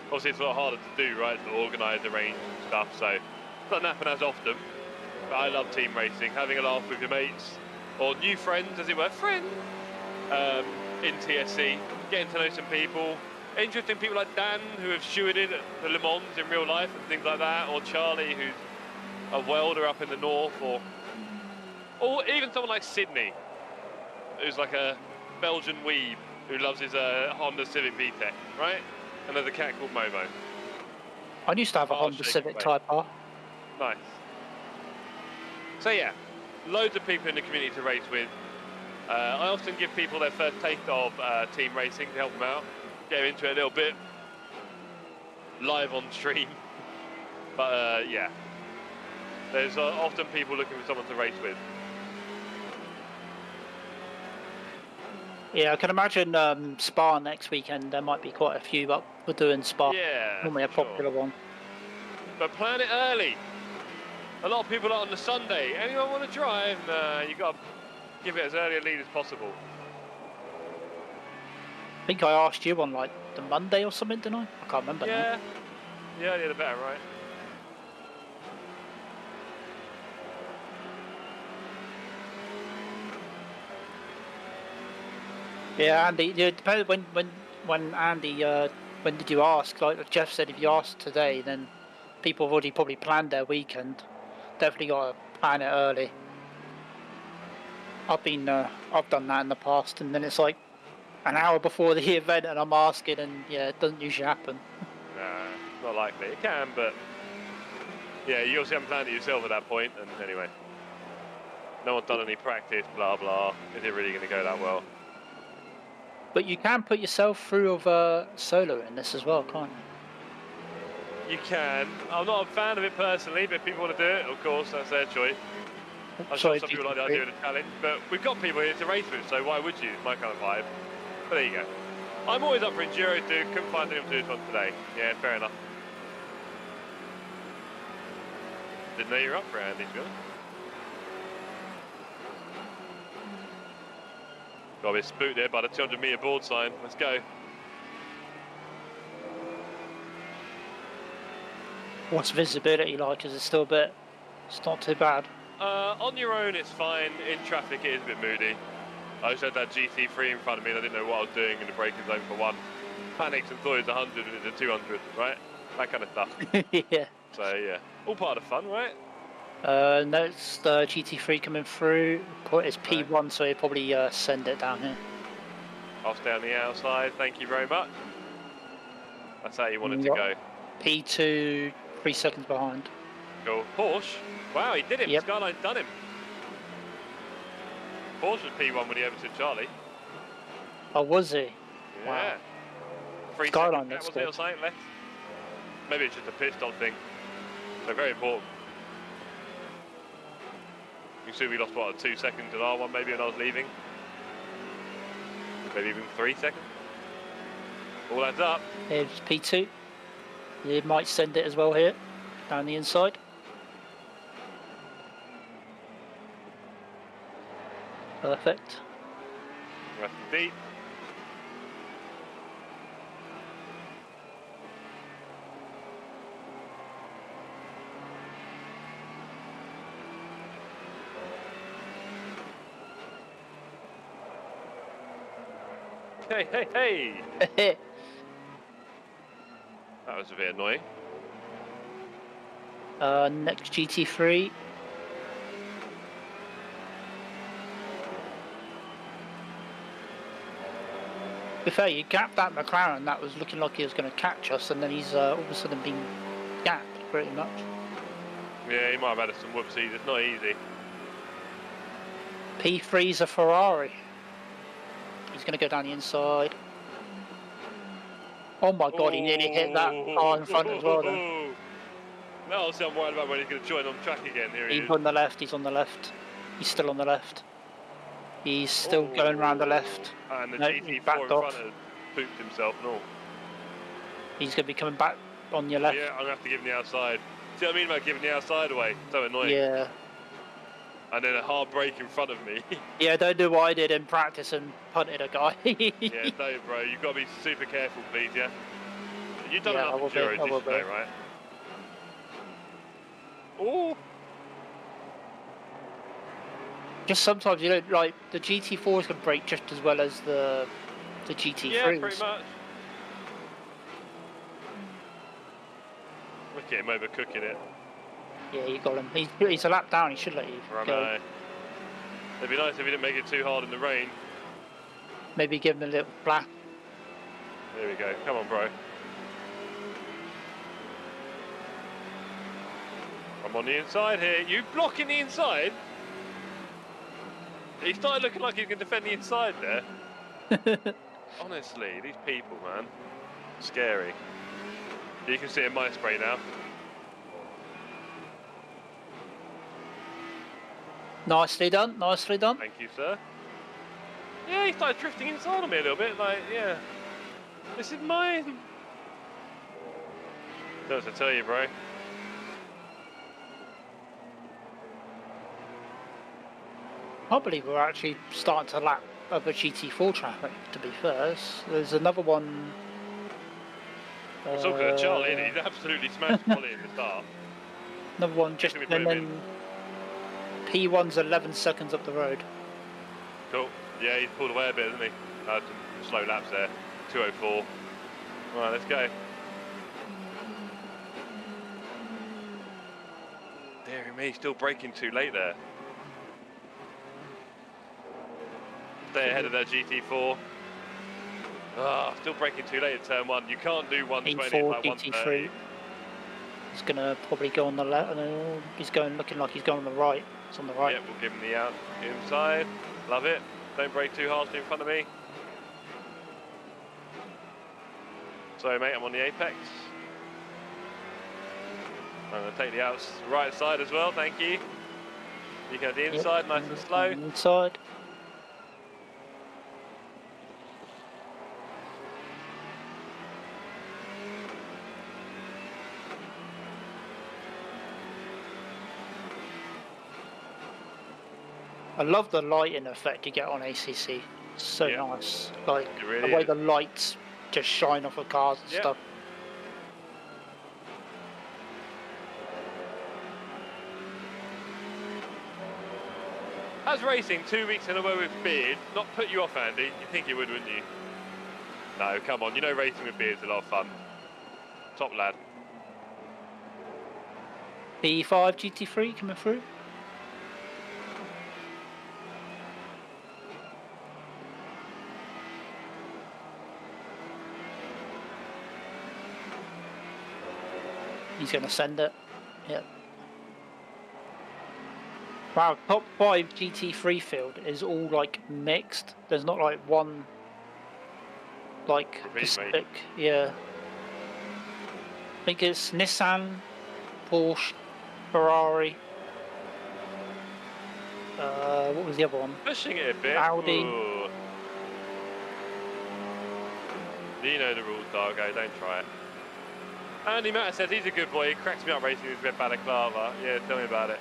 Obviously, it's a lot harder to do, right? To organise, arrange and stuff, so it doesn't happen as often. But I love team racing, having a laugh with your mates, or new friends, as it were, in TSC, getting to know some people. Interesting people like Dan, who have stewarded at the Le Mans in real life and things like that, or Charlie, who's a welder up in the north, or even someone like Sydney, who's like a Belgian weeb who loves his Honda Civic VTEC, right? And there's a cat called Momo. I used to have a Honda Civic Type R. Nice. So yeah, loads of people in the community to race with. I often give people their first taste of team racing to help them out, get them into it a little bit, live on stream. But yeah, there's often people looking for someone to race with. Yeah, I can imagine Spa next weekend. There might be quite a few, but we're doing Spa. Yeah, normally a popular one. But plan it early. A lot of people are on the Sunday. Anyone want to drive? Nah, you got to give it as early a lead as possible. I think I asked you on like the Monday or something, didn't I? I can't remember now. Yeah, earlier the better, right? Yeah, Andy. Yeah, it depends when Andy. When did you ask? Like Jeff said, if you asked today, then people have already probably planned their weekend. Definitely got to plan it early. I've done that in the past, and then it's like an hour before the event, and I'm asking, and yeah, it doesn't usually happen. Nah, not likely. It can, but yeah, you obviously haven't planned it yourself at that point. And anyway, no one's done any practice. Blah blah. Is it really going to go that well? But you can put yourself through of solo in this as well, can't you? You can. I'm not a fan of it personally, but if people want to do it, of course, that's their choice. I'm sure some people like the idea of the challenge, but we've got people here to race with, so why would you? It's my kind of vibe. But there you go. I'm always up for enduro, dude. Couldn't find anyone to do this one today. Yeah, fair enough. Didn't know you were up for it, Andy, to be honest. Got a bit spooked there by the 200-metre board sign. Let's go. What's visibility like? Is it still a bit? It's not too bad. On your own, it's fine. In traffic, it is a bit moody. I just had that GT3 in front of me and I didn't know what I was doing in the braking zone for one. Panicked and thought it was 100 and it's a 200, right? That kind of stuff. Yeah. So, yeah. All part of fun, right? No, it's the GT3 coming through. It's P1, right. So he'll probably send it down here. I'll stay on the outside, thank you very much. That's how you wanted to go. P2, 3 seconds behind. Cool. Porsche? Wow, he did it. Yep. Skyline's done him. Porsche was P1 when he overtook Charlie. Oh, was he? Yeah. Wow. 3 Skyline, seconds, was it or something left? Maybe it's just a pit stop thing. So very important. You can see we lost, what, 2 seconds in R1 maybe when I was leaving. Maybe even 3 seconds. All adds up. Here's P2. He might send it as well here, down the inside. Perfect. Rest deep. Hey, hey, hey! That was a bit annoying. Next GT3. To be fair, you gapped that McLaren that was looking like he was going to catch us, and then he's all of a sudden been gapped pretty much. Yeah, he might have had some whoopsies. It's not easy. P3's a Ferrari. He's going to go down the inside. Oh my god, he nearly hit that car in front as well then. No, obviously I'm worried about when he's going to join on track again. Here he He's is. on the left, he's on the left. He's still on the left. He's still going around the left. And the No, he's GT4 in backed front off. has pooped himself and all. He's going to be coming back on your left. Yeah, I'm going to have to give him the outside. See what I mean about giving the outside away? So annoying. Yeah. And then a hard break in front of me. Yeah, don't do what I did in practice and punted a guy. Yeah, don't, bro. You've got to be super careful, please, yeah? You've done Yeah, enough endurance, you should know, right? Oh! Just sometimes you don't like the GT4s can brake just as well as the GT3s. Yeah, pretty much. Look at him overcooking it. Yeah, you got him. He's a lap down. He should let you go. It'd be nice if he didn't make it too hard in the rain. Maybe give him a little flap. There we go. Come on, bro. I'm on the inside here. You blocking the inside? He started looking like he can defend the inside there. Honestly, these people, man. Scary. You can see it in my spray now. Nicely done, nicely done. Thank you, sir. Yeah, he started drifting inside on me a little bit, like, yeah. This is mine. Don't have to tell you, bro. I believe we're actually starting to lap other GT4 traffic, to be fair. There's another one. It's all good, Charlie, isn't he? He's absolutely smashed Molly in the start. Another one just, and then P1's 11 seconds up the road. Cool. Yeah, he's pulled away a bit, hasn't he? Some slow laps there. 2:04. Alright, let's go. Dear me, still braking too late there. Stay ahead of that GT4. Ah, still braking too late at turn 1. You can't do 120 E4 like GT3. 130. He's gonna probably go on the left. He's going, looking like he's going on the right. It's on the right. Yep, we'll give him the out inside. Love it. Don't brake too harshly in front of me. Sorry, mate, I'm on the apex. I'm going to take the right side as well, thank you. You can have the inside, nice and slow. Inside. I love the lighting effect you get on ACC. It's so nice. Like really the way the lights just shine off of cars and stuff. Has racing 2 weeks in a row with beard not put you off, Andy? You'd think it would, wouldn't you? No, come on. You know racing with beard's a lot of fun. Top lad. P5 GT3 coming through. He's going to send it. Yep. Wow, top 5 GT3 field is all like mixed. There's not like one like specific. Yeah. I think it's Nissan, Porsche, Ferrari. What was the other one? Pushing it a bit. Audi. Ooh. You know the rules, Dargo. Don't try it. Andy Matter says he's a good boy. He cracks me up racing his red balaclava. Yeah, tell me about it.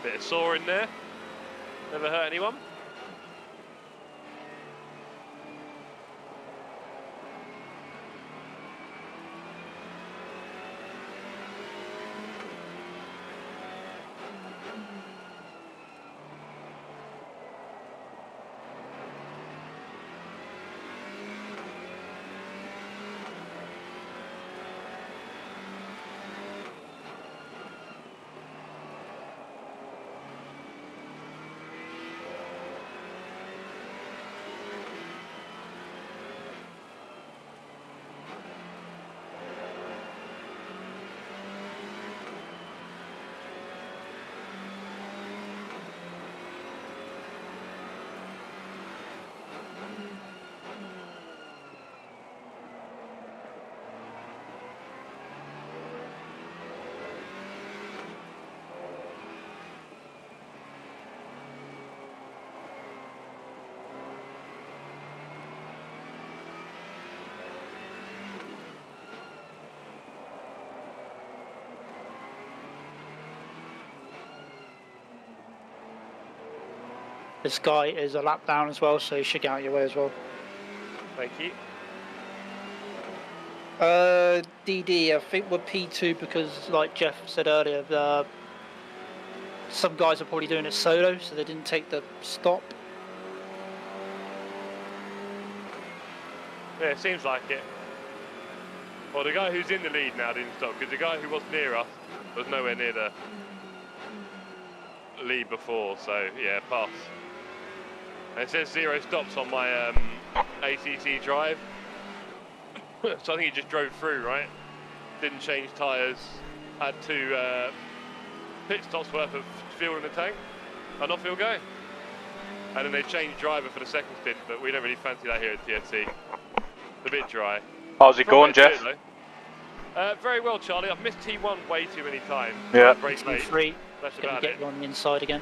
Bit of saw in there. Never hurt anyone. This guy is a lap down as well, so he should get out your way as well. Thank you. DD, I think we're P2 because, like Jeff said earlier, some guys are probably doing it solo, so they didn't take the stop. Yeah, it seems like it. Well, the guy who's in the lead now didn't stop, because the guy who was near us was nowhere near the lead before, so yeah, pass. And it says 0 stops on my ACC drive. So I think he just drove through, right? Didn't change tyres, had 2 pit stops worth of fuel in the tank, and off he'll go. And then they changed driver for the second stint, but we don't really fancy that here at TSC. It's a bit dry. How's it going, Jeff? Very well, Charlie. I've missed T1 way too many times. Yeah. T3, That's gonna about get it. you on the inside again.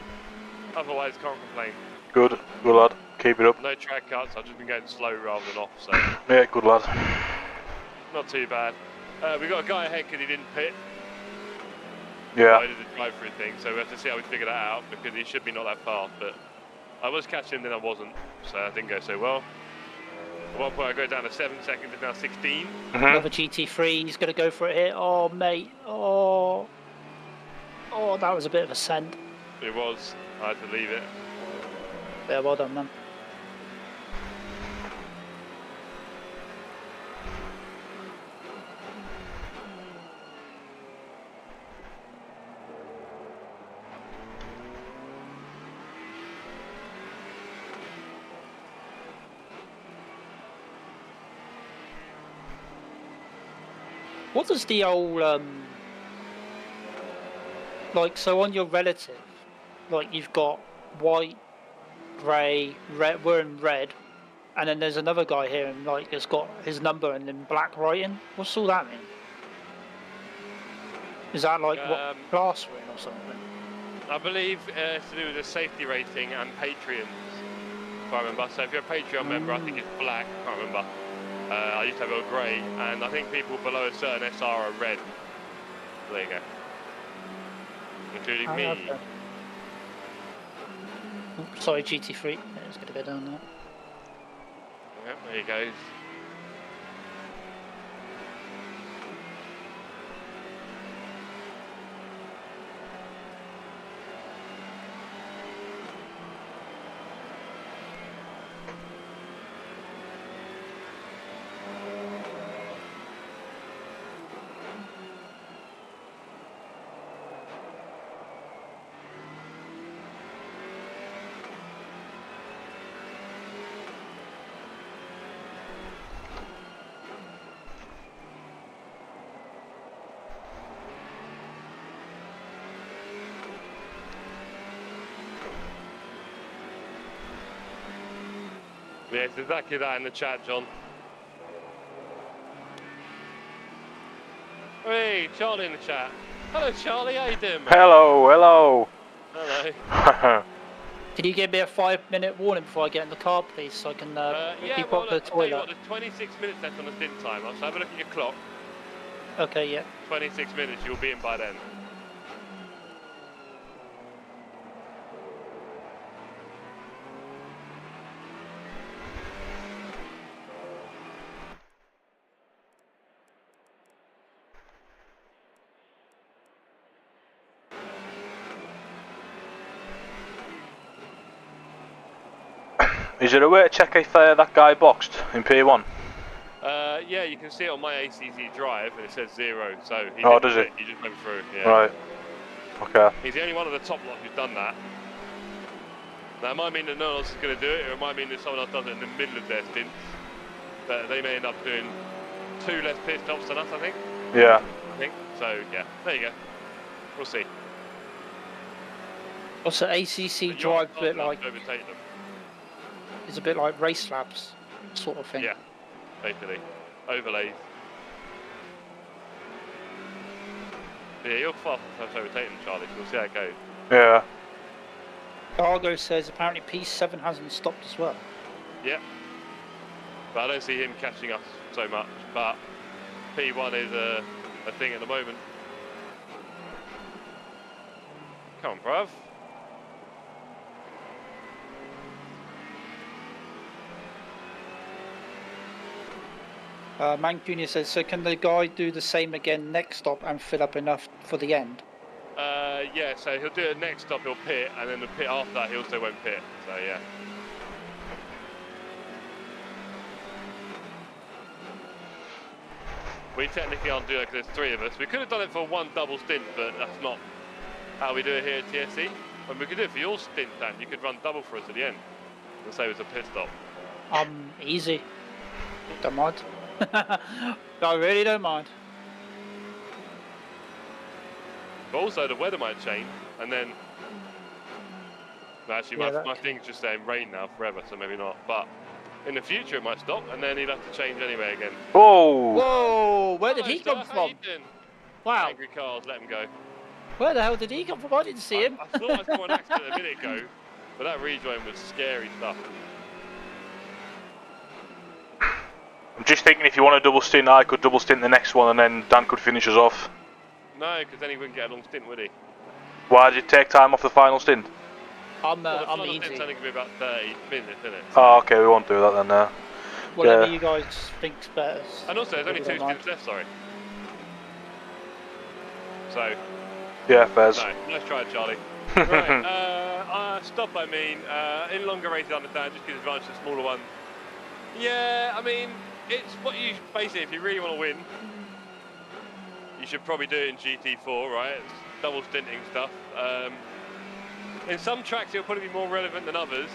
Otherwise, can't complain. Good lad. Keep it up. No track cuts. I've just been going slow rather than off, so Yeah, good lad. not too bad. We got a guy ahead because he didn't pit. Yeah. I did the drive-through thing, so we have to see how we figure that out because he should be not that fast. But I was catching him, then I wasn't, so that didn't go so well. At one point, I go down to 7 seconds. It's now 16. Another GT3. He's gonna go for it here. Oh mate. Oh, that was a bit of a send. It was. I had to leave it. Yeah, well done, man. What does the old like, so on your relative, like you've got white, grey, red, we're in red, and then there's another guy here and like it's got his number and then black writing. What's all that mean? Is that like what class we're in or something? I believe it's to do with the safety rating and Patreons, if I remember. So if you're a Patreon member, I think it's black, I can't remember. I used to have a grey, and I think people below a certain SR are red. So there you go. Including me. Okay. Oh, sorry, GT3. Yeah, it's going to go down there. Yep, there he goes. Yeah, it's exactly that in the chat, John. Hey, Charlie in the chat. Hello, Charlie. How you doing, mate? Hello. Hello. Can you give me a 5-minute warning before I get in the car, please, so I can keep up the toilet? What, there's 26 minutes left on the stint timer, so have a look at your clock. Okay, yeah. 26 minutes, you'll be in by then. Is there a way to check if that guy boxed in P1? Yeah, you can see it on my ACC drive, and it says 0, so he does it? He just went through, yeah. Right. Okay. He's the only one of the top lot who's done that. Now, it might mean that no one else is going to do it, or it might mean that someone else does it in the middle of their stints. But they may end up doing 2 less pit stops than us, I think. Yeah. I think. So, yeah, there you go. We'll see. What's the ACC drive a bit like? Overtake them. It's a bit like race labs sort of thing. Yeah, basically. Overlays. Yeah, you're fast enough to overtake them, Charlie, so we'll see how it goes. Yeah. Argo says apparently P7 hasn't stopped as well. Yeah. But I don't see him catching us so much, but P1 is a thing at the moment. Come on, bruv. Mank Jr. says, so can the guy do the same again next stop and fill up enough for the end? Yeah, so he'll do it next stop, he'll pit, and then the pit after that he also won't pit, so yeah. We technically can't do that because there's 3 of us. We could have done it for 1 double stint, but that's not how we do it here at TSC. And we could do it for your stint, Dan. You could run double for us at the end and say it was a pit stop. Easy. Don't mind. I really don't mind. But also the weather might change, and then... Actually, Yeah, my thing's just saying rain now forever, so maybe not. But in the future it might stop, and then he'll have to change anyway again. Whoa! Whoa! Where did he come from? Wow. Angry cars, let him go. Where the hell did he come from? I didn't see him. I thought I saw an accident a minute ago, but that rejoin was scary stuff. I'm just thinking if you want a double stint, I could double stint the next one and then Dan could finish us off. No, because then he wouldn't get a long stint, would he? Why did you take time off the final stint? I'm the final easy. stint's only going to be about 30 minutes, isn't it? Oh, okay, we won't do that then. Whatever you guys think's better. And also, there's only 2 stints left, sorry. So... Yeah, fairs. No, nice try, Charlie. Right, stop I mean, in longer races I understand, just gives advantage to the smaller ones. Yeah, I mean, it's what you, basically, if you really want to win, you should probably do it in GT4, right? It's double stinting stuff. In some tracks it'll probably be more relevant than others,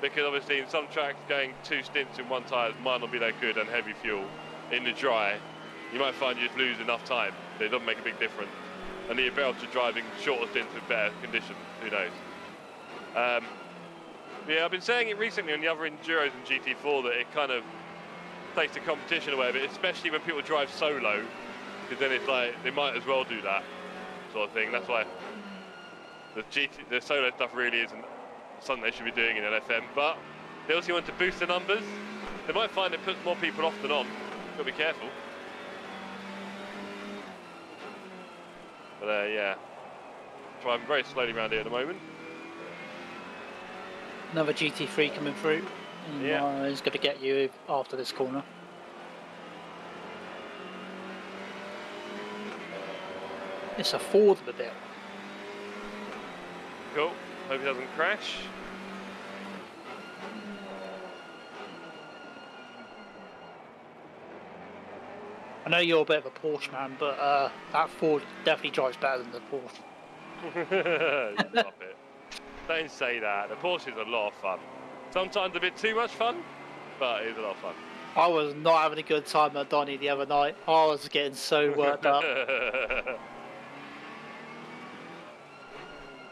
because obviously in some tracks going 2 stints in 1 tyre might not be that good and heavy fuel. In the dry, you might find you just lose enough time, but it doesn't make a big difference. And you're better to driving shorter stints with better conditions, who knows. Yeah, I've been saying it recently on the other Enduros and GT4 that it kind of takes the competition away a bit, especially when people drive solo, because then it's like, they might as well do that sort of thing. That's why the solo stuff really isn't something they should be doing in LFM, but they also want to boost the numbers. They might find it puts more people off than on. Gotta be careful. But yeah, driving very slowly around here at the moment. Another GT3 coming through. Yeah. He's going to get you after this corner. It's a Ford a bit. Cool. Hope he doesn't crash. I know you're a bit of a Porsche man, but that Ford definitely drives better than the Porsche. Stop it. Don't say that. The Porsche is a lot of fun. Sometimes a bit too much fun, but it is a lot of fun. I was not having a good time at Donny the other night. I was getting so worked up.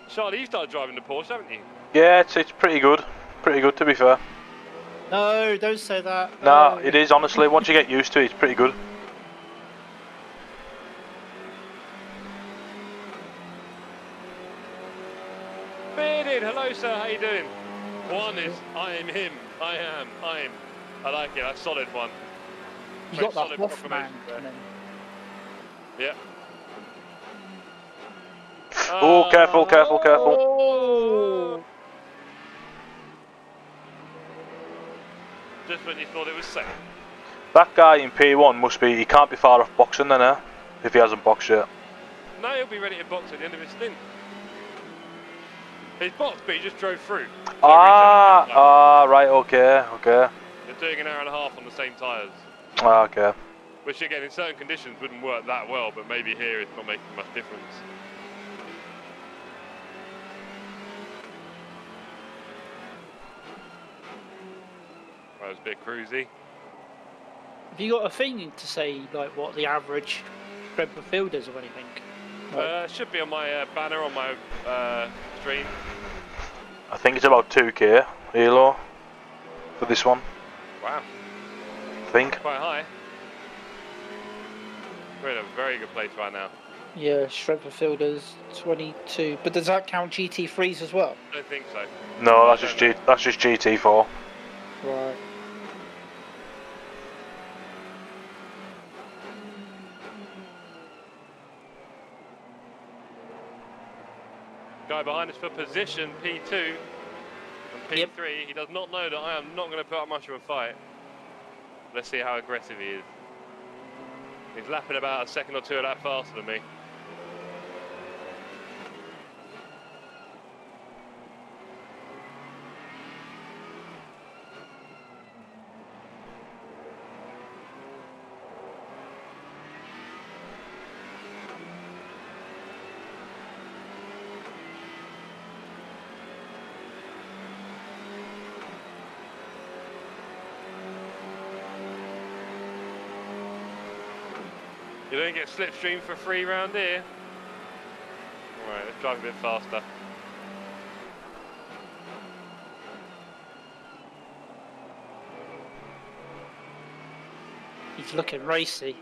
Charlie, you started driving the Porsche, haven't you? Yeah, it's pretty good. Pretty good, to be fair. No, don't say that. No, it is, honestly. Once you get used to it, it's pretty good. Bearded, hello sir, how you doing? One is, I am him, I am. I like it, that's a solid one. You Very got that solid Wolf man proclamation there. coming. Yeah. Oh, careful, careful, careful. Oh! Just when you thought it was safe. That guy in P1 must be, he can't be far off boxing then, if he hasn't boxed yet. No, he'll be ready to box at the end of his stint. He's boxed, but he just drove through. Right, okay. They're doing an hour and a half on the same tyres. Okay. Which again, in certain conditions wouldn't work that well, but maybe here it's not making much difference. Right, it was a bit cruisy. Have you got a thing to say, like, what the average strength of field is or anything? Should be on my banner on my stream. I think it's about 2k ELO for this one. Wow. I think. Quite high. We're in a very good place right now. Yeah, strength of field is 22. But does that count GT3s as well? I don't think so. No, that's just GT4. Right. Guy behind us for position, P2 and P3. He does not know that I am not going to put up much of a fight. Let's see how aggressive he is. He's lapping about a second or two of that faster than me. You don't get slipstream for free round here. Alright, let's drive a bit faster. He's looking racy.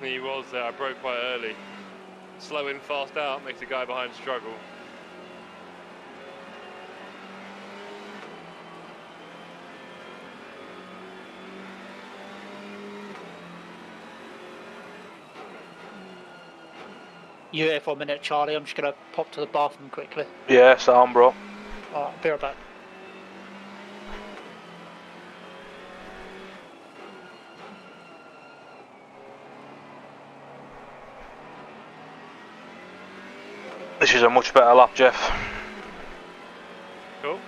He was there, I broke quite early. Slow in, fast out makes the guy behind struggle. You here for a minute, Charlie? I'm just gonna pop to the bathroom quickly. Yeah, sound, bro. Alright, be right back. This is a much better lap, Jeff. Cool.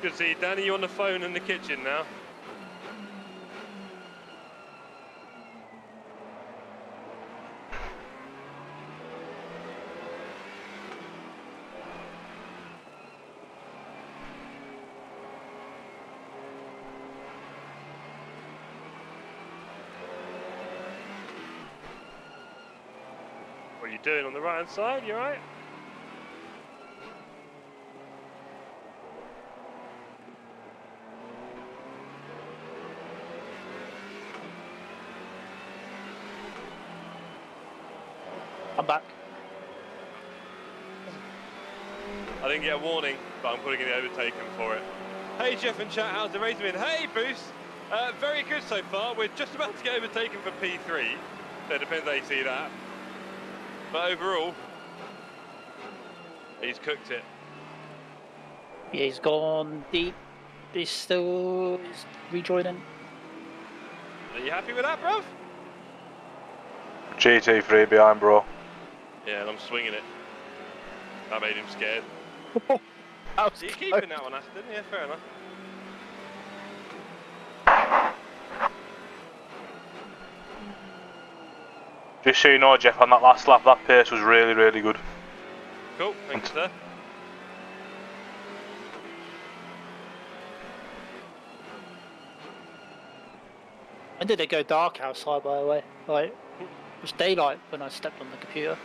Good to see you, Danny. You on the phone in the kitchen now? What are you doing on the right hand side? You alright? I'm back. I didn't get a warning, but I'm probably going to get overtaken for it. Hey Jeff and chat, how's the race been? Hey Boost! Very good so far. We're just about to get overtaken for P3. So it depends how you see that. But overall, he's cooked it. Yeah, he's gone deep. He's rejoining. Are you happy with that, bruv? GT3 behind, bro. Yeah, and I'm swinging it. That made him scared. Are You're keeping that one, Aston? Yeah, fair enough. Just so you know, Jeff, on that last lap, that pace was really, really good. Cool, thank you, sir. When did it go dark outside, by the way? Like, it was daylight when I stepped on the computer.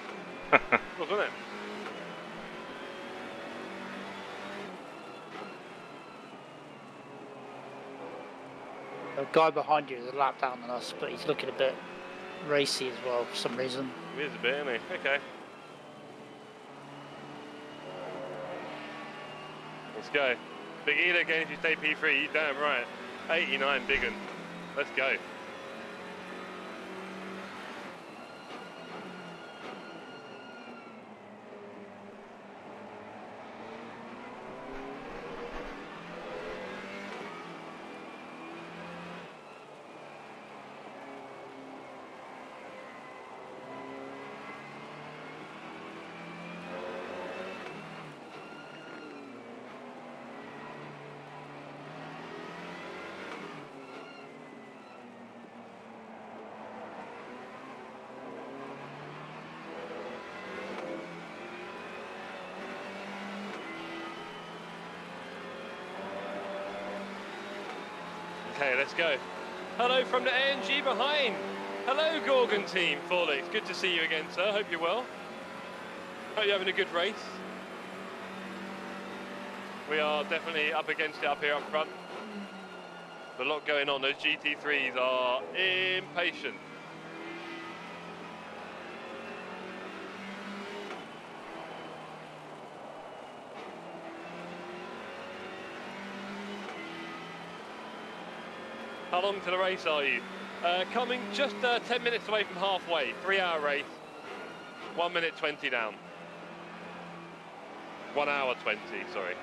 Wasn't it? The guy behind you is a lap down than us, but he's looking a bit racy as well for some reason. He is a bit, isn't he? Okay. Let's go. Big Eda again if you stay P3, you damn right. 89 big un. Let's go. Okay, let's go. Hello from the ANG behind. Hello, Gorgon team. Forlix, good to see you again, sir. Hope you're well. Hope you're having a good race. We are definitely up against it up here up front. There's a lot going on. Those GT3s are impatient. How long to the race are you? Coming just 10 minutes away from halfway. 3-hour race. 1 minute 20 down. 1 hour 20, sorry.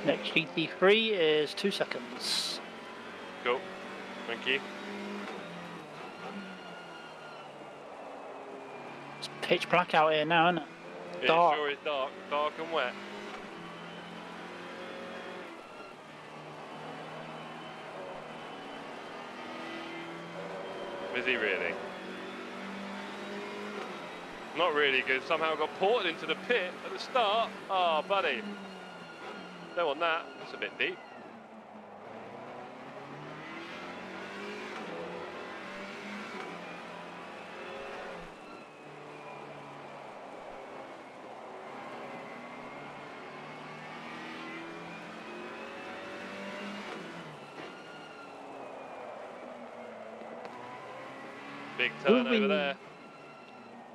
Next GT3 is 2 seconds. Cool. Thank you. It's pitch black out here now, isn't it? Dark. It sure is dark. Dark and wet. Is he really? Not really good. Somehow got ported into the pit at the start. Oh, buddy. Don't want that. That's a bit deep. Big turn over there.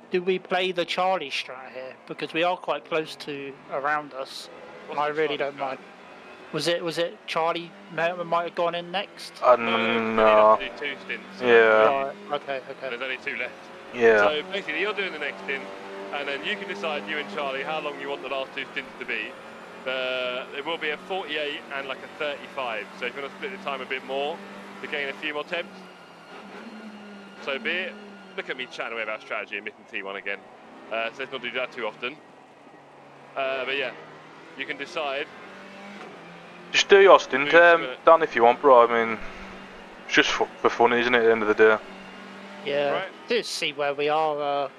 Do we play the Charlie strat here? Because we are quite close to around us. What's I the really Charlie don't strat? mind. Was it Charlie might have gone in next? No. You have to do 2 stints. Yeah. Right, okay. There's only 2 left. Yeah. So basically you're doing the next stint, and then you can decide, you and Charlie, how long you want the last 2 stints to be. It will be a 48 and like a 35. So if you want to split the time a bit more to gain a few more temps, so be it. Look at me chatting away about strategy and missing T1 again. So let's not do that too often. But yeah, you can decide. Just do your stint, Dan, if you want, bro. I mean, it's just for fun, isn't it, at the end of the day? Yeah, Right. just see where we are,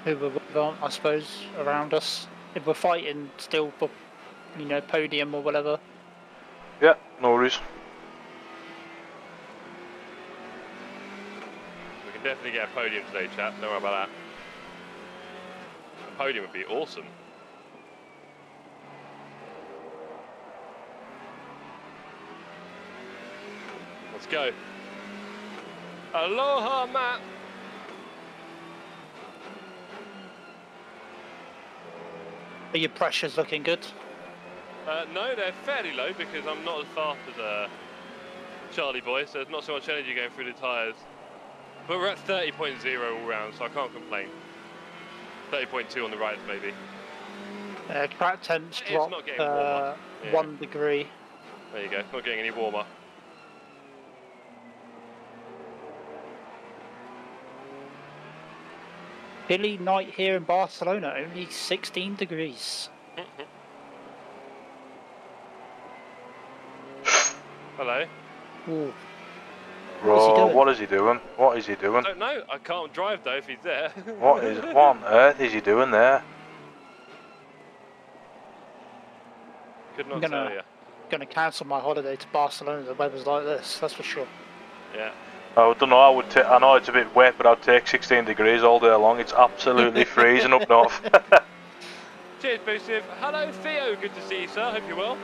who we're with, I suppose, around us. If we're fighting still for, podium or whatever. Yeah, no worries. We can definitely get a podium today, chat. Don't worry about that. A podium would be awesome. Let's go. Aloha, Matt. Are your pressures looking good? No, they're fairly low because I'm not as fast as Charlie boy, so there's not so much energy going through the tyres. But we're at 30.0 all round, so I can't complain. 30.2 on the right, maybe. Track temps It's dropped not getting warmer. Yeah. 1 degree. There you go, not getting any warmer. Hilly night here in Barcelona, only 16 degrees. Hello. Ooh. Bro, what is he doing? What is he doing? I don't know, I can't drive though if he's there. What on earth is he doing there? Could not tell you. Gonna cancel my holiday to Barcelona. The weather's like this, that's for sure. Yeah. I don't know, I know it's a bit wet, but I'd take 16 degrees all day long. It's absolutely freezing up north. Cheers, Boosive. Hello, Theo. Good to see you, sir. Hope you're well.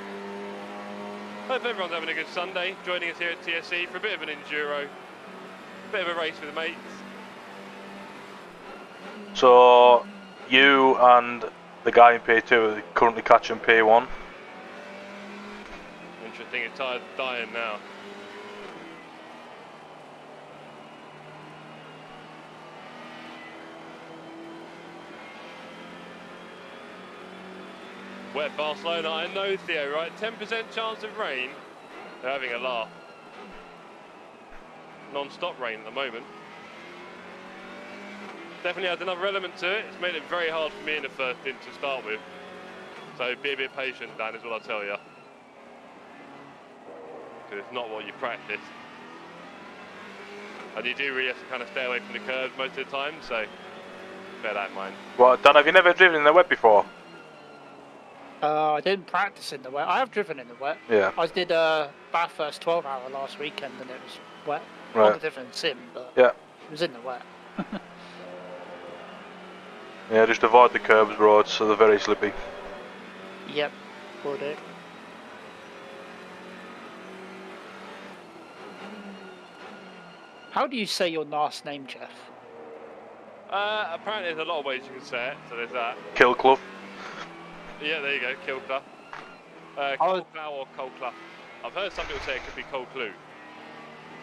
Hope everyone's having a good Sunday. Joining us here at TSC for a bit of an enduro, bit of a race with the mates. So, you and the guy in P2 are currently catching P1. Interesting. It's tired dying now. Wet Barcelona, I know, Theo, right? 10% chance of rain. They're having a laugh. Non-stop rain at the moment. Definitely adds another element to it. It's made it very hard for me in the first stint to start with. So be a bit patient, Dan, is what I'll tell you. Because it's not what you practice. And you do really have to kind of stay away from the curves most of the time, so bear that in mind. Well, Dan, have you never driven in the wet before? I didn't practice in the wet. I have driven in the wet. Yeah. I did Bathurst 12-hour last weekend and it was wet. Right. On a different sim, but Yeah. it was in the wet. Yeah, just avoid the curbs roads, so they're very slippy. Yep, will do. How do you say your last name, Jeff? Apparently there's a lot of ways you can say it, so there's that. Kilclough. Yeah, there you go, Kilclough. Kilclough or Colclough. I've heard some people say it could be Colclough.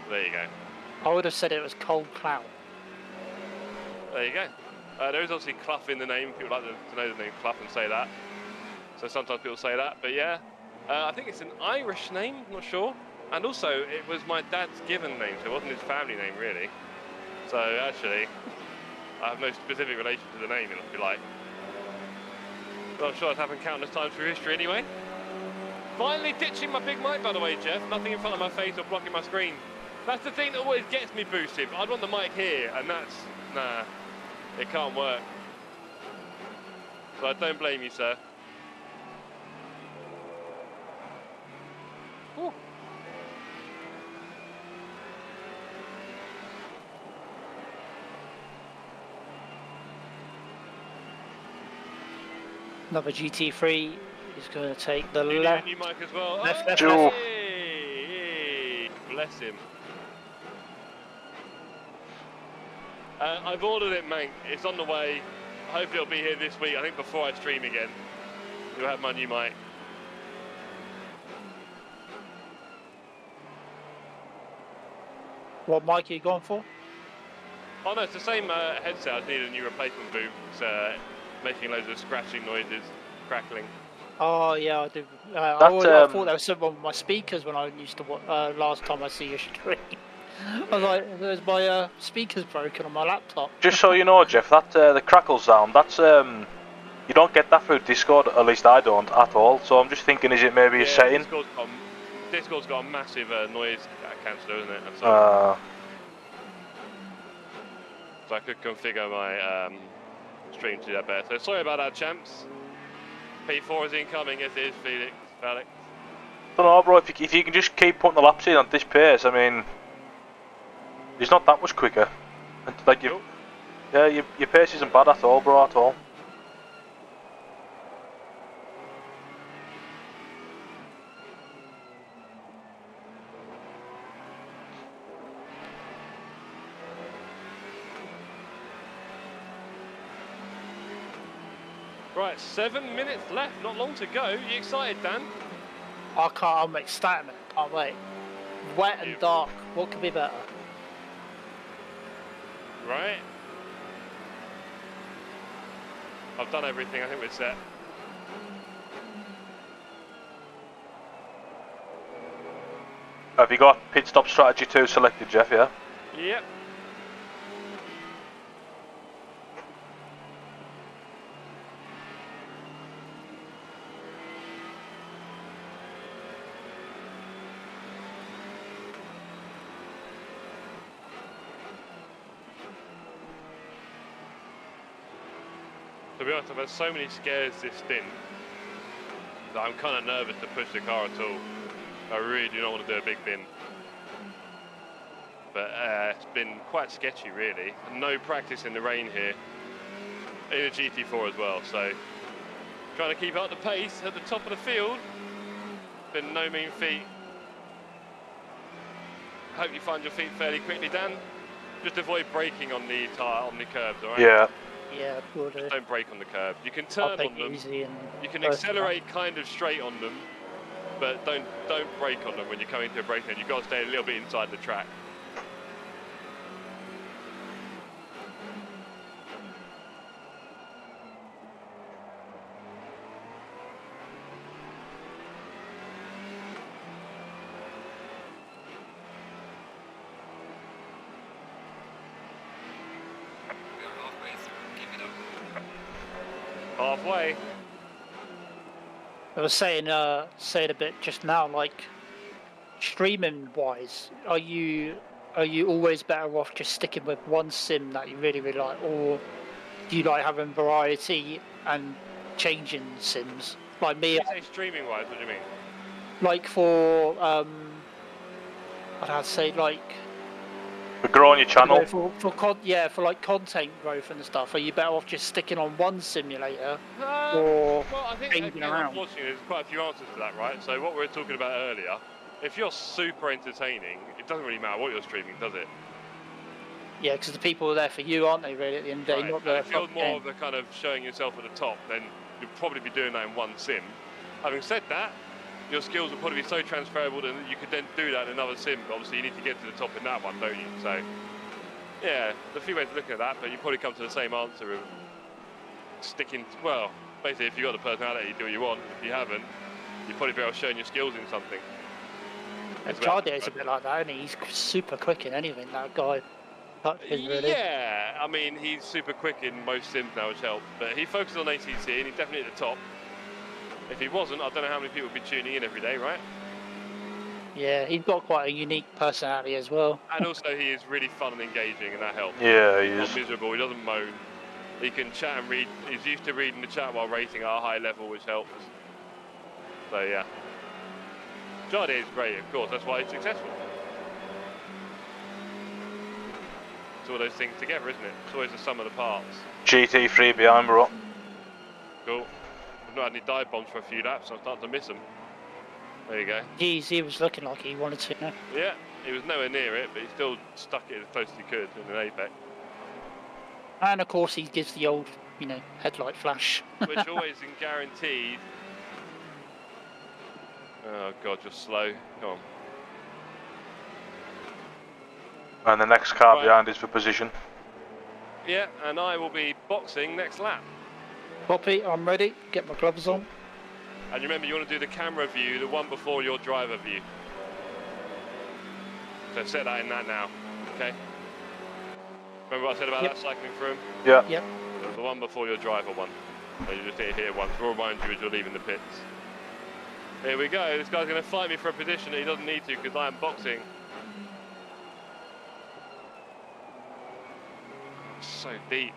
There you go. I would have said it was Cold Cloud. There you go. There is obviously Clough in the name. People like to know the name Clough and say that. So sometimes people say that, but yeah. I think it's an Irish name, I'm not sure. And also, it was my dad's given name, so it wasn't his family name, really. So actually, I have no specific relation to the name, if you like. But I'm sure it's happened countless times through history anyway. Finally ditching my big mic, by the way, Jeff. Nothing in front of my face or blocking my screen. That's the thing that always gets me boosted. I'd want the mic here, and that's... Nah, it can't work. So I don't blame you, sir. Ooh. Another GT3 is going to take the You left. need a new mic as well. Left, Oh, left, left. hey, bless him. I've ordered it, mate. It's on the way. Hopefully it'll be here this week. I think before I stream again, you'll have my new mic. What mic are you going for? Oh no, it's the same headset. I just need a new replacement boom. It's making loads of scratching noises, crackling. Oh yeah, I do. I thought there was something with my speakers when I used to last time I see your stream. I was like, there's my speakers broken on my laptop. Just so you know, Jeff, that the crackle sound, that's you don't get that through Discord. At least I don't at all. So I'm just thinking, is it maybe a setting? Discord's got a massive noise canceller, isn't it? And so I could configure my stream to do that better. So sorry about that, champs. P4 is incoming. Yes, it is, Felix. Alex. Don't know, bro. If you can just keep putting the laps in at this pace, I mean, it's not that much quicker. And like yeah, your pace isn't bad at all, bro, at all. Right, 7 minutes left, not long to go. You excited, Dan? I can't. I'm ecstatic. Can't wait. Wet and dark. What could be better? Right. I've done everything. I think we're set. Have you got pit stop strategy 2 selected, Jeff? Yeah. Yep. To be honest, I've had so many scares this stint that I'm kind of nervous to push the car at all. I really do not want to do a big bin. But it's been quite sketchy, really. No practice in the rain here. In a GT4 as well, so trying to keep up the pace at the top of the field. Been no mean feat. Hope you find your feet fairly quickly, Dan. Just avoid braking on the curbs, alright? Yeah. Yeah, just don't brake on the curb. You can turn on them. You can accelerate kind of straight on them, but don't brake on them when you're coming to a braking. You've got to stay a little bit inside the track. Halfway. I was saying a bit just now, like streaming wise, are you always better off just sticking with one sim that you really like, or do you like having variety and changing sims? Like me. When you say streaming wise, what do you mean? Like for I'd say like. For growing your channel. For like content growth and stuff. Are you better off just sticking on one simulator, or well, I think changing around? Unfortunately, there's quite a few answers to that, right? So what we were talking about earlier, if you're super entertaining, it doesn't really matter what you're streaming, does it? Yeah, because the people are there for you, aren't they? Really, at the end of the day, Right. not And the if you're fucking more game. of the kind of showing yourself at the top, then you'll probably be doing that in one sim. Having said that, your skills will probably be so transferable that you could then do that in another sim. But obviously, you need to get to the top in that one, don't you? So, yeah, there's a few ways of looking at that, but you probably come to the same answer of sticking. Well, basically, if you've got the personality, you do what you want. If you haven't, you're probably better off showing your skills in something. Jardier's a bit like that, isn't he? He's super quick in anything. That guy touches really. Yeah, I mean, he's super quick in most sims now, which helps. But he focuses on ACC, and he's definitely at the top. If he wasn't, I don't know how many people would be tuning in every day, right? Yeah, he's got quite a unique personality as well. And also, he is really fun and engaging, and that helps. Yeah, he He's not is. miserable. He doesn't moan. He can chat and read. He's used to reading the chat while racing at a high level, which helps. So yeah, Jardier is great, of course. That's why he's successful. It's all those things together, isn't it? It's always the sum of the parts. GT3 behind, bro. Cool. I've not had any dive bombs for a few laps, so I'm starting to miss them. There you go. Jeez, he was looking like he wanted to. No? Yeah, he was nowhere near it, but he still stuck it as close as he could in an apex. And of course, he gives the old, you know, headlight flash. Which always in guaranteed. Oh god, you're slow. Come on. And the next car Right. behind is for position. Yeah, and I will be boxing next lap. Poppy, I'm ready. Get my gloves on. And remember, you want to do the camera view, the one before your driver view. So set that in that now, okay? Remember what I said about that cycling through? Yeah. Yep. The one before your driver one. So you just hit it here once. We'll remind you as you're leaving the pits. Here we go. This guy's going to fight me for a position that he doesn't need to because I am boxing. So deep.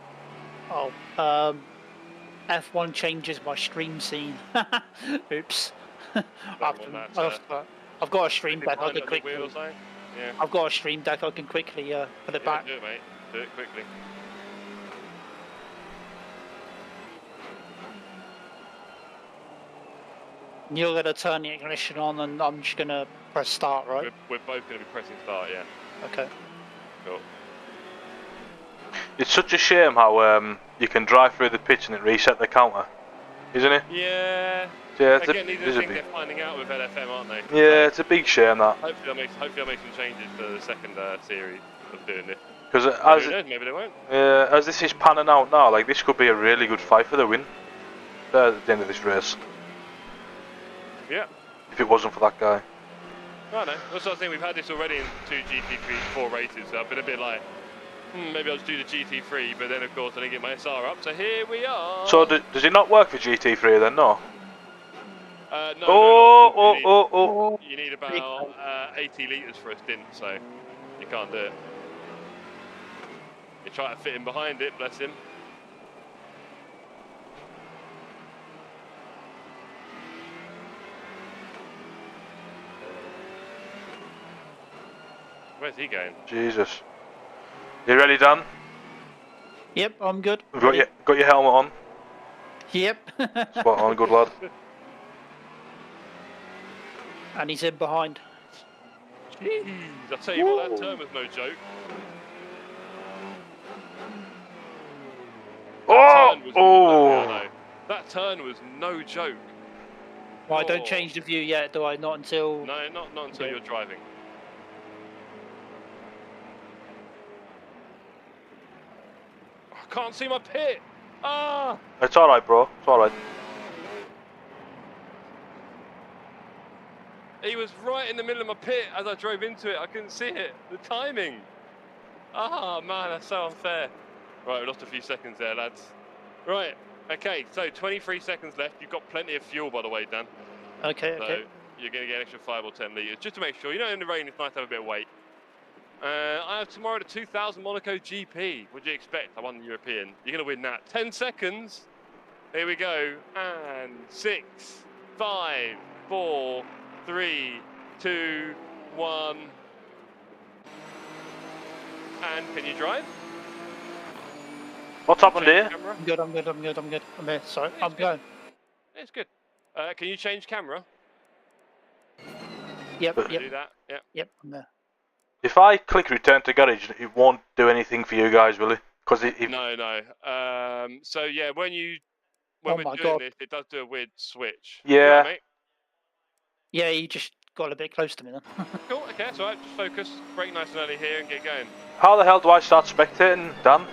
Oh, F1 changes my stream scene. Oops. I've got a stream deck. I can quickly. Yeah. I've got a stream deck. I can quickly put it back. Do it, mate. Do it quickly. You're gonna turn the ignition on, and I'm just gonna press start, right? We're both gonna be pressing start, yeah. Okay. Cool. It's such a shame how you can drive through the pitch and it reset the counter, isn't it? Yeah. Yeah, Again, these are the things they're finding out with LFM, aren't they? Yeah, it's a big shame that. Hopefully I'll make some changes for the second series of doing this. Because maybe they won't. as this is panning out now, like this could be a really good fight for the win at the end of this race. Yeah. If it wasn't for that guy. I know. That's what I think. We've had this already in 2 GT4 races, so I've been a bit like, maybe I'll just do the GT3, but then of course I didn't get my SR up, so here we are. So does it not work for GT3 then? No. No. You need about 80 litres for a stint, so you can't do it. You try to fit him behind it, bless him. Where's he going? Jesus. You ready, Dan? Yep, I'm good. Got your helmet on? Yep. Spot on, good lad. And he's in behind. Jeez, I tell you what, that turn was no joke. That turn was no joke. Well, I don't change the view yet, do I? Not until... No, not until you're driving. I can't see my pit. Ah! It's alright, bro. It's alright. He was right in the middle of my pit as I drove into it. I couldn't see it. The timing. Ah, man, that's so unfair. Right, we lost a few seconds there, lads. Right, okay, so 23 seconds left. You've got plenty of fuel, by the way, Dan. Okay, so you're going to get an extra 5 or 10 litres, just to make sure. You know, in the rain, it's nice to have a bit of weight. I have tomorrow the 2000 Monaco GP. What do you expect? I won the European. You're going to win that. 10 seconds. Here we go. And 6, 5, 4, 3, 2, 1. And can you drive? What's happened here? I'm good. I'm here, sorry. I'm going. It's good. Can you change camera? Yep. Do that? Yep. Yep, I'm there. If I click return to garage, it won't do anything for you guys, will it? Because No. So yeah, when Oh we're my doing God. this, it does do a weird switch. Yeah. You all right, mate? Yeah, you just got a bit close to me then. Cool. Okay, that's all right. Just focus, brake nice and early here, and get going. How the hell do I start spectating, Dan?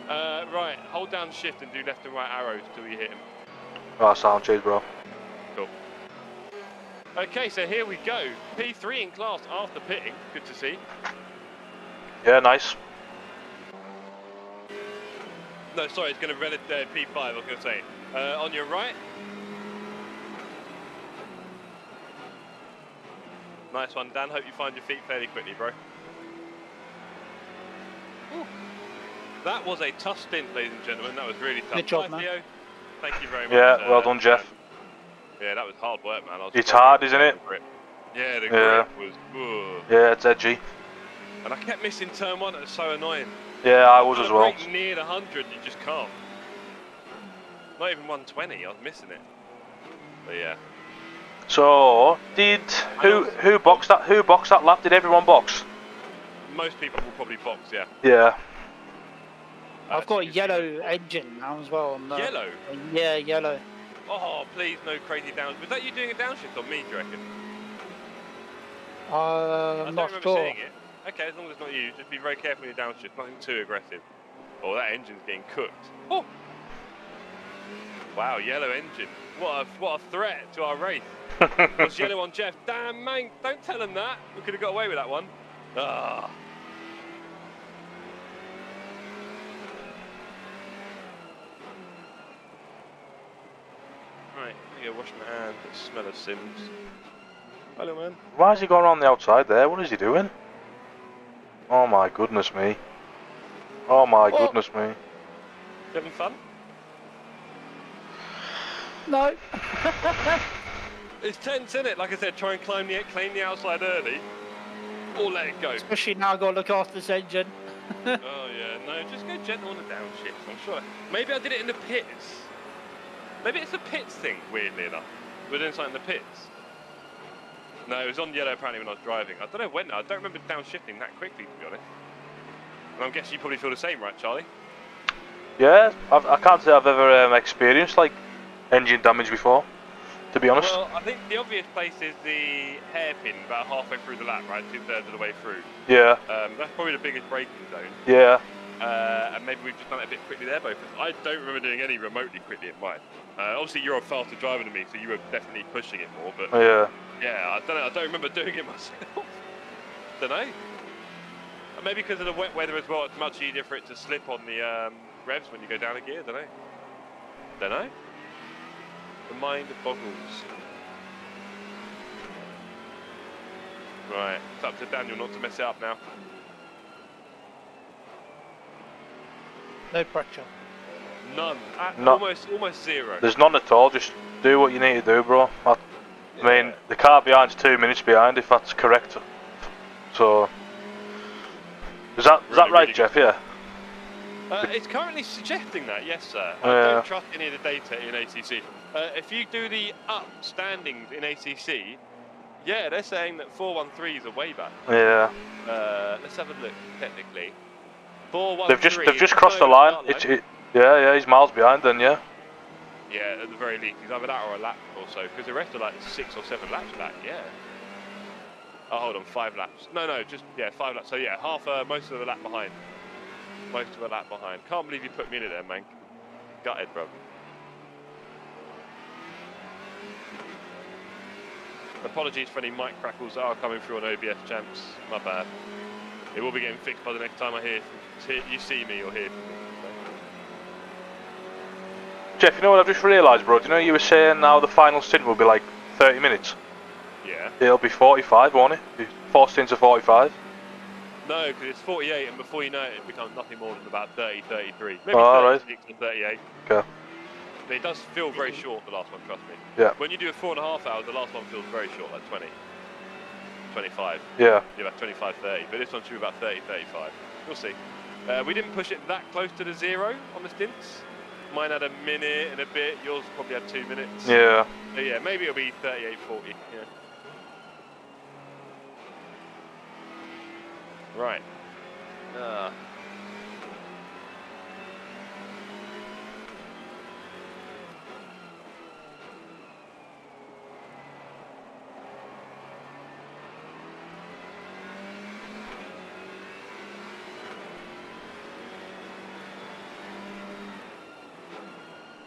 Right. Hold down shift and do left and right arrows till you hit him. Oh, sound, cheers, bro. Cool. Okay, so here we go. P3 in class after pitting. Good to see. Yeah, nice. No, sorry, it's going to read P5, I was going to say. On your right. Nice one, Dan. Hope you find your feet fairly quickly, bro. Ooh. That was a tough stint, ladies and gentlemen. That was really tough. Good job, Hi, man. Theo. Thank you very much. Yeah, well done, Jeff. Yeah, that was hard work, man. It's hard, isn't it? Yeah, the grip was. Ugh. Yeah, it's edgy. And I kept missing turn one. It was so annoying. Yeah, I was as well. Brake near the 100, you just can't. Not even 120. I was missing it. But yeah. So, who boxed that lap? Did everyone box? Most people will probably box, yeah. Yeah. I've got a yellow engine now as well. On the, Yellow? Yeah, yellow. Oh, please, no crazy downs. Was that you doing a downshift on me, do you reckon? I I'm don't not remember sure. seeing it. Okay, as long as it's not you, just be very careful with your downshift. Nothing too aggressive. Oh, that engine's getting cooked. Oh! Wow, yellow engine. What a threat to our race. Was yellow on Jeff. Damn, man, don't tell him that. We could have got away with that one. Ah. Right, I'm gonna go wash my hands. Smell of Sims. Hello, man. Why is he going around the outside there? What is he doing? Oh my goodness me. Oh my goodness me. You having fun? No. It's tense, isn't it? Like I said, try and claim the outside early, or let it go. Especially now I've got to look after this engine. Oh yeah, no, just go gentle on the downshift. I'm sure. Maybe I did it in the pits. Maybe it's a pits thing. Weirdly enough, we're doing something in the pits. No, it was on yellow apparently when I was driving. I don't know when. I don't remember downshifting that quickly, to be honest. And I'm guessing you probably feel the same, right, Charlie? Yeah, I can't say I've ever experienced like engine damage before, to be honest. Well, I think the obvious place is the hairpin, about halfway through the lap, right, 2/3 of the way through. Yeah. That's probably the biggest braking zone. Yeah. And maybe we've just done it a bit quickly there, both. I don't remember doing any remotely quickly in mine. Obviously, you're a faster driver than me, so you were definitely pushing it more. But Yeah. yeah, I don't know. I don't remember doing it myself. Don't know. Maybe because of the wet weather as well, it's much easier for it to slip on the revs when you go down a gear. Don't know. Don't know. The mind boggles. Right, it's up to Daniel not to mess it up now. No pressure. None. No. Almost zero. There's none at all. Just do what you need to do, bro. I mean, the car behind's 2 minutes behind, if that's correct. So, is that right, really Jeff? Yeah. It's currently suggesting that, yes, sir. I Yeah. don't trust any of the data in ACC. If you do the up standings in ACC, yeah, they're saying that 413s are way back. Yeah. Let's have a look. Technically, 413. They've just crossed the line. Yeah, he's miles behind then, yeah. Yeah, at the very least, he's either that or a lap or so, because the rest are like 6 or 7 laps back. Yeah. Oh, hold on, 5 laps. No, just 5 laps. So yeah, most of the lap behind. Most of the lap behind. Can't believe you put me in it there, man. Gutted, bro. Apologies for any mic crackles that are coming through on OBS, champs. My bad. It will be getting fixed by the next time you see me or hear from me. Jeff, you know what I've just realised, bro? Do you know you were saying now the final stint will be like 30 minutes? Yeah. It'll be 45, won't it? 4 stints of 45. No, because it's 48, and before you know it, it becomes nothing more than about 30, 33. Maybe 36 or 38. Okay. But it does feel very short, the last one, trust me. Yeah. When you do a 4.5 hours, the last one feels very short, like 20, 25. Yeah. Yeah, about 25, 30. But this one should be about 30, 35. We'll see. We didn't push it that close to the 0 on the stints. Mine had a minute and a bit. Yours probably had 2 minutes. Yeah. So yeah, maybe it'll be 38, 40. Yeah. Right.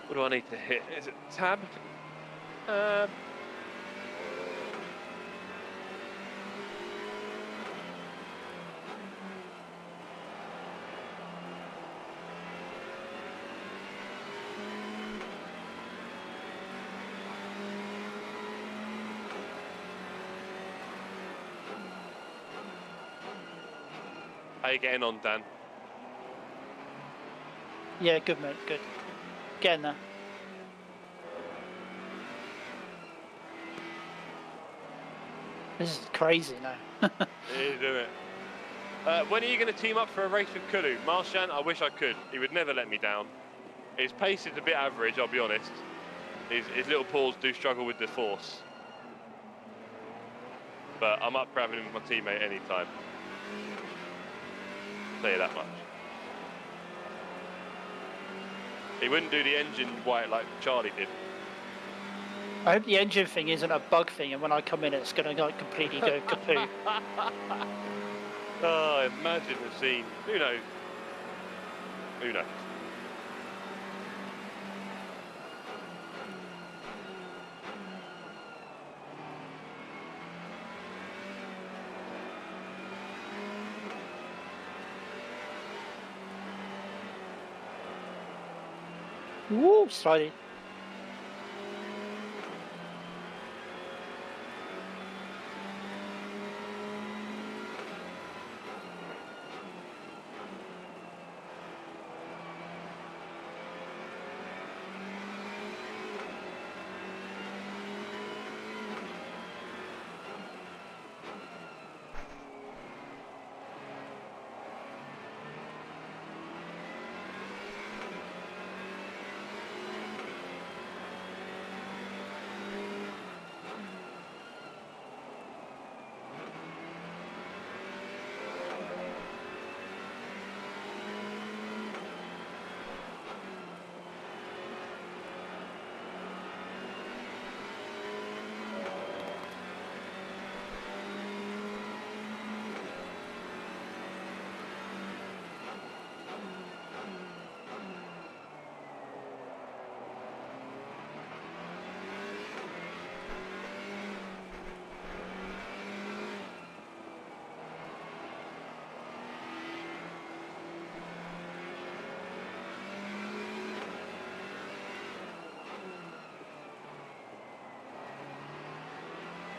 What do I need to hit? Is it tab? How you getting on, Dan? Yeah, good mate, good. Getting there. This is crazy now. It is, isn't it? When are you going to team up for a race with Kulu? Marchand, I wish I could. He would never let me down. His pace is a bit average, I'll be honest. His little paws do struggle with the force. But I'm up for having him with my teammate anytime. I'll tell you that much. He wouldn't do the engine white like Charlie did. I hope the engine thing isn't a bug thing, and when I come in, it's gonna like completely go kaput. Oh, imagine the scene. Who knows? Who knows? Woo, sliding.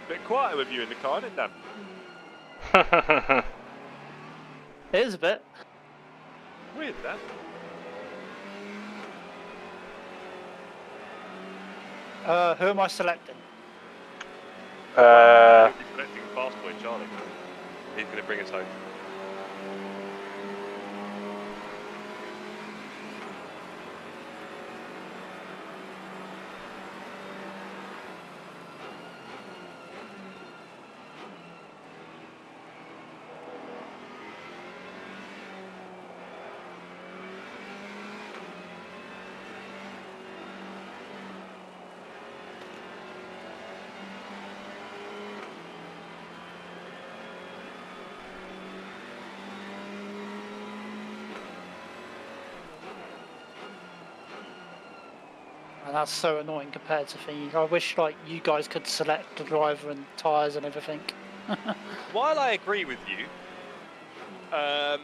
Bit quieter with you in the car, isn't it, Dan? It is a bit. Weird, Dan. Who am I selecting? You'll be selecting Fast Boy Charlie. He's going to bring us home. And that's so annoying compared to things. I wish like you guys could select the driver and tyres and everything. While I agree with you, I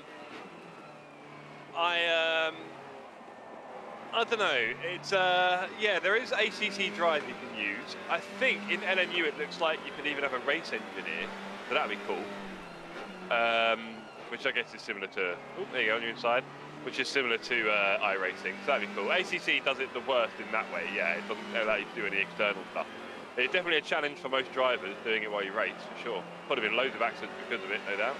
don't know. It's yeah, there is ACC drive you can use. I think in LMU it looks like you can even have a race engineer, so that'd be cool. Which I guess is similar to. Oh, there you go on your inside. Which is similar to iRacing, so that'd be cool. ACC does it the worst in that way. Yeah, it doesn't allow you to do any external stuff. It's definitely a challenge for most drivers doing it while you race, for sure. Could have been loads of accidents because of it, no doubt.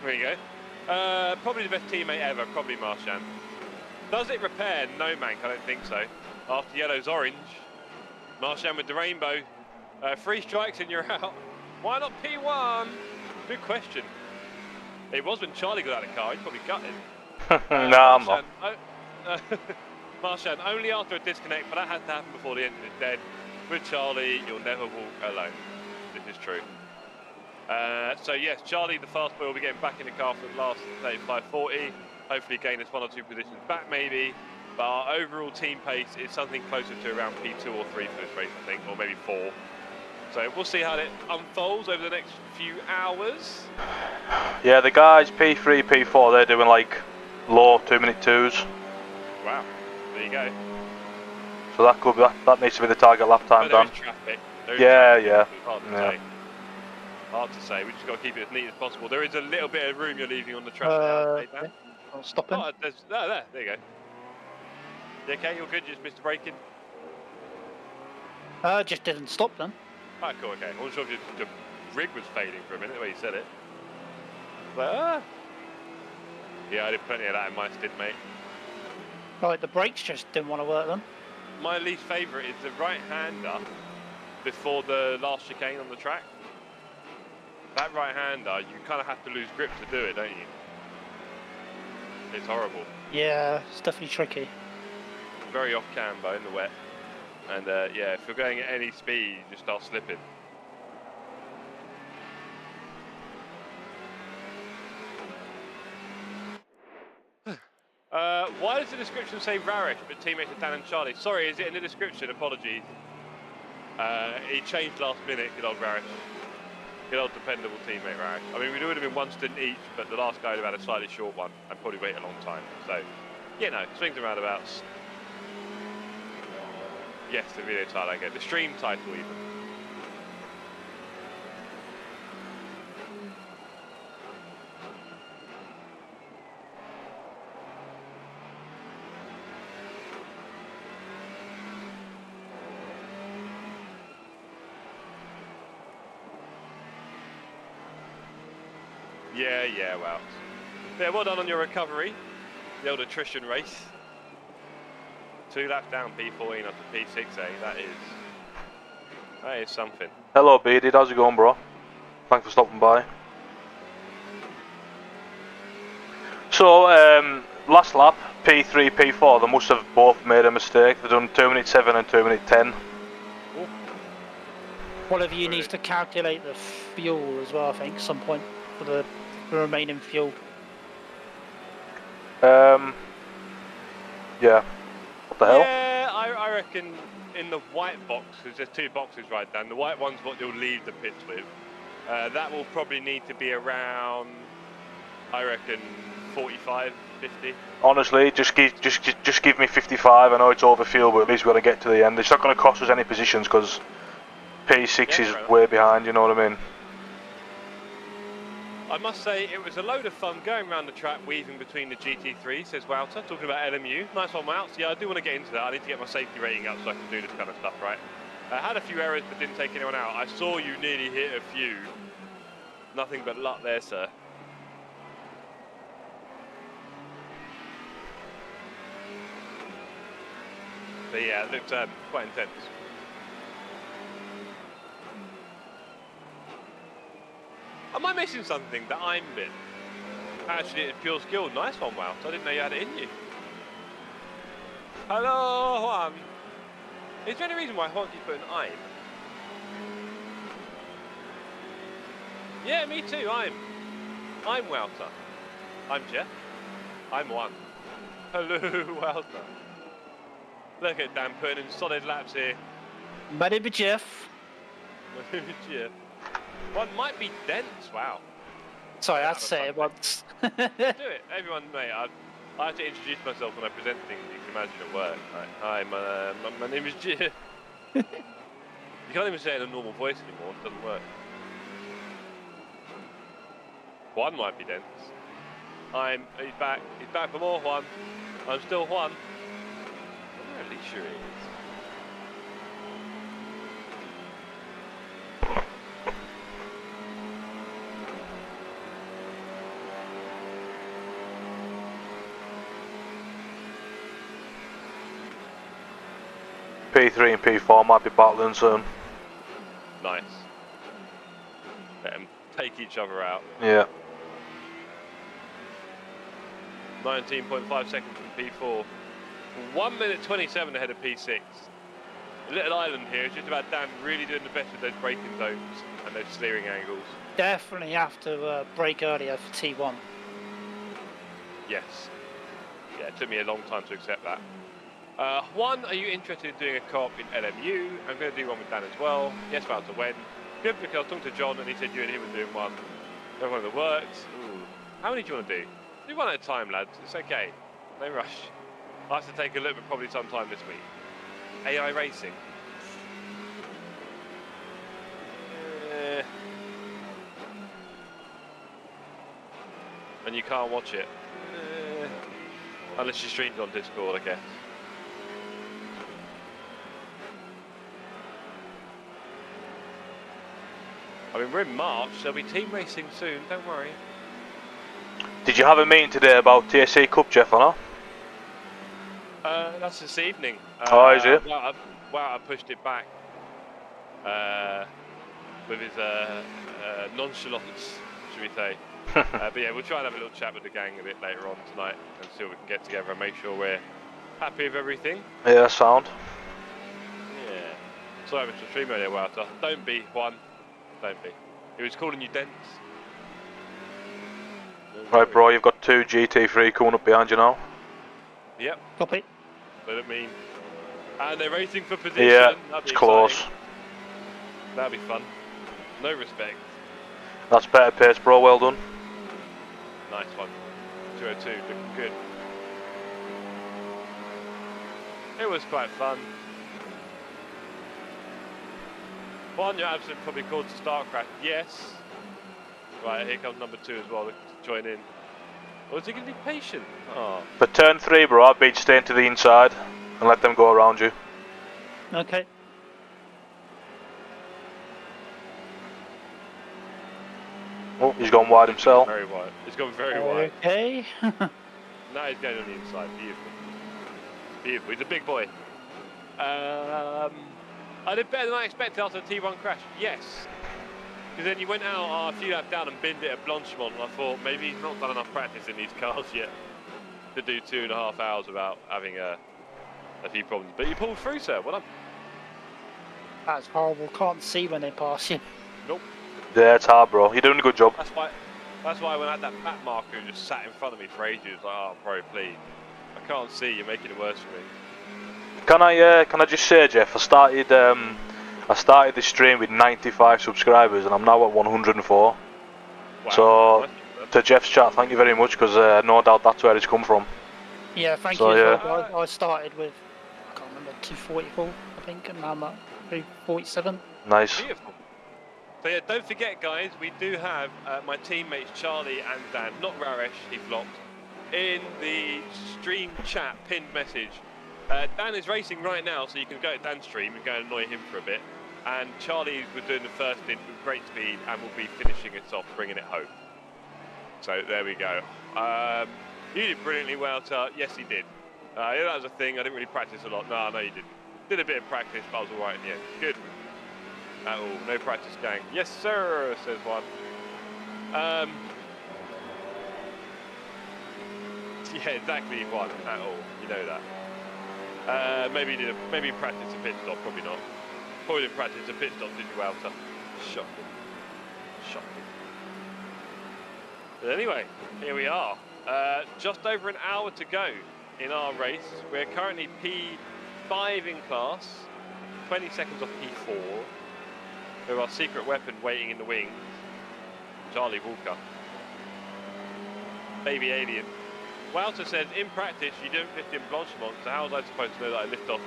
There you go. Probably the best teammate ever, probably Marchand. Does it repair? No, Mank, I don't think so. After yellow's orange. Marchand with the rainbow. 3 strikes and you're out. Why not P1? Good question. It was when Charlie got out of the car. He's probably gutted. Nah, I'm not. Marshan, only after a disconnect, but that had to happen before the engine is dead. With Charlie, you'll never walk alone. This is true. So yes, Charlie, the fast boy, will be getting back in the car for the last 35-40. Hopefully gain us 1 or 2 positions back maybe. But our overall team pace is something closer to around P2 or 3 for this race, I think, or maybe 4. So we'll see how it unfolds over the next few hours. Yeah, the guys P3, P4, they're doing like low 2-minute 2s. Wow, there you go. So that could be, that needs to be the target lap time, Dan. Traffic. Yeah. Hard to say. Hard to say. We just got to keep it as neat as possible. There is a little bit of room you're leaving on the track there, Dan. I'll stop him. Oh, there you go. You okay? You're good? You just missed the braking? Just didn't stop then. Alright, cool, okay. I wasn't sure if the rig was fading for a minute, the way you said it. But, yeah, I did plenty of that in my stint, mate. Right, the brakes just didn't want to work then. My least favourite is the right-hander before the last chicane on the track. That right-hander, you kind of have to lose grip to do it, don't you? It's horrible. Yeah, it's definitely tricky. Very off camber in the wet. And yeah, if you're going at any speed, you just start slipping. Why does the description say Rarish, but teammates are Dan and Charlie? Sorry, is it in the description? Apologies. He changed last minute, good old Rarish. Good old dependable teammate Rarish. I mean, we would have been 1 stint each, but the last guy would have had a slightly short one and probably wait a long time. So, you know, swings and roundabouts. Yes, the video title I get. The stream title even. Yeah, well. Yeah, well done on your recovery. The old attrition race. 2 laps down P14 up to P6A. That is something. Hello, Bearded. How's it going, bro? Thanks for stopping by. So, last lap, P3, P4, they must have both made a mistake. They've done 2-minute 7 and 2-minute 10. Ooh. One of you needs to calculate the fuel as well, I think, at some point, for the remaining fuel. Yeah. What the hell? Yeah, I reckon in the white box, because there's 2 boxes right down, the white one's what they'll leave the pits with. That will probably need to be around, I reckon, 45, 50. Honestly, just give me 55. I know it's overfuel, but at least we've got to get to the end. It's not going to cost us any positions because P6 is way behind, you know what I mean? I must say, it was a load of fun going around the track, weaving between the GT3, says Wouter, talking about LMU. Nice one, Wouter. Yeah, I do want to get into that. I need to get my safety rating up so I can do this kind of stuff, right? I had a few errors but didn't take anyone out. I saw you nearly hit a few. Nothing but luck there, sir. But yeah, it looked quite intense. Am I missing something that I'm in? Actually, it's pure skill. Nice one, Wout. I didn't know you had it in you. Hello, Juan. Is there any reason why Juan keeps putting I'm? Yeah, me too. I'm Wouter. I'm Jeff. I'm Juan. Hello, Wouter. Look at Dan putting in solid laps here. My name is Jeff. My name is Jeff. One might be dense, wow. Sorry, I had to say it once. Do it, everyone, mate. I have to introduce myself when I present things you can imagine at work. Right. Hi, my name is Jeff. You can't even say it in a normal voice anymore, it doesn't work. Juan might be dense. He's back for more Juan. I'm still Juan. Where Alicia is. P3 and P4 might be battling soon. Nice. Let them take each other out. Yeah. 19.5 seconds from P4. 1 minute 27 ahead of P6. A little island here. It's just about Dan really doing the best with those braking zones and those steering angles. Definitely have to brake earlier for T1. Yes. Yeah, it took me a long time to accept that. Juan, are you interested in doing a co-op in LMU? I'm going to do one with Dan as well. Yes, about to when. Good, because I was talking to John and he said you and him were doing one. One of the works. Ooh. How many do you want to do? Do one at a time, lads. It's okay. No rush. I have to take a look, but probably sometime this week. AI racing. And you can't watch it. Unless you streamed on Discord, I guess. I mean, we're in March, there'll be team racing soon, don't worry. Did you have a meeting today about TSC Cup, Jeff, or not? That's this evening. Oh, is it? Wow, I pushed it back. With his nonchalance, should we say. But yeah, we'll try and have a little chat with the gang a bit later on tonight and see if we can get together and make sure we're happy with everything. Yeah, sound. Yeah. Sorry, Mr. Stream earlier, Walter. Don't be, Juan. Don't be. He was calling you dense. Right, bro, you've got 2 GT3 coming up behind you now. Yep. Copy. But I mean, and they're racing for position. Yeah, That'd be it's close. exciting. That'd be fun. No respect. That's better pace, bro, well done. Nice one. 202, looking good. It was quite fun. Juan, you're absolutely probably called to start crash. Yes. Right, here comes number 2 as well to join in. Or is he going to be patient? Oh. For turn 3, bro, I'd be staying to the inside and let them go around you. Okay. Oh, he's gone wide himself. Very wide. He's gone very wide. Okay. Now he's going on the inside. Beautiful. Beautiful. He's a big boy. I did better than I expected after the T1 crash. Yes. Because then you went out a few laps down and binned it at Blanchimont, and I thought maybe he's not done enough practice in these cars yet to do 2.5 hours without having a few problems. But you pulled through, sir. Well done. That's horrible. Can't see when they pass you. Nope. Yeah, it's hard, bro. You're doing a good job. That's why when I had that back marker who just sat in front of me for ages, like, oh, bro, please. I can't see. You're making it worse for me. Can I just say, Jeff, I started this stream with 95 subscribers and I'm now at 104. Wow. So, to Jeff's chat, thank you very much, because no doubt that's where it's come from. Yeah, thank So, you. yeah. As well. I started with, I can't remember, 244, I think, and now I'm at 247. Nice. Beautiful. So yeah, don't forget, guys, we do have my teammates Charlie and Dan, not Raresh, he flopped, in the stream chat pinned message. Dan is racing right now, so you can go to Dan's stream and go and annoy him for a bit. And Charlie was doing the first stint with great speed and will be finishing it off, bringing it home. So there we go. You did brilliantly well, sir. Yes, he did. Yeah, that was a thing. I didn't really practice a lot. No, you didn't. Did a bit of practice, but I was all right in the end. Good. At all. No practice, gang. Yes, sir, says one. Yeah, exactly one. At all. You know that. Maybe practice a pit stop. Probably not. Probably didn't practice a pit stop, did you, Walter? Shocking. Shocking. But anyway, here we are. Just over an hour to go in our race. We're currently P5 in class, 20 seconds off P4. With our secret weapon waiting in the wings, Charlie Walker. Baby alien. Walter says, in practice, you don't lift in Blanchimont, so how was I supposed to know that I lift off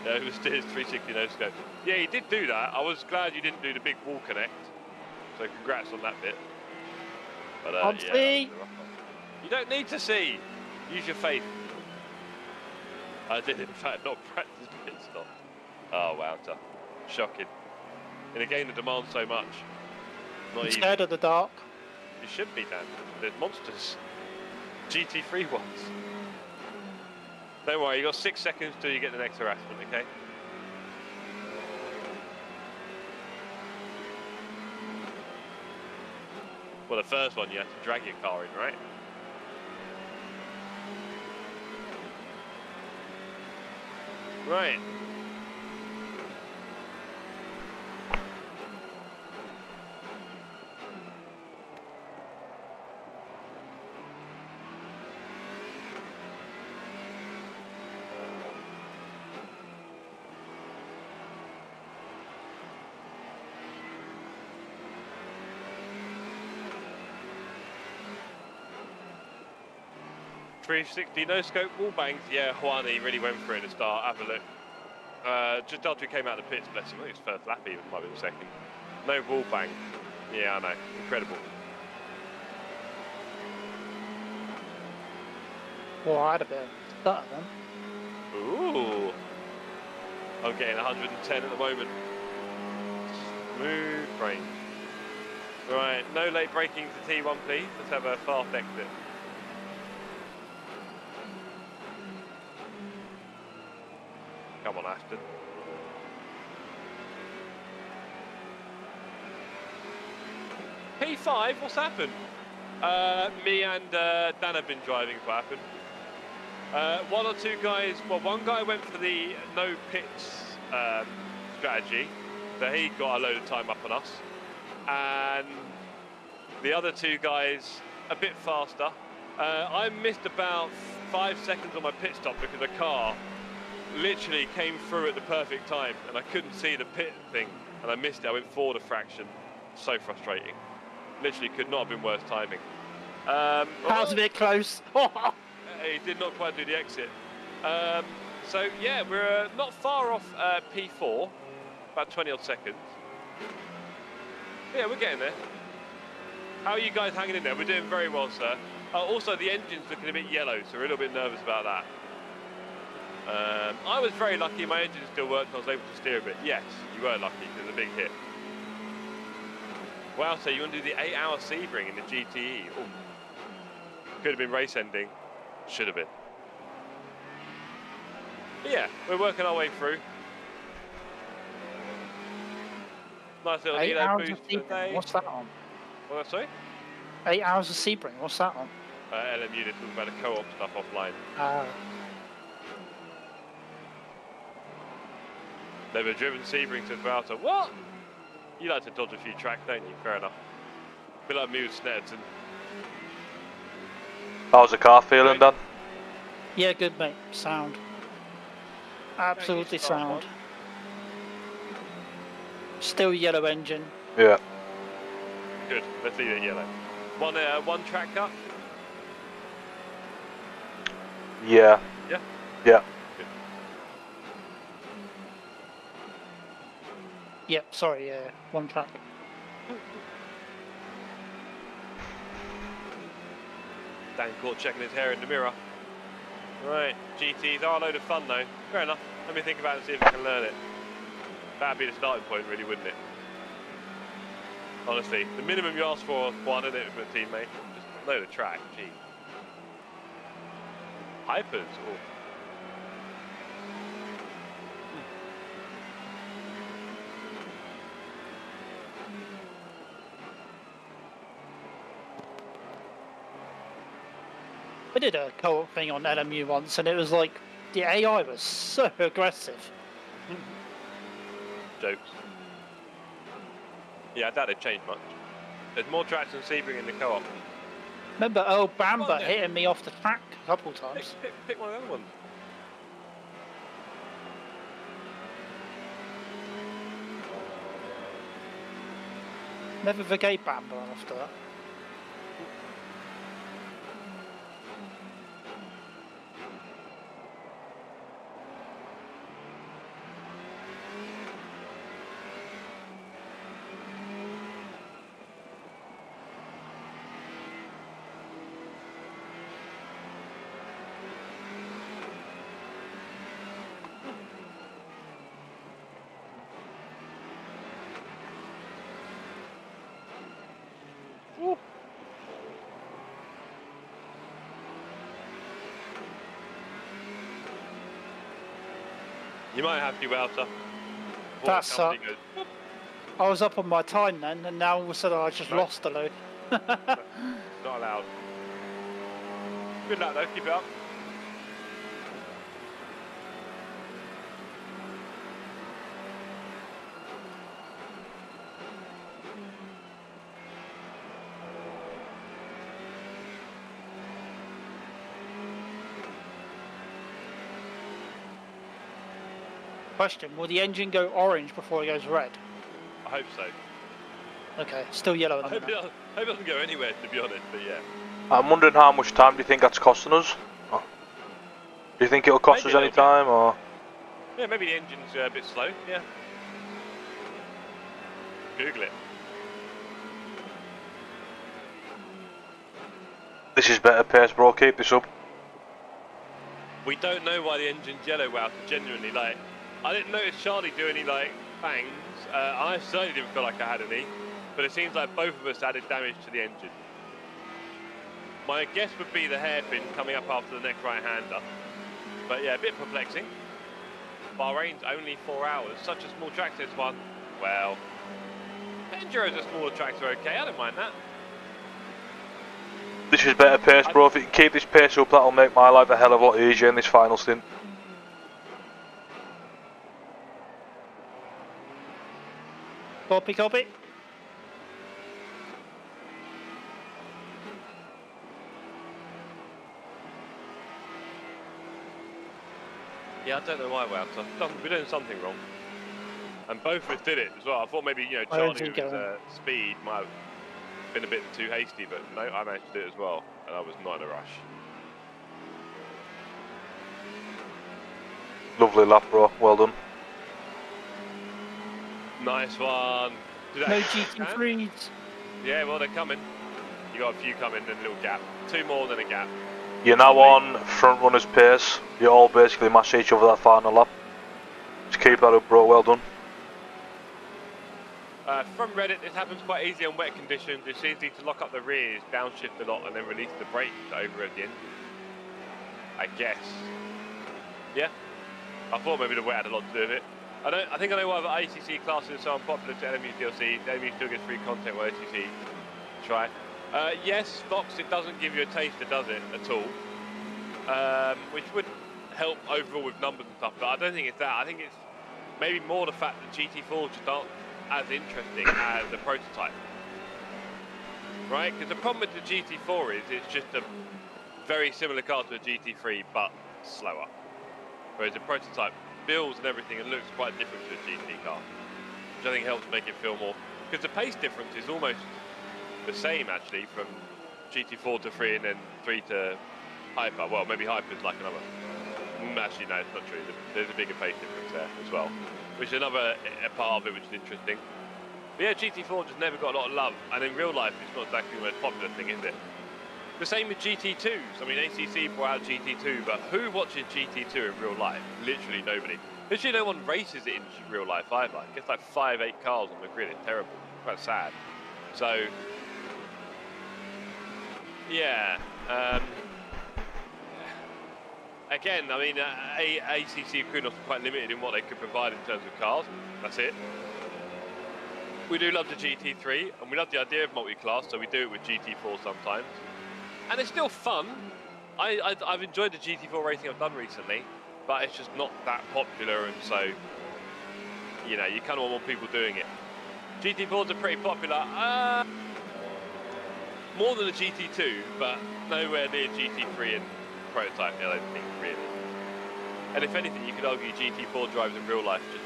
with Steers 360 no scope? Yeah, he did do that. I was glad you didn't do the big wall connect. So congrats on that bit. But yeah, you don't need to see. Use your faith. I did in fact not practice pit stop. Oh, Walter. Shocking. In a game that demands so much. Not I'm easy. scared of the dark. You should be, Dan. There's monsters. GT3 ones. Don't worry, you got 6 seconds till you get the next harassment, okay? Well, the first one you have to drag your car in, right? Right. .360 no scope wall bangs. Yeah, Juani really went for it at the start. Have a look. Just after he came out of the pits, bless him. I think it was first lap even, might be the second. No wall bang. Yeah, I know. Incredible. Well, I had a bit of stutter then. Ooh. I'm getting 110 at the moment. Smooth brain. Right, no late braking to T1, please. Let's have a fast exit. Come on, Ashton. P5, what's happened? Me and Dan have been driving what happened. One or two guys, well, one guy went for the no pits strategy, so he got a load of time up on us. And the other two guys, a bit faster. I missed about 5 seconds on my pit stop because the car literally came through at the perfect time and I couldn't see the pit thing and I missed it. I went forward a fraction. So frustrating. Literally could not have been worse timing. That was a bit close. He did not quite do the exit. So yeah, we're not far off P4, about 20 odd seconds. Yeah, we're getting there. How are you guys hanging in there? We're doing very well, sir. Also, the engine's looking a bit yellow, so we're a little bit nervous about that. I was very lucky, my engine still worked and I was able to steer a bit. Yes, you were lucky, there's a big hit. Wow, so you want to do the 8-hour Sebring in the GTE? Ooh. Could have been race ending, should have been. But yeah, we're working our way through. Nice little 8 Elo hours boost of Sebring, today. what's that on? What, sorry? 8 hours of Sebring, what's that on? LMU, they're talking about the co-op stuff offline. Never driven Sebring to Vuelta. What? You like to dodge a few tracks, don't you? Fair enough. A bit like me with Snetterton. How's the car feeling, Dan? Yeah, good mate, sound. Absolutely sound. One. Still yellow engine. Yeah. Good, let's leave it yellow. One track cut? Yeah. Yeah? Yeah. Good. Yep, sorry, yeah, one track. Dan caught checking his hair in the mirror. Right, GTs are a load of fun though. Fair enough. Let me think about it and see if I can learn it. That'd be the starting point really, wouldn't it? Honestly, the minimum you ask for one, isn't it, for a teammate? Just know the track, gee. Hypers, oh. We did a co-op thing on LMU once and it was like, the AI was so aggressive. Jokes. Yeah, I doubt they've changed much. There's more tracks than Sebring in the co-op. Remember Earl Bamber then. hitting me off the track a couple times? Pick one of the other ones. Never forgave Bamber after that. You might have to Vuelta. That sucked. I was up on my time then, and now all of a sudden I just lost a load. Not allowed. Good luck though, keep it up. Question: will the engine go orange before it goes red? I hope so. Okay, still yellow I at the hope minute. it doesn't go anywhere, to be honest, but yeah. I'm wondering how much time do you think that's costing us? Oh. Do you think it'll cost Maybe us a any little bit. time, or? Yeah, maybe the engine's a bit slow, yeah. Google it. This is better pace, bro. Keep this up. We don't know why the engine's yellow, Wouter, genuinely. Like, I didn't notice Charlie do any, like, bangs. I certainly didn't feel like I had any. But it seems like both of us added damage to the engine. My guess would be the hairpin coming up after the next right-hander. But yeah, a bit perplexing. Bahrain's only 4 hours. Such a small track, this one. Well, Enduro's a smaller track, so okay. I don't mind that. This is better pace, bro. If you can keep this pace up, that'll make my life a hell of a lot easier in this final stint. Copy, copy. Yeah, I don't know why, Wouter. We're doing something wrong. And both of us did it as well. I thought maybe, you know, Charlie with his speed might have been a bit too hasty, but no, I managed to do it as well. And I was not in a rush. Lovely lap, bro. Well done. Nice one. No GT3s. Yeah, well, they're coming. You got a few coming and a little gap. 2 more than a gap. You're now on front runner's pace. You all basically match each other that final lap. Just keep that up, bro. Well done. From Reddit, this happens quite easily on wet conditions. It's easy to lock up the rears, downshift a lot, and then release the brake to overrev the engine. I guess. Yeah. I thought maybe the wet had a lot to do with it. I think I know why the ACC classes are so unpopular to LMU DLC. LMU still gets free content with ACC. Try. Yes, Fox, it doesn't give you a taster, does it, at all? Which would help overall with numbers and stuff, but I don't think it's that. I think it's maybe more the fact that GT4 just aren't as interesting as the prototype. Right? Because the problem with the GT4 is it's just a very similar car to a GT3, but slower. Whereas the prototype builds and everything, it looks quite different to a GT car, which I think helps make it feel more. Because the pace difference is almost the same actually from GT4 to 3 and then 3 to Hyper. Well, maybe Hyper is like another. Actually, no, it's not true. There's a bigger pace difference there as well, which is another part of it which is interesting. But yeah, GT4 just never got a lot of love, and in real life, it's not exactly the most popular thing, is it? The same with GT2s. I mean, ACC brought out GT2, but who watches GT2 in real life? Literally nobody. Literally no one races it in real life either. It gets like 5-8 cars on the grid. It's terrible. It's quite sad. So, yeah. Again, I mean, ACC Kunos are quite limited in what they could provide in terms of cars. That's it. We do love the GT3, and we love the idea of multi-class, so we do it with GT4 sometimes. And it's still fun. I've enjoyed the GT4 racing I've done recently, but it's just not that popular, and so, you know, you kind of want more people doing it. GT4s are pretty popular. More than a GT2, but nowhere near GT3 and prototype, I don't think, really. And if anything, you could argue GT4 drives in real life just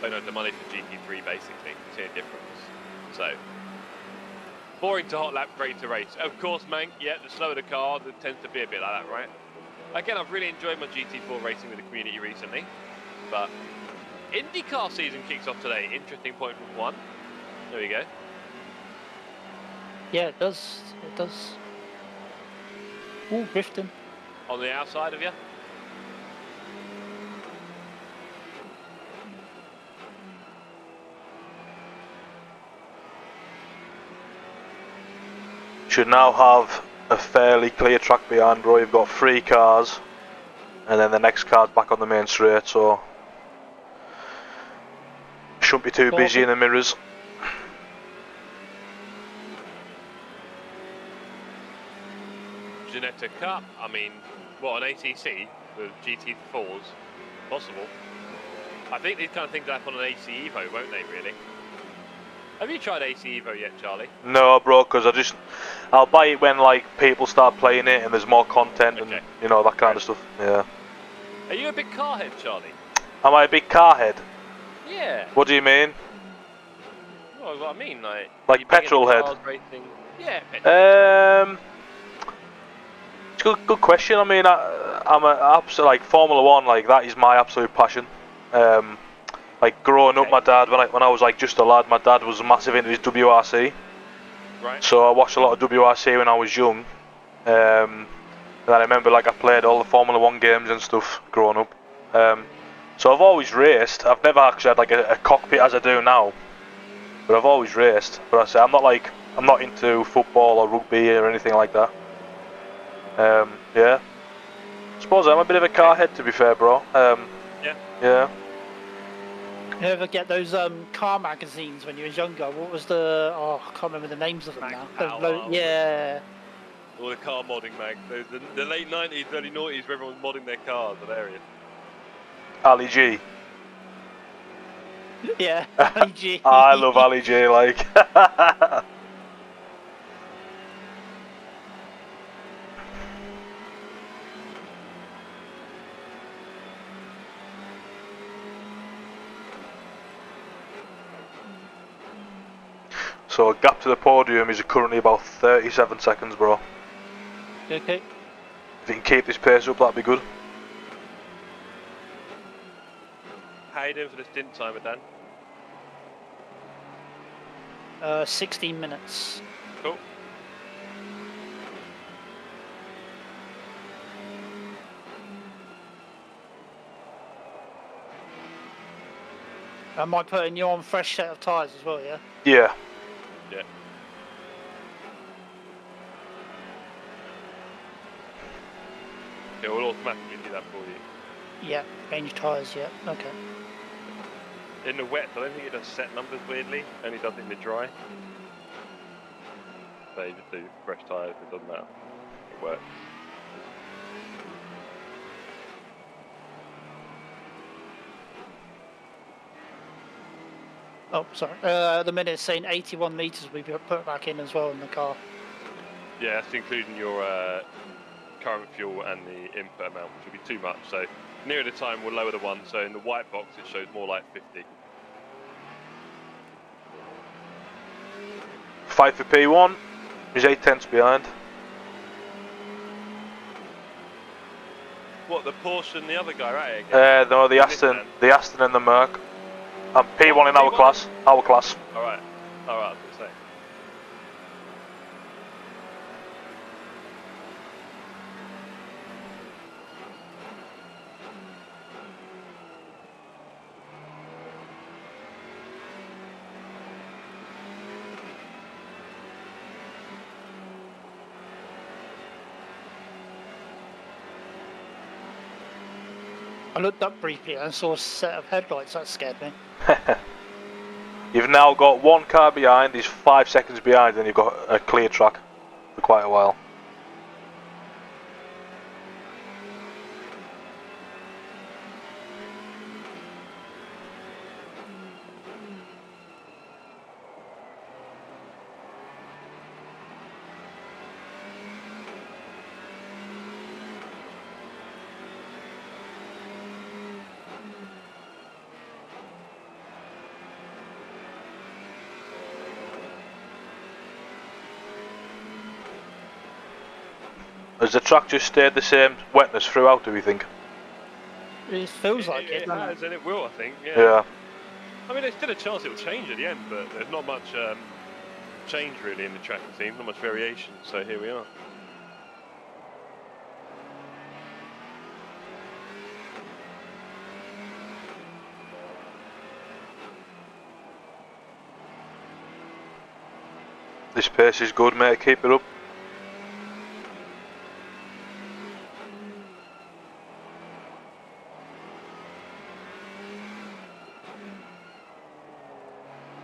don't have the money for GT3, basically. You see a difference. So, boring to hot lap, great to race. Of course, Mank, yeah, the slower the car, it tends to be a bit like that, right? Again, I've really enjoyed my GT4 racing with the community recently, but IndyCar season kicks off today. Interesting point from one. There we go. Yeah, it does. It does. Ooh, drifting. On the outside of you. Should now have a fairly clear track behind, bro. You've got 3 cars, and then the next car's back on the main straight, so shouldn't be too busy in the mirrors. Ginetta Cup, I mean, what, an ACC with GT4s? Possible. I think these kind of things happen on an AC Evo, won't they, really? Have you tried AC Evo yet, Charlie? No, bro, because I'll buy it when, like, people start playing it and there's more content and, you know, that kind of stuff, yeah. Are you a big car head, Charlie? Am I a big car head? Yeah. What do you mean? Well, what I mean, like Like petrol head? racing. Yeah, petrol. It's a good question. I mean, I'm a absolute, like Formula One, like that is my absolute passion. Like growing up, my dad when I was like just a lad, my dad was massive into his WRC. Right. So I watched a lot of WRC when I was young. And I remember like I played all the Formula One games and stuff growing up. So I've always raced. I've never actually had like a cockpit as I do now, but I've always raced. But I say I'm not into football or rugby or anything like that. Yeah. I suppose I'm a bit of a car head, to be fair, bro. Yeah. Yeah. You ever get those car magazines when you was younger? What was the... Oh, I can't remember the names of them now. Yeah. All the car modding mag. The late 90s, early 90s where everyone was modding their cars. Hilarious. Ali G. Yeah, Ali G. I love Ali G, like. So gap to the podium is currently about 37 seconds, bro. Okay. If you can keep this pace up, that'd be good. How you doing for the stint timer, Dan? 16 minutes. Cool. Am I putting you on fresh set of tyres as well, yeah? Yeah. Yeah. It will automatically do that for you. Yeah, change tyres, yeah, okay. In the wet, I don't think it does set numbers weirdly, only does it in the dry. So you just do fresh tyres, it doesn't matter. It works. Oh, sorry. The minute it's saying 81 litres, we put it back in as well in the car. Yeah, that's including your current fuel and the input amount, which will be too much. So nearer the time, we'll lower the one. So in the white box, it shows more like 50. 5 for P1. He's 8/10 behind. What, the Porsche and the other guy, right? Again? No, the Aston and the Merc. I'm P1 in our class. Our class. Alright, I was going to say. I looked up briefly and saw a set of headlights, that scared me. You've now got one car behind, he's 5 seconds behind, and you've got a clear track for quite a while. Has the track just stayed the same wetness throughout, do we think? It feels like it, It doesn't has, and it will, I think. Yeah. I mean, there's still a chance it will change at the end, but there's not much change really in the track scene, not much variation. So here we are. This pace is good, mate. Keep it up.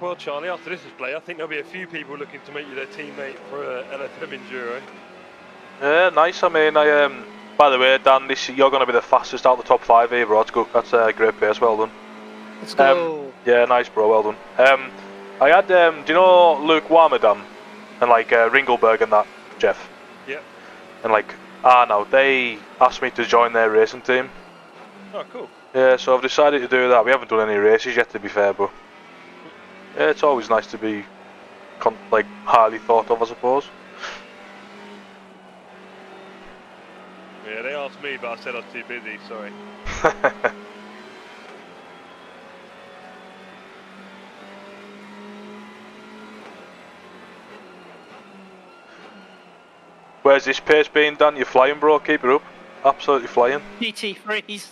Well, Charlie, after this display, I think there'll be a few people looking to make you their teammate for LFM Enduro. Yeah, nice. I mean, by the way, Dan, you're going to be the fastest out of the top 5 here, bro. That's good. That's a great pace. Well done. Let's go. Yeah, nice, bro. Well done. I had, do you know Luke Warmerdam and like Ringelberg and that, Jeff? Yep. And like Arno, they asked me to join their racing team. Oh, cool. Yeah, so I've decided to do that. We haven't done any races yet, to be fair, but yeah, it's always nice to be like highly thought of, I suppose. Yeah, they asked me, but I said I was too busy. Sorry. Where's this pace being done? You're flying, bro. Keep it up. Absolutely flying. GT3s.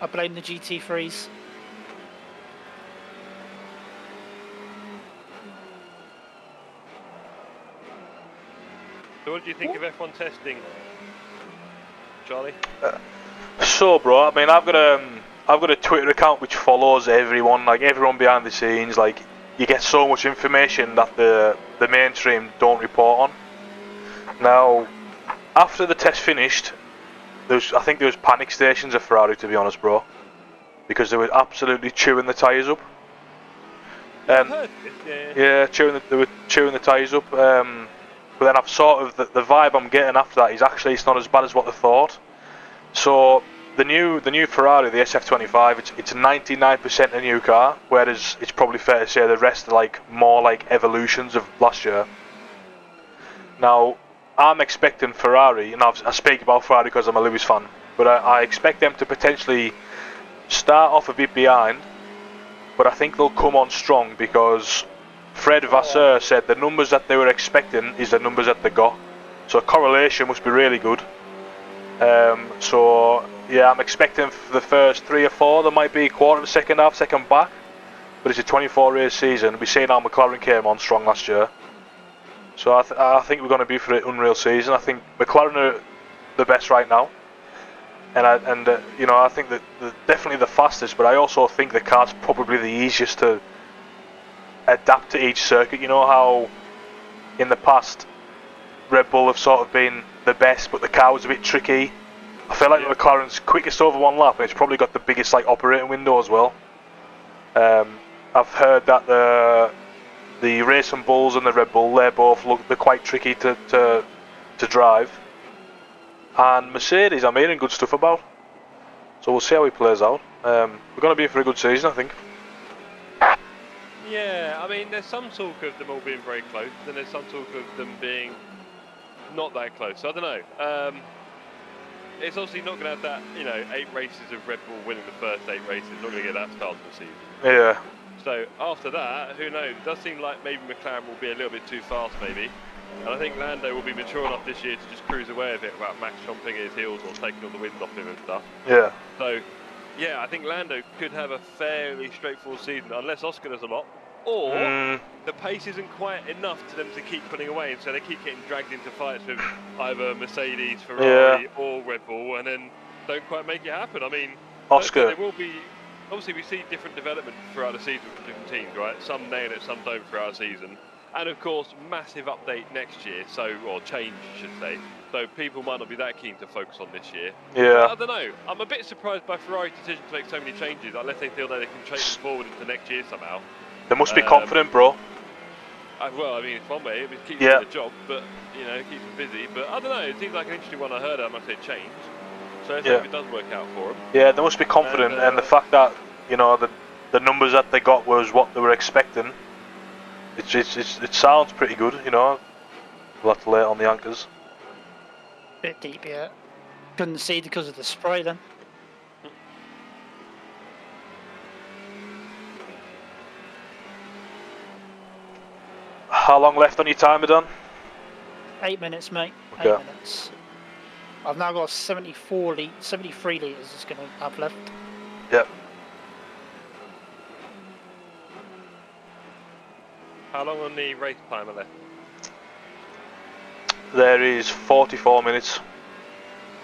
I blame the GT3s. So what do you think of F1 testing, Charlie? So, bro, I mean, I've got a Twitter account which follows everyone, like everyone behind the scenes. Like, you get so much information that the mainstream don't report on. Now, after the test finished, I think there was panic stations at Ferrari, to be honest, bro, because they were absolutely chewing the tyres up. I've heard this, yeah, they were chewing the tyres up. But then I've sort of the vibe I'm getting after that is actually it's not as bad as what they thought. So the new Ferrari, the SF25, it's 99% a new car, whereas it's probably fair to say the rest are like more like evolutions of last year. Now I'm expecting Ferrari, and I speak about Ferrari because I'm a Lewis fan, but I expect them to potentially start off a bit behind, but I think they'll come on strong because Fred Vasseur said the numbers that they were expecting is the numbers that they got. So correlation must be really good. So yeah, I'm expecting for the first 3 or 4 there might be a quarter of a second half, second back. But it's a 24 race season. We've seen how McLaren came on strong last year. So I think we're going to be for an unreal season. I think McLaren are the best right now. And you know, I think that they're definitely the fastest, but I also think the car's probably the easiest to adapt to each circuit. You know how in the past Red Bull have sort of been the best, but the car was a bit tricky. I feel like McLaren's quickest over one lap, and it's probably got the biggest like operating window as well. I've heard that the Racing Bulls and the Red Bull, they're quite tricky to drive. And Mercedes, I'm hearing good stuff about. So we'll see how he plays out. We're going to be in for a good season, I think. Yeah, I mean, there's some talk of them all being very close, and there's some talk of them being not that close. So I don't know. It's obviously not going to have that, you know, 8 races of Red Bull winning the first 8 races. Not going to get that start of the season. Yeah. So after that, who knows? It does seem like maybe McLaren will be a little bit too fast, maybe. And I think Lando will be mature enough this year to just cruise away a bit without Max chomping at his heels or taking all the wind off him and stuff. Yeah. So, yeah, I think Lando could have a fairly straightforward season, unless Oscar does a lot. Or the pace isn't quite enough to them to keep pulling away, and so they keep getting dragged into fights with either Mercedes, Ferrari, or Red Bull, and then don't quite make it happen. I mean, Oscar. There will be, obviously, we see different development throughout the season from different teams, right? Some nail it, some don't throughout the season. And of course, massive update next year, or change, I should say. So people might not be that keen to focus on this year. Yeah. But I don't know. I'm a bit surprised by Ferrari's decision to make so many changes, unless they feel that they can take them forward into next year somehow. They must be confident, bro. Well, I mean, it's one way. It keeps them in the job, but, you know, it keeps them busy. But I don't know. It seems like an interesting one I heard. I must say change. So let's hope it does work out for them. Yeah, they must be confident, and the fact that, you know, the numbers that they got was what they were expecting. It sounds pretty good, you know. We'll have to lay it on the anchors. Bit deep, yeah. Couldn't see because of the spray then. How long left on your timer, Don? 8 minutes, mate. Okay. 8 minutes. I've now got 73 litres it's going to have left. Yep. How long on the race timer left? There is 44 minutes.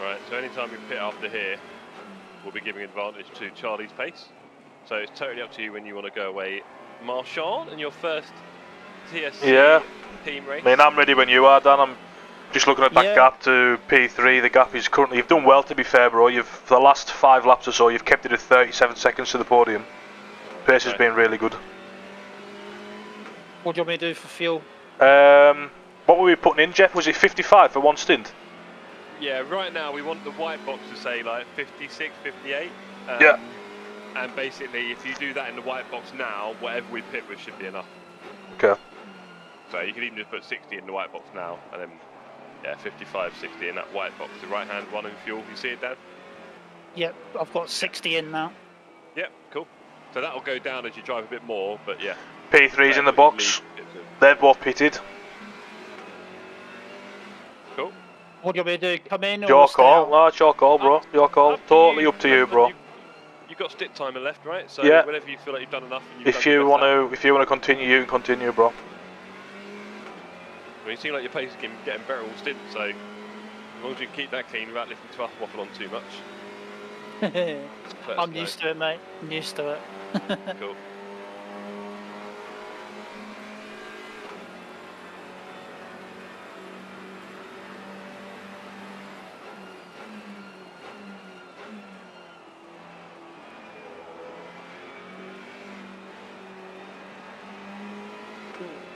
Right, so anytime you pit after here, we'll be giving advantage to Charlie's pace. So it's totally up to you when you want to go away. Marchand, and your first TSC team race? I mean, I'm ready when you are, Dan. I'm just looking at that gap to P3. The gap is currently... You've done well, to be fair, bro. For the last 5 laps or so, you've kept it at 37 seconds to the podium. Pace has been really good. What do you want me to do for fuel? What were we putting in, Jeff? Was it 55 for one stint? Yeah, right now we want the white box to say like 56, 58. Yeah. And basically, if you do that in the white box now, whatever we pit with should be enough. Okay. So you can even just put 60 in the white box now, and then, yeah, 55, 60 in that white box. The right-hand one in fuel. You see it, Dad? Yep, I've got 60 in now. Yep, cool. So that'll go down as you drive a bit more, but yeah. P3's in the box. They're both pitted. Cool. What do you want me to do? Come in or Your stay call. out? No, it's your call, bro. Your call. Totally up to you, bro. You've got stick timer left, right? So yeah. whenever you feel like you've done enough, and if you want to continue, you can continue, bro. I mean, you seem like your pace is getting better all stint, so as long as you can keep that clean without lifting to waffle on too much. I'm used to it, mate. I'm used to it. Cool.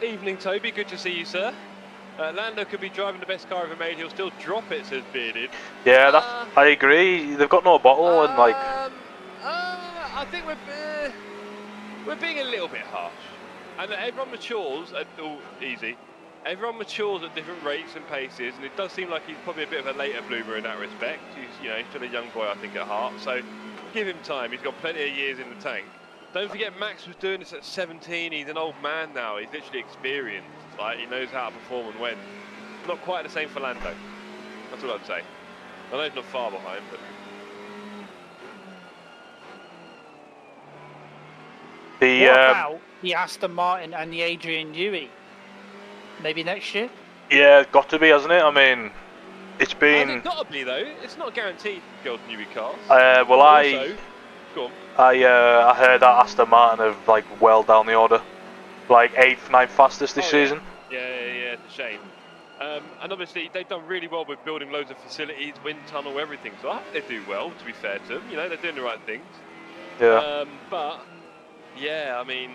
Evening, Toby. Good to see you, sir. Lando could be driving the best car ever made. He'll still drop it, says Bearded. Yeah, I agree. They've got no bottle and like. I think we're being a little bit harsh, and everyone matures at easy. Everyone matures at different rates and paces, and it does seem like he's probably a bit of a later bloomer in that respect. He's still a young boy, I think, at heart. So give him time. He's got plenty of years in the tank. Don't forget, Max was doing this at 17. He's an old man now. He's literally experienced. Like, he knows how to perform and when. Not quite the same for Lando. That's what I'd say. I know he's not far behind, but. What about the Aston Martin and the Adrian Newey? Maybe next year? Yeah, it's got to be, hasn't it? I mean, it's been. Has it got to be though? It's not guaranteed. Gold Newey cars. Well, also, go on. I heard that Aston Martin have like well down the order, like 8th, 9th fastest this season. Yeah, it's a shame. And obviously they've done really well with building loads of facilities, wind tunnel, everything. So I hope they do well. To be fair to them, they're doing the right things. Yeah. But yeah, I mean,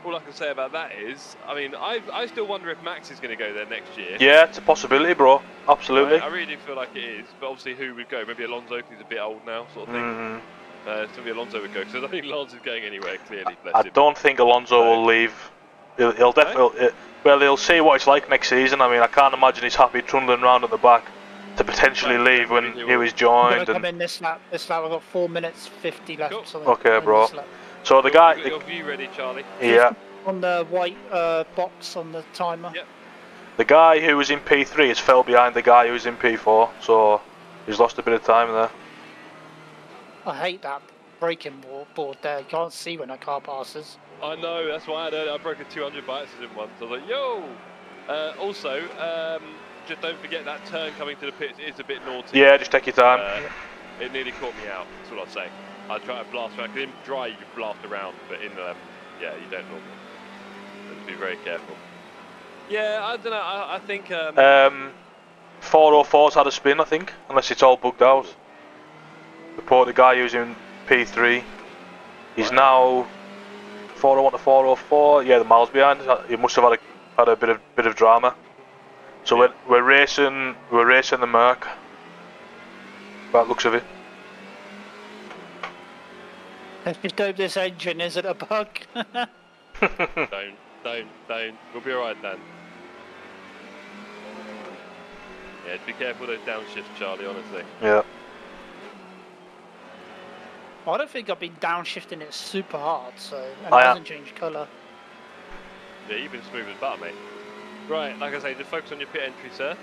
all I can say about that is, I mean, I still wonder if Max is going to go there next year. Yeah, it's a possibility, bro. Absolutely. I really do feel like it is. But obviously, who would go? Maybe Alonso, because he's a bit old now, sort of thing. So maybe Alonso would go, because I don't think Lance is going anywhere, clearly. I don't think Alonso will leave. He'll definitely. Well, he'll see what it's like next season. I mean, I can't imagine he's happy trundling around at the back to potentially leave when he was joined. I'm going to come in this lap. This lap, I've got 4 minutes 50 left. Cool. So okay, bro. So the guy. Got your view ready, Charlie. Yeah. On the white box on the timer. Yep. The guy who was in P3 has fell behind the guy who was in P4, so he's lost a bit of time there. I hate that braking board there. You can't see when a car passes. I know, that's why I broke a 200 by accident once. I was like, yo! Also, just don't forget that turn coming to the pits is a bit naughty. Yeah, just take your time. It nearly caught me out, that's what I'd say. I try to blast around, because in dry you can blast around, but in yeah, you don't normally. So just be very careful. Yeah, I don't know, I think... 404's had a spin, I think, unless it's all bugged out. Report the guy who's in P3. He's now 401 to 404. Yeah, the miles behind. He must have had a bit of drama. So yeah. we're racing the Merc. By the looks of it. Let's just hope this engine isn't a bug. Don't. We'll be alright, Dan. Yeah, just be careful with those downshifts, Charlie, honestly. Yeah. I don't think I've been downshifting it super hard, so and it doesn't change colour. Yeah, you've been smooth as butter, mate. Right, like I say, just focus on your pit entry, sir.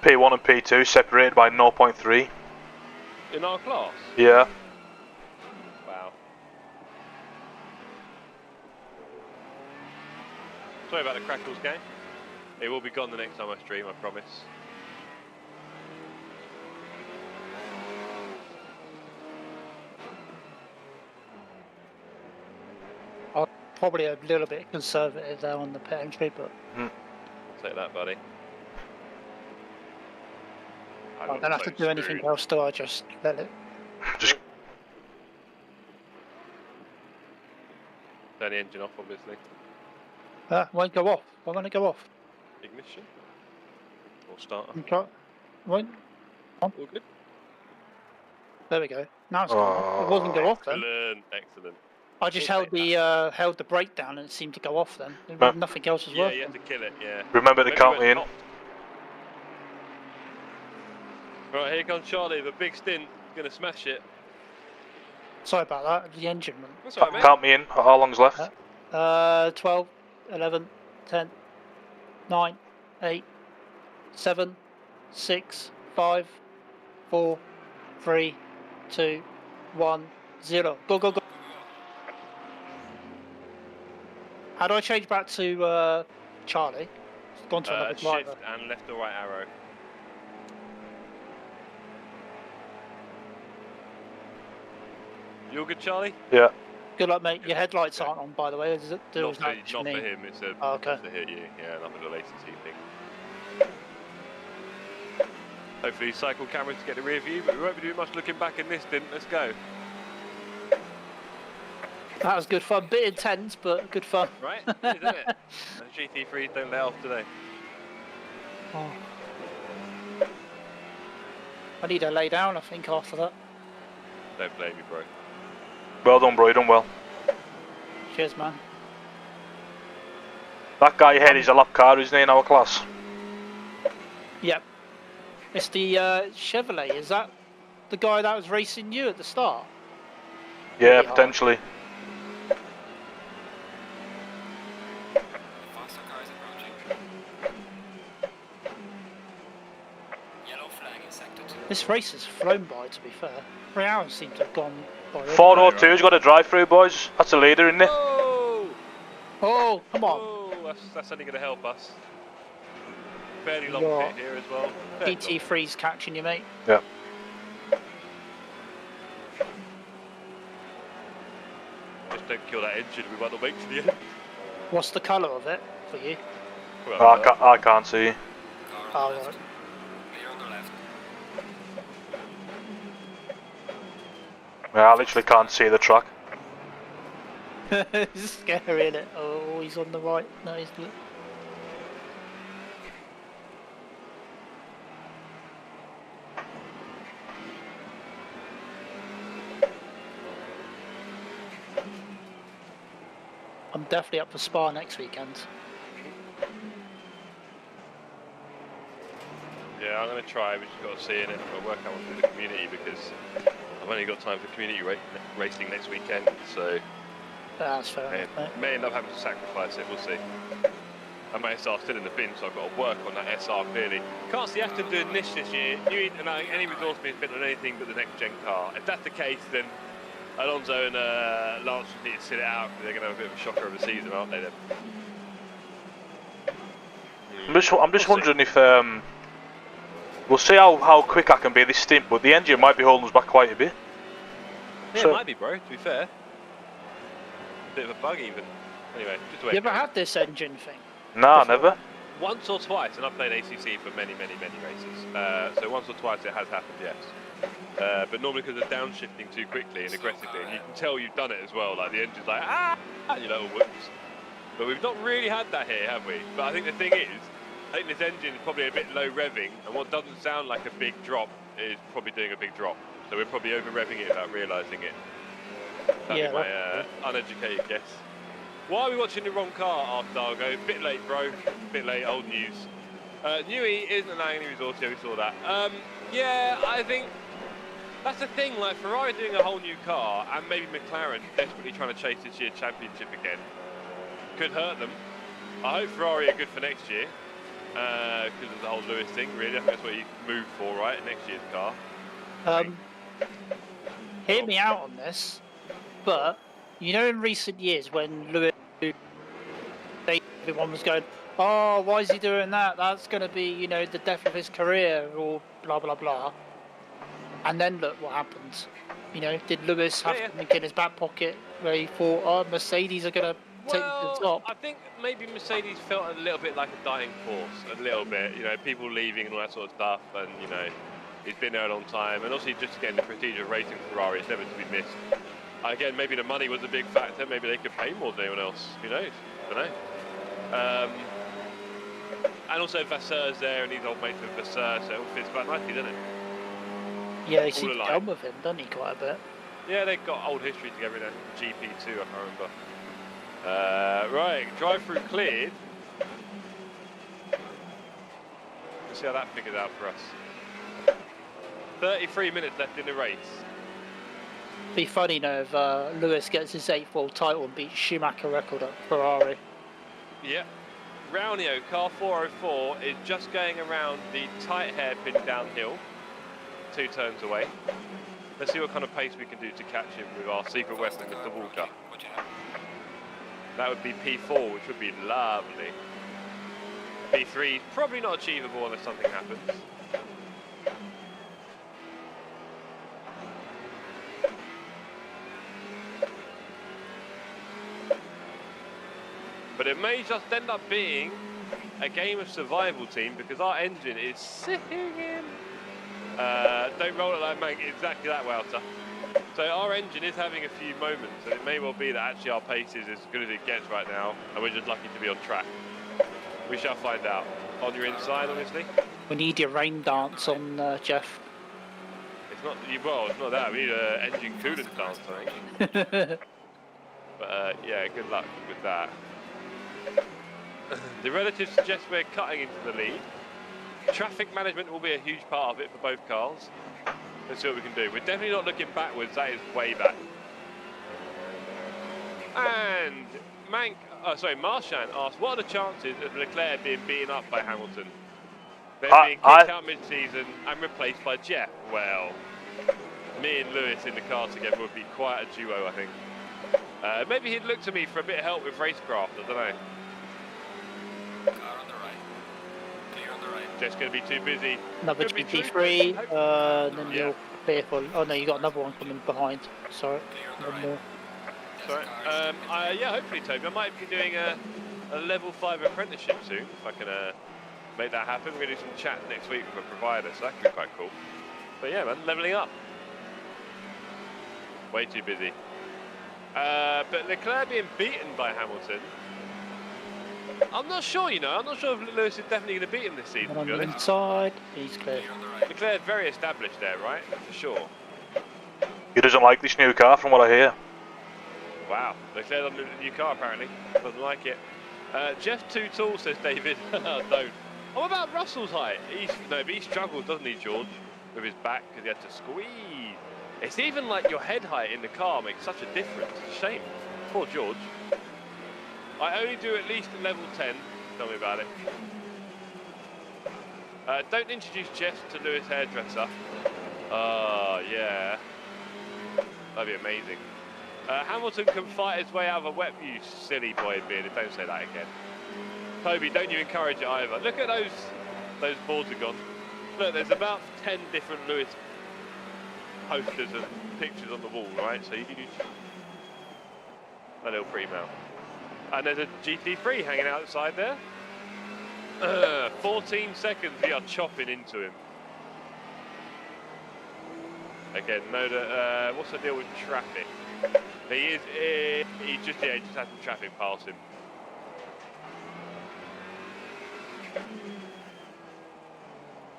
P1 and P2 separated by 0.3. In our class? Yeah. Wow. Sorry about the crackles, gang. It will be gone the next time I stream, I promise. probably a little bit conservative there on the pit entry, but Take that, buddy. I don't have to do anything else, do I? Just let it. Just turn the engine off, obviously. Won't go off. Why won't it go off? Ignition. Or starter. Won't. All good. There we go. Now it's gone off. It wasn't go off then. Excellent, excellent. I just held the brake down and it seemed to go off then. Nothing else was working. Yeah, you had to kill it, yeah. remember to count me in. Right, here comes Charlie, the big stint. Gonna smash it. Sorry about that, the engine went. That's all right, mate. Count me in. How long's left? 12, 11, 10, 9, 8, 7, 6, 5, 4, 3, 2, 1, 0. Go, go, go. How do I change back to Charlie? It's gone to another driver. Shift and left or right arrow. You all good, Charlie? Yeah. Good luck, mate. Your headlights aren't on, by the way. Is it? Not for him. It's okay. to hit you. Yeah, nothing to latency thing. Hopefully, cycle cameras to get the rear view, but we won't be doing much looking back in this stint. Let's go. That was good fun. Bit intense, but good fun. Right? Isn't it? GT3s don't let off today. Oh. I need to lay down, I think, after that. Don't blame me, bro. Well done, bro. You done well. Cheers, man. That guy ahead is a lap car, isn't he, in our class? Yep. It's the Chevrolet. Is that the guy that was racing you at the start? Yeah, Really potentially. Faster car is approaching. Yellow flag in sector 2. This race has flown by, to be fair. 3 hours seem to have gone by. 402's got a drive-through, boys. That's a leader, isn't it? Oh! Oh, come on. Oh, that's only going to help us. Fairly long Yeah. pit here as well. Fairly long. GT3's catching you, mate. Yeah. Just don't kill that engine, we might not make to the end. What's the colour of it for you? I can't see. Oh, Clear on the left. Yeah, I literally can't see the track. it's scary, isn't it? Oh, he's on the right. No, he's not. I'm definitely up for Spa next weekend. Yeah, I'm going to try, we just got to see in it. I've got to work out what's with the community because I've only got time for community racing next weekend, so That's fair enough, mate. may end up having to sacrifice it, we'll see. And my SR's still in the bin, so I've got to work on that SR clearly. Can't see Aston doing this year. New any resource being fit on anything but the next gen car. If that's the case, then Alonso and Lance just need to sit it out because they're going to have a bit of a shocker of a season, aren't they? Then? I'm just wondering if we'll see how quick I can be this stint, but the engine might be holding us back quite a bit. Yeah, So, it might be, bro. To be fair, bit of a bug even. Anyway, just wait. You ever had this engine thing? nah, never. Once or twice, and I've played ACC for many races. So once or twice it has happened, yes. But normally because of downshifting too quickly and aggressively, and you can tell you've done it as well. Like the engine's like you know, whoops. But we've not really had that here, have we? But I think the thing is, I think this engine is probably a bit low revving, and what doesn't sound like a big drop is probably doing a big drop. So we're probably over revving it without realising it. That'd be my uneducated guess. Why are we watching the wrong car after Dargo? Bit late, bro. Bit late, old news. Newey isn't allowing any resource here, we saw that. Yeah, I think that's the thing, like Ferrari doing a whole new car and maybe McLaren desperately trying to chase this year's championship again could hurt them. I hope Ferrari are good for next year because of the whole Lewis thing, really. I think that's what you move for, right? Next year's car. Hear me out on this, but you know in recent years when Lewis, everyone was going, oh, why is he doing that? That's going to be, you know, the death of his career or blah, blah, blah. And then look what happened. You know, did Lewis have something in his back pocket where he thought, oh, Mercedes are going to take the Well, top. I think maybe Mercedes felt a little bit like a dying force, a little bit. You know, people leaving and all that sort of stuff, and you know, he's been there a long time, and obviously just getting the prestige of racing Ferrari is never to be missed. Again, maybe the money was a big factor. Maybe they could pay more than anyone else. Who knows? I don't know. And also Vasseur's there, and he's old mates with Vasseur, so it all fits quite nicely, doesn't it? Yeah, he seems to alive. get on with him, doesn't he, quite a bit? Yeah, they've got old history together in a GP2, I can't remember. Right, drive-through cleared. Let's see how that figures out for us. 33 minutes left in the race. Be funny, though, if Lewis gets his 8th world title and beats Schumacher record at Ferrari. Yep. Raunio, car 404, is just going around the tight hairpin downhill, 2 turns away. Let's see what kind of pace we can do to catch him with our secret weapon, Mr. Walker. That would be P4, which would be lovely. P3, probably not achievable unless something happens. But it may just end up being a game of survival, team, because our engine is singing. Don't roll it like Mank, exactly that, Wouter. So our engine is having a few moments, and it may well be that actually our pace is as good as it gets right now, and we're just lucky to be on track. We shall find out. On your inside, obviously. We need your rain dance on Jeff. It's not, well, it's not that. We need an engine coolant dance, I think. But yeah, good luck with that. The relatives suggest we're cutting into the lead. Traffic management will be a huge part of it for both cars. Let's see what we can do. We're definitely not looking backwards, that is way back. And Marchand asked, what are the chances of Leclerc being beaten up by Hamilton? They're being kicked out mid-season and replaced by Jeff. Well, me and Lewis in the car together would be quite a duo, I think. Maybe he'd look to me for a bit of help with racecraft, I don't know. Car on the right. Clear on the right. Jeff's going to be too busy. Another Could be GT3, then Yeah. you'll clear for... Oh no, you got another one coming behind. Sorry, Clear on the one right. more. Sorry. Yeah, hopefully, Toby. I might be doing a level 5 apprenticeship soon, if I can make that happen. We're going to do some chat next week with a provider, so that could be quite cool. But yeah, man, levelling up. Way too busy. But Leclerc being beaten by Hamilton, I'm not sure, you know. I'm not sure if Lewis is definitely going to beat him this season, And to on be the honest. inside, he's clear. Clear on the right. Leclerc's very established there, right? For sure. He doesn't like this new car, from what I hear. Wow, Leclerc on the new car apparently. Doesn't like it. Jeff's too tall, says David. Don't. Oh, what about Russell's height? But he struggles, doesn't he, George? With his back, because he had to squeeze. It's even like your head height in the car makes such a difference. It's a shame. Poor George. I only do at least level 10. Tell me about it. Don't introduce Jeff to Lewis Hairdresser. Oh, yeah. That'd be amazing. Hamilton can fight his way out of a wet, you silly boy bearded. Don't say that again. Toby, don't you encourage it either. Look at those boards are gone. Look, there's about 10 different Lewis posters and pictures on the wall, right? So you can use a little pre-mount. And there's a GT3 hanging outside there. 14 seconds, we are chopping into him. Again, what's the deal with traffic? He just has some traffic past him.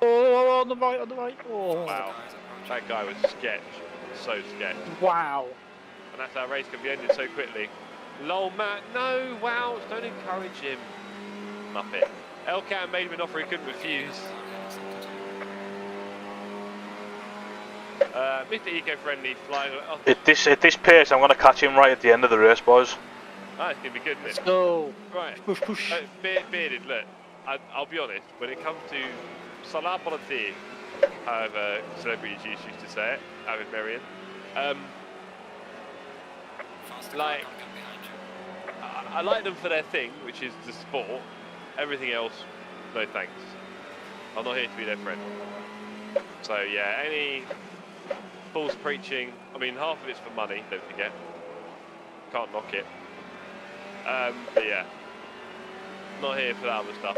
Oh, on the right, on the right. Oh. Wow, that guy was sketch, so sketch. Wow. And that's how race can be ended so quickly. Lol, Matt, no, wow, don't encourage him. Muppet. Elkan made him an offer he couldn't refuse. Mr. Eco-friendly flying. Oh, At this pace, I'm going to catch him right at the end of the race, boys. oh, it's going to be good, Let's isn't it? go. Right. Push, push. Bearded, look, I'll be honest, when it comes to Salah Politique, however celebrities used to say it, David Merriam, like, I like them for their thing, which is the sport. Everything else, no thanks. I'm not here to be their friend. So yeah, any false preaching, I mean half of it's for money, don't forget. Can't knock it. But yeah, not here for that other stuff.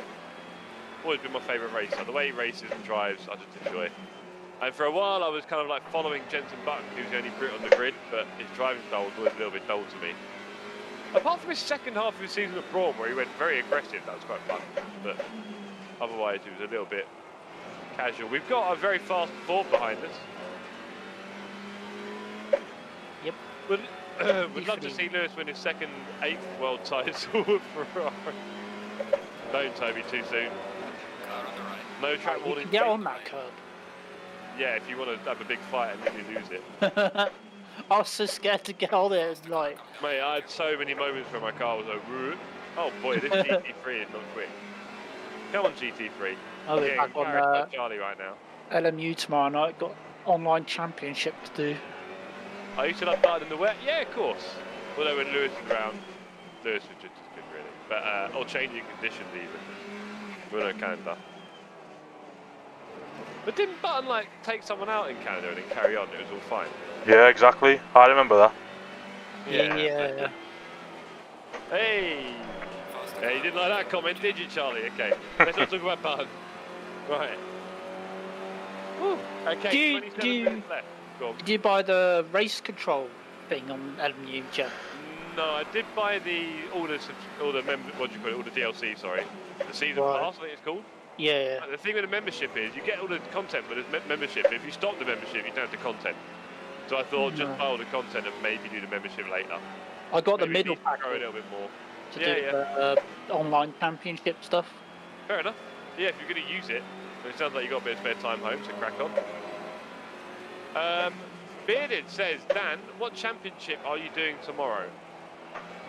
Always been my favourite racer. The way he races and drives, I just enjoy. And for a while, I was kind of like following Jensen Button, who's the only Brit on the grid, but his driving style was always a little bit dull to me. Apart from his second half of his season at Braun, where he went very aggressive, that was quite fun. But otherwise, it was a little bit casual. We've got a very fast Ford behind us. Yep. Would love to see Lewis win his second 8th world title for Ferrari. Don't, Toby, too soon. Car on the right. No track You warning. can get on that curb. Yeah, if you want to have a big fight and then you lose it. I was so scared to get on it. It's like, Mate, I had so many moments where my car was like, oh boy, this GT3 is not quick. Come on, GT3. I'll be Yeah, back on embarrassed by Charlie right now. LMU tomorrow night. Got online championship to do. Are you still up started in the wet? Yeah, of course. Although when Lewis was around, Lewis was just as good, really. But, or changing conditions even. We're no Canada. But didn't Button, like, take someone out in Canada and then carry on? It was all fine. Yeah, exactly. I remember that. Yeah. Hey! Yeah, you didn't like that comment, did you, Charlie? Okay, let's not talk about Button. Right. Woo. Okay, 27 minutes left. Go on. Did you buy the race control thing on LMU, Jeff? No, I did buy all the what do you call it? All the DLC, sorry. The season pass, I think it's called. Yeah. The thing with the membership is you get all the content with the membership. If you stop the membership, you don't have the content. So I thought just buy all the content and maybe do the membership later. I got Maybe the middle grow a package little bit more. to do the online championship stuff. Fair enough. Yeah, if you're going to use it, but it sounds like you got a bit of spare time home, so crack on. Bearded says, Dan, what championship are you doing tomorrow?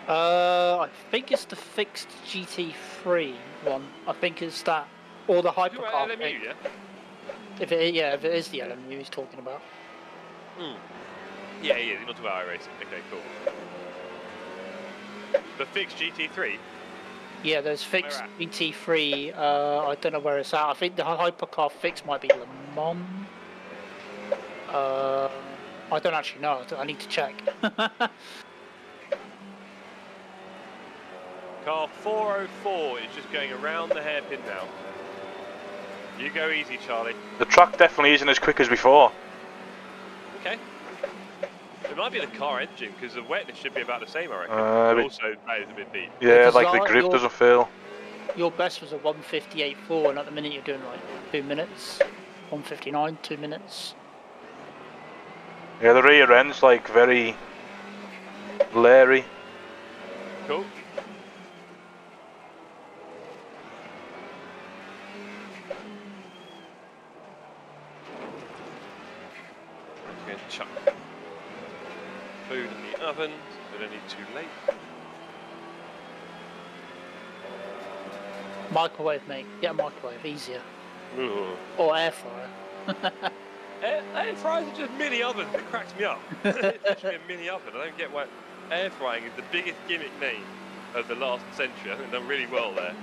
I think it's the fixed GT3 one. I think it's that, or the You're hypercar at thing. LMU, yeah? If it is the LMU he's talking about. Yeah, he is. He's not talking about iRacing. Okay, cool. The fixed GT3? Yeah, there's fixed Where at? GT3. I don't know where it's at. I think the hypercar fix might be Le Mans. I don't actually know. I need to check. Car 404 is just going around the hairpin now. You go easy, Charlie. The track definitely isn't as quick as before. Okay. It might be the car engine, because the wetness should be about the same, I reckon. But also, that is a bit deep. Yeah, Because like the grip doesn't feel. Your best was a 1:58.4, and at the minute you're doing like 2 minutes. 1:59, 2 minutes. Yeah, the rear end's like very leery. Cool. Just going to chuck food in the oven, but only too late. Microwave, mate. Get a microwave, easier. Ooh. Or air fryer. Air fryers are just mini ovens. It cracks me up. It's literally a mini oven. I don't get why. Air frying is the biggest gimmick name of the last century. I think they've done really well there.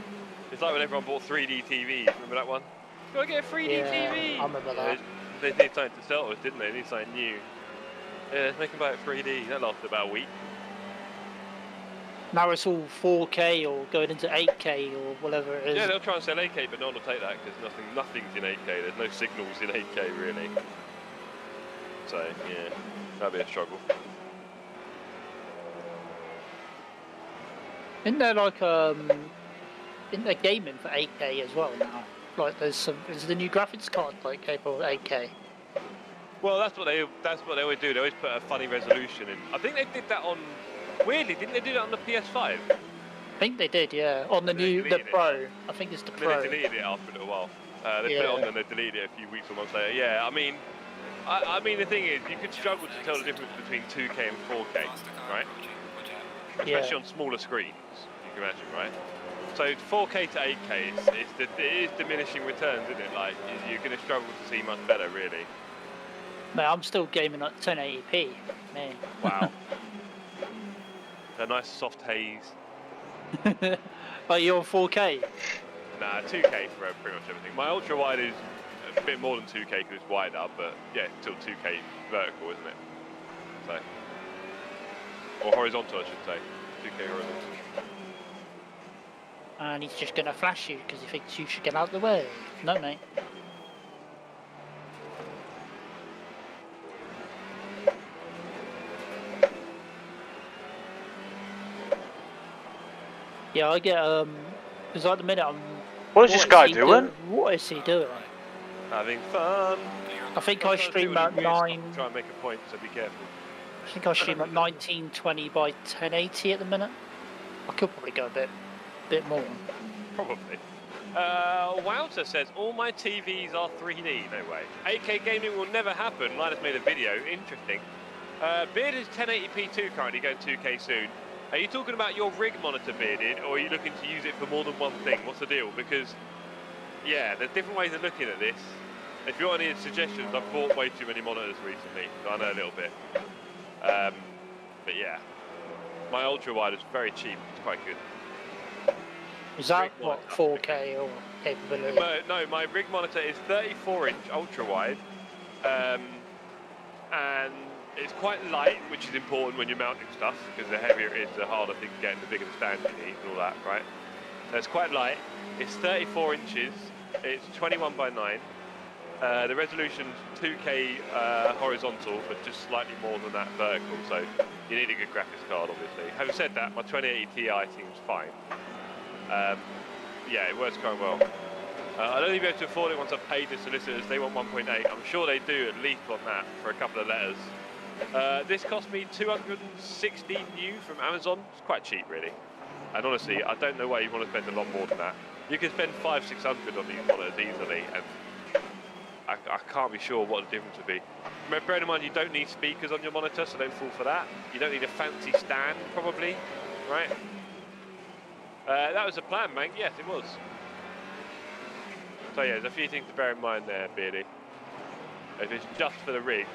It's like when everyone bought 3D TVs. Remember that one? Gotta get a 3D TV. I remember that. They need something to sell us, didn't they? They need something new. Yeah, make them buy it 3D. That lasted about a week. Now it's all 4K or going into 8K or whatever it is. Yeah, they'll try and sell 8K, but no one will take that because nothing's in 8K. There's no signals in 8K really. So yeah, that'd be a struggle. Isn't there like isn't there gaming for 8K as well now? Like is the new graphics card like capable of 8K? Well, that's what they always do. They always put a funny resolution in. I think they did that on. Weirdly, didn't they do that on the PS5? I think they did, yeah. On the Pro. I think it's the And Pro. then they deleted it after a little while. They put it on and they deleted it a few weeks or months later. Yeah, I mean, the thing is, you could struggle to tell the difference between 2K and 4K, right? Especially on smaller screens, you can imagine, right? So 4K to 8K, it is diminishing returns, isn't it? Like, you're going to struggle to see much better, really. Mate, I'm still gaming at 1080p. Man. Wow. A nice soft haze. But you're on 4K? Nah, 2K for pretty much everything. My ultra wide is a bit more than 2K because it's wider, but yeah, still 2K vertical, isn't it? So, or horizontal, I should say. 2K rules. And he's just going to flash you because he thinks you should get out of the way. No, mate. Yeah, I get, because at the minute I'm... What is this guy doing? What is he doing? Having fun. I think I stream at 9... Try and make a point, so be careful. I think I stream at 1920 by 1080 at the minute. I could probably go a bit more. Probably. Wouter says, all my TVs are 3D, no way. 8K gaming will never happen. Linus made a video, interesting. Beard is 1080p2 currently, going 2K soon. Are you talking about your rig monitor, Bearded, or are you looking to use it for more than one thing? What's the deal? Because, yeah, there's different ways of looking at this. If you want any suggestions, I've bought way too many monitors recently, so I know a little bit. But yeah, my ultra wide is very cheap. It's quite good. Is that what 4K or capability? No, my rig monitor is 34-inch ultra wide, and it's quite light, which is important when you're mounting stuff, because the heavier it is, the harder things get, and the bigger the stand you need, and all that, right? So it's quite light. It's 34 inches. It's 21 by 9. The resolution's 2K horizontal, but just slightly more than that vertical, so you need a good graphics card, obviously. Having said that, my 2080 Ti seems fine. Yeah, it works quite well. I'll only be able to afford it once I've paid the solicitors. They want 1.8. I'm sure they do at least on that for a couple of letters. This cost me 260 new from Amazon. It's quite cheap, really. And honestly, I don't know why you want to spend a lot more than that. You can spend 500-600 on these monitors easily, and I can't be sure what the difference would be. Remember, bear in mind, you don't need speakers on your monitor, so don't fall for that. You don't need a fancy stand, probably, right? That was a plan, mate. Yes, it was. So yeah, there's a few things to bear in mind there, Beardy. If it's just for the rig.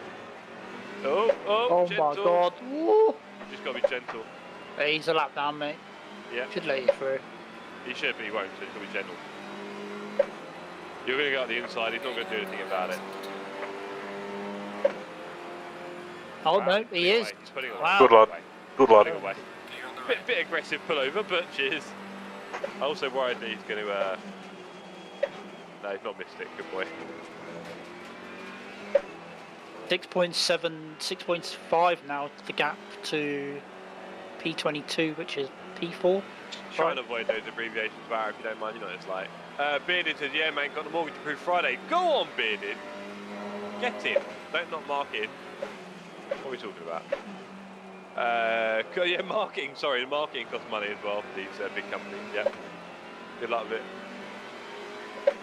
Oh, gentle. My God. Woo. Just got to be gentle. Hey, he's a lap down, mate. Yeah. Should let you through. He should, but he won't, so he's got to be gentle. You're going to go out the inside, he's not going to do anything about it. Oh, no, he is. He's putting it Wow. Good lad. Good lad. Putting away. Bit aggressive pullover, but cheers. I also worried that he's going to... No, he's not missed it. Good boy. 6.7, 6.5 now, the gap to P22, which is P4. Try and avoid those abbreviations, Barry, if you don't mind. You know what it's like. Bearded says, yeah, man, got the mortgage approved Friday. Go on, Bearded. Get in. Don't not mark in. What are we talking about? Yeah, marketing. Sorry, marketing costs money as well for these big companies. Yeah. Good luck with it.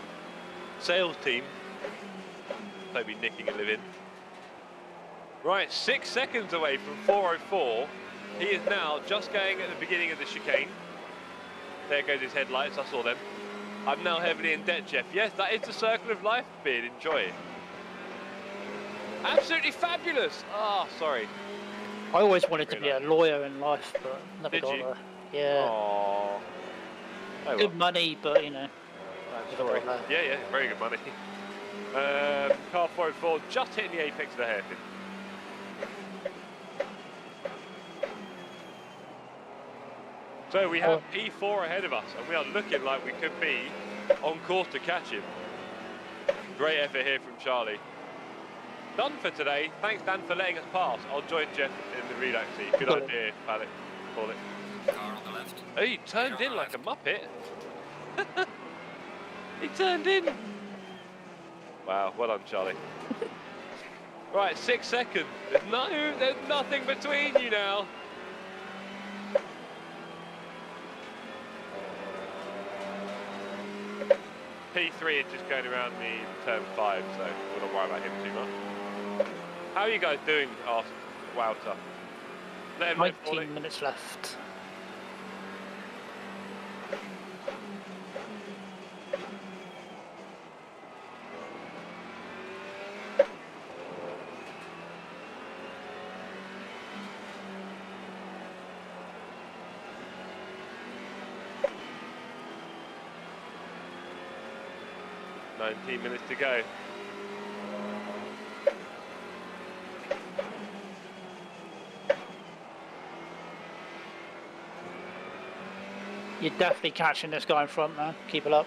Sales team. Toby nicking a living. Right, 6 seconds away from 4:04. He is now just going at the beginning of the chicane. There goes his headlights. I saw them. I'm now heavily in debt, Jeff. Yes, that is the circle of life, Beard. Enjoy it. Absolutely fabulous. Ah, oh, sorry. I always wanted to be a lawyer in life, but never got there. Yeah. Aww. Oh, good money, but you know. Sorry. Yeah, very good money. Car 404 just hitting the apex of the hairpin. So we have P4 ahead of us, and we are looking like we could be on course to catch him. Great effort here from Charlie. Done for today. Thanks, Dan, for letting us pass. I'll join Jeff in the relax seat. Good idea, Paddock. Call it. Car on the left. Oh, he turned in like a muppet. He turned in. Wow, well done, Charlie. Right, 6 seconds. There's nothing between you now. P3 is just going around me turn 5, so we're not worried about him too much. How are you guys doing? Asked Wouter. 19 minutes left. Minutes to go. You're definitely catching this guy in front, man. Keep it up.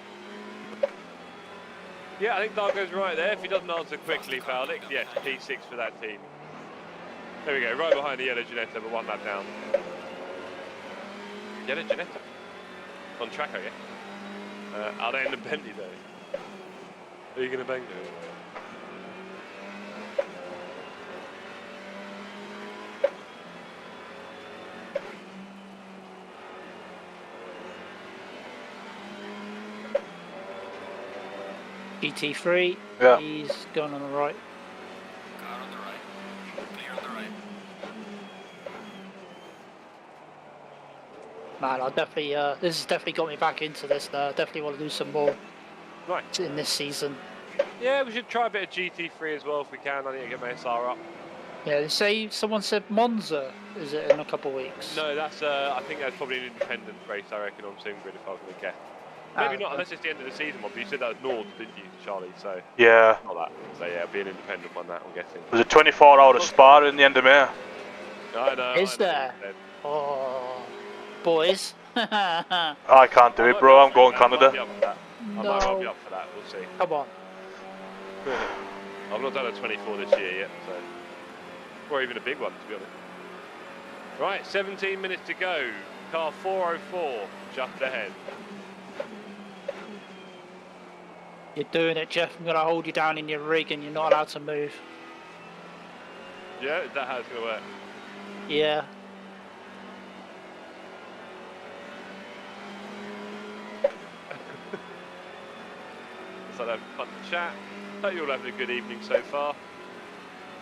Yeah, I think Dargo's right there. If he doesn't answer quickly, Alex, yes, P6 for that team. There we go, right behind the yellow Ginetta, but 1 lap down. Yellow Ginetta? On track, I guess. Are they in the Bentley though? Are you going to bang them? GT3. Yeah. He's going on the right. Car on the right. Clear on the right. Man, I definitely. This has definitely got me back into this. Definitely want to do some more Right. in this season. Yeah, we should try a bit of GT3 as well if we can. I need to get my SR up. Yeah, they say someone said Monza. Is it in a couple of weeks? No, that's I think that's probably an independent race, I reckon, on Singrid if I was going to guess. Maybe not, unless it's the end of the season one, but you said that was Nord, didn't you, Charlie? So Yeah. not that. So yeah, it'll be an independent one, that, I'm guessing. There's a 24-hour Spa in the end of May. I know. Is there? Oh, boys. I can't do it, bro. I'm going Canada. I might well be up for that. We'll see. Come on. I've not done a 24 this year yet, so or even a big one, to be honest. Right, 17 minutes to go. Car 404 just ahead. You're doing it, Jeff. I'm going to hold you down in your rig and you're not allowed to move. Yeah, is that how it's going to work? Yeah. So having fun to chat. Hope you're all having a good evening so far.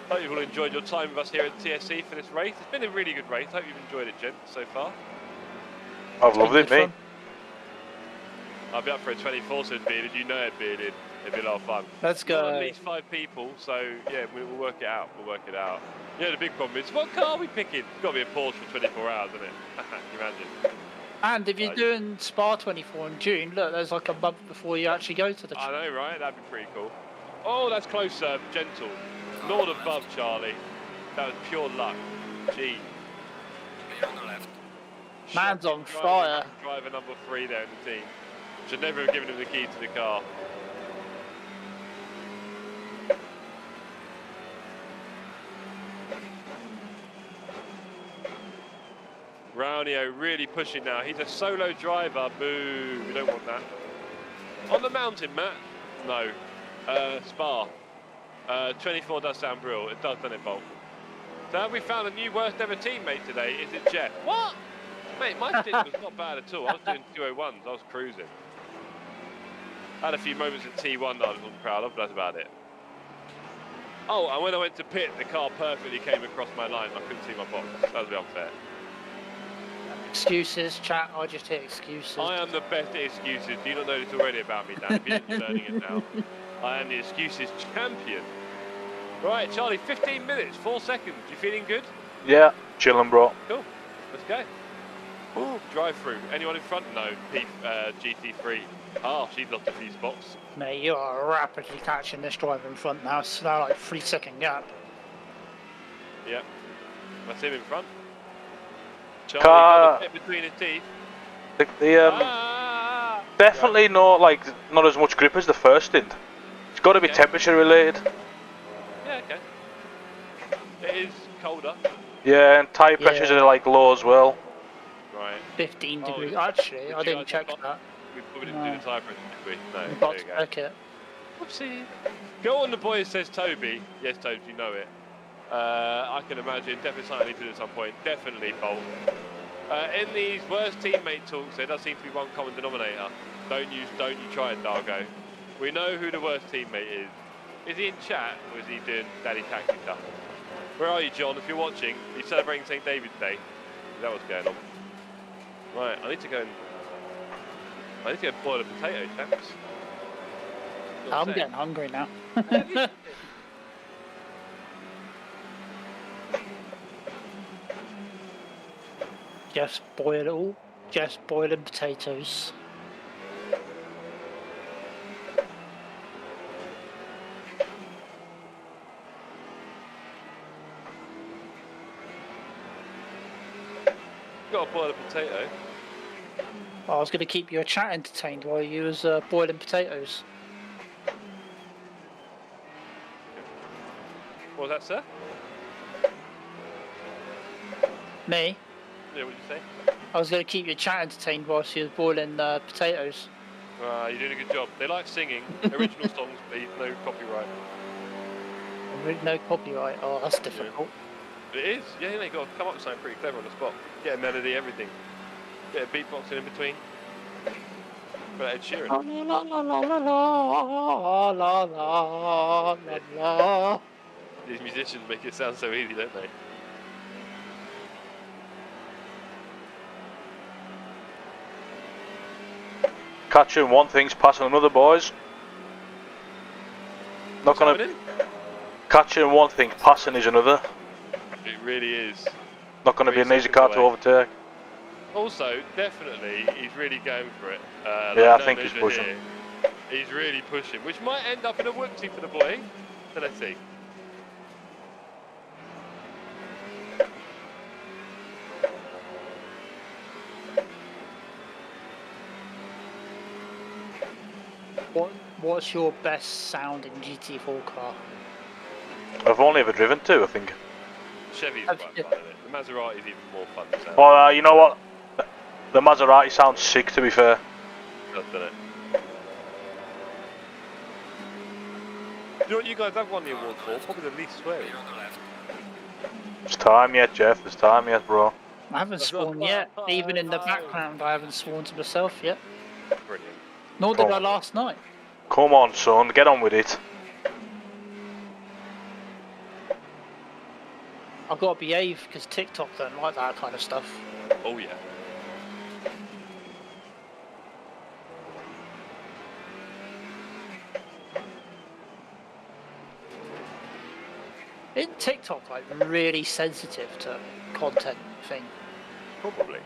Hope you've all enjoyed your time with us here at TSC for this race. It's been a really good race. Hope you've enjoyed it, gents, so far. I've loved it, mate. I'll be up for a 24, said Bearded. You know it, Bearded. It'd be a lot of fun. Let's go. Got at least 5 people, so yeah, we'll work it out. We'll work it out. Yeah, the big problem is, what car are we picking? It's got to be a Porsche for 24 hours, isn't it? Can you imagine? And if you're doing Spa 24 in June, look, there's like a month before you actually go to the I know, right? That'd be pretty cool. Oh, that's close, gentle. Nord above, Charlie. That was pure luck. Gee. Clear on the left. Man's on Shocking fire. Driver number 3 there in the team. Should never have given him the key to the car. Raunio really pushing now. He's a solo driver. Boo. We don't want that. On the mountain, Matt? No. Spa. 24 does sound brilliant. It does, doesn't it, Bolt? So have we found a new worst ever teammate today? Is it Jeff? What? Mate, my stint was not bad at all. I was doing 201s. I was cruising. I had a few moments at T1 that I wasn't proud of, but that's about it. Oh, and when I went to pit, the car perfectly came across my line. I couldn't see my box. That was a bit unfair. Excuses, chat. I just hit excuses. I am the best at excuses. Do you not know this already about me, Dan? If you're just learning it now. I am the excuses champion. Right, Charlie, 15 minutes, 4 seconds. You feeling good? Yeah, chilling, bro. Cool. Let's go. Ooh, drive through. Anyone in front? No. GT3. Oh, she's lost a few spots. Mate, you are rapidly catching this driver in front now. It's now like 3-second gap. Yep. That's him in front. Charlie got a bit between his teeth. Definitely not as much grip as the first stint. It's got to be temperature related. Yeah, okay. It is colder. Yeah, and tyre pressures are like low as well. Right. 15 degrees. Actually, I didn't check that. We didn't do the tyre pressure, did we? No. Got There to you go. check it. Whoopsie. Go on, the boys, says Toby. Yes, Toby, you know it. I can imagine. Definitely something I need to do at some point. Definitely, Bolt. In these worst teammate talks, there does seem to be one common denominator. Don't you try it, Dargo. We know who the worst teammate is. Is he in chat, or is he doing daddy taxi stuff? Where are you, John? If you're watching, he's celebrating St. David's Day. Is that what's going on? Right, I need to go boil a potato, chaps. I'm getting hungry now. Just boil it all. Just boiling potatoes. Got to boil a potato. I was going to keep your chat entertained while you was boiling potatoes. What was that, sir? Me? Yeah, what did you say? I was going to keep your chat entertained while she was boiling potatoes. You're doing a good job. They like singing. Original songs, please. No copyright. No copyright. Oh, that's difficult. Yeah. It is. Yeah, they got to come up with something pretty clever on the spot. Get a melody, everything. Get a beatboxing in between. But Ed Sheeran. La la la la la la la la la la. These musicians make it sound so easy, don't they? Catching one thing's passing another, boys. Not gonna. Catching one thing, passing is another. It really is. Not gonna be an easy car to overtake. Also, definitely, he's really going for it. Yeah, I think he's pushing. Here. He's really pushing, which might end up in a whoopsie for the boy. So let's see. What's your best sounding GT4 car? I've only ever driven two, I think. Chevy's quite fun, isn't it? The Maserati's even more fun to sound. Well, you know what? The Maserati sounds sick, to be fair. Doesn't it? Do you know what you guys have won the award for? Probably the least swearing. There's time yet, Jeff. There's time yet, bro. I haven't sworn yet. Even in the background, I haven't sworn to myself yet. Brilliant. Nor did I last night. Come on, son. Get on with it. I've got to behave because TikTok don't like that kind of stuff. Oh, yeah. Isn't TikTok like really sensitive to content thing? Probably.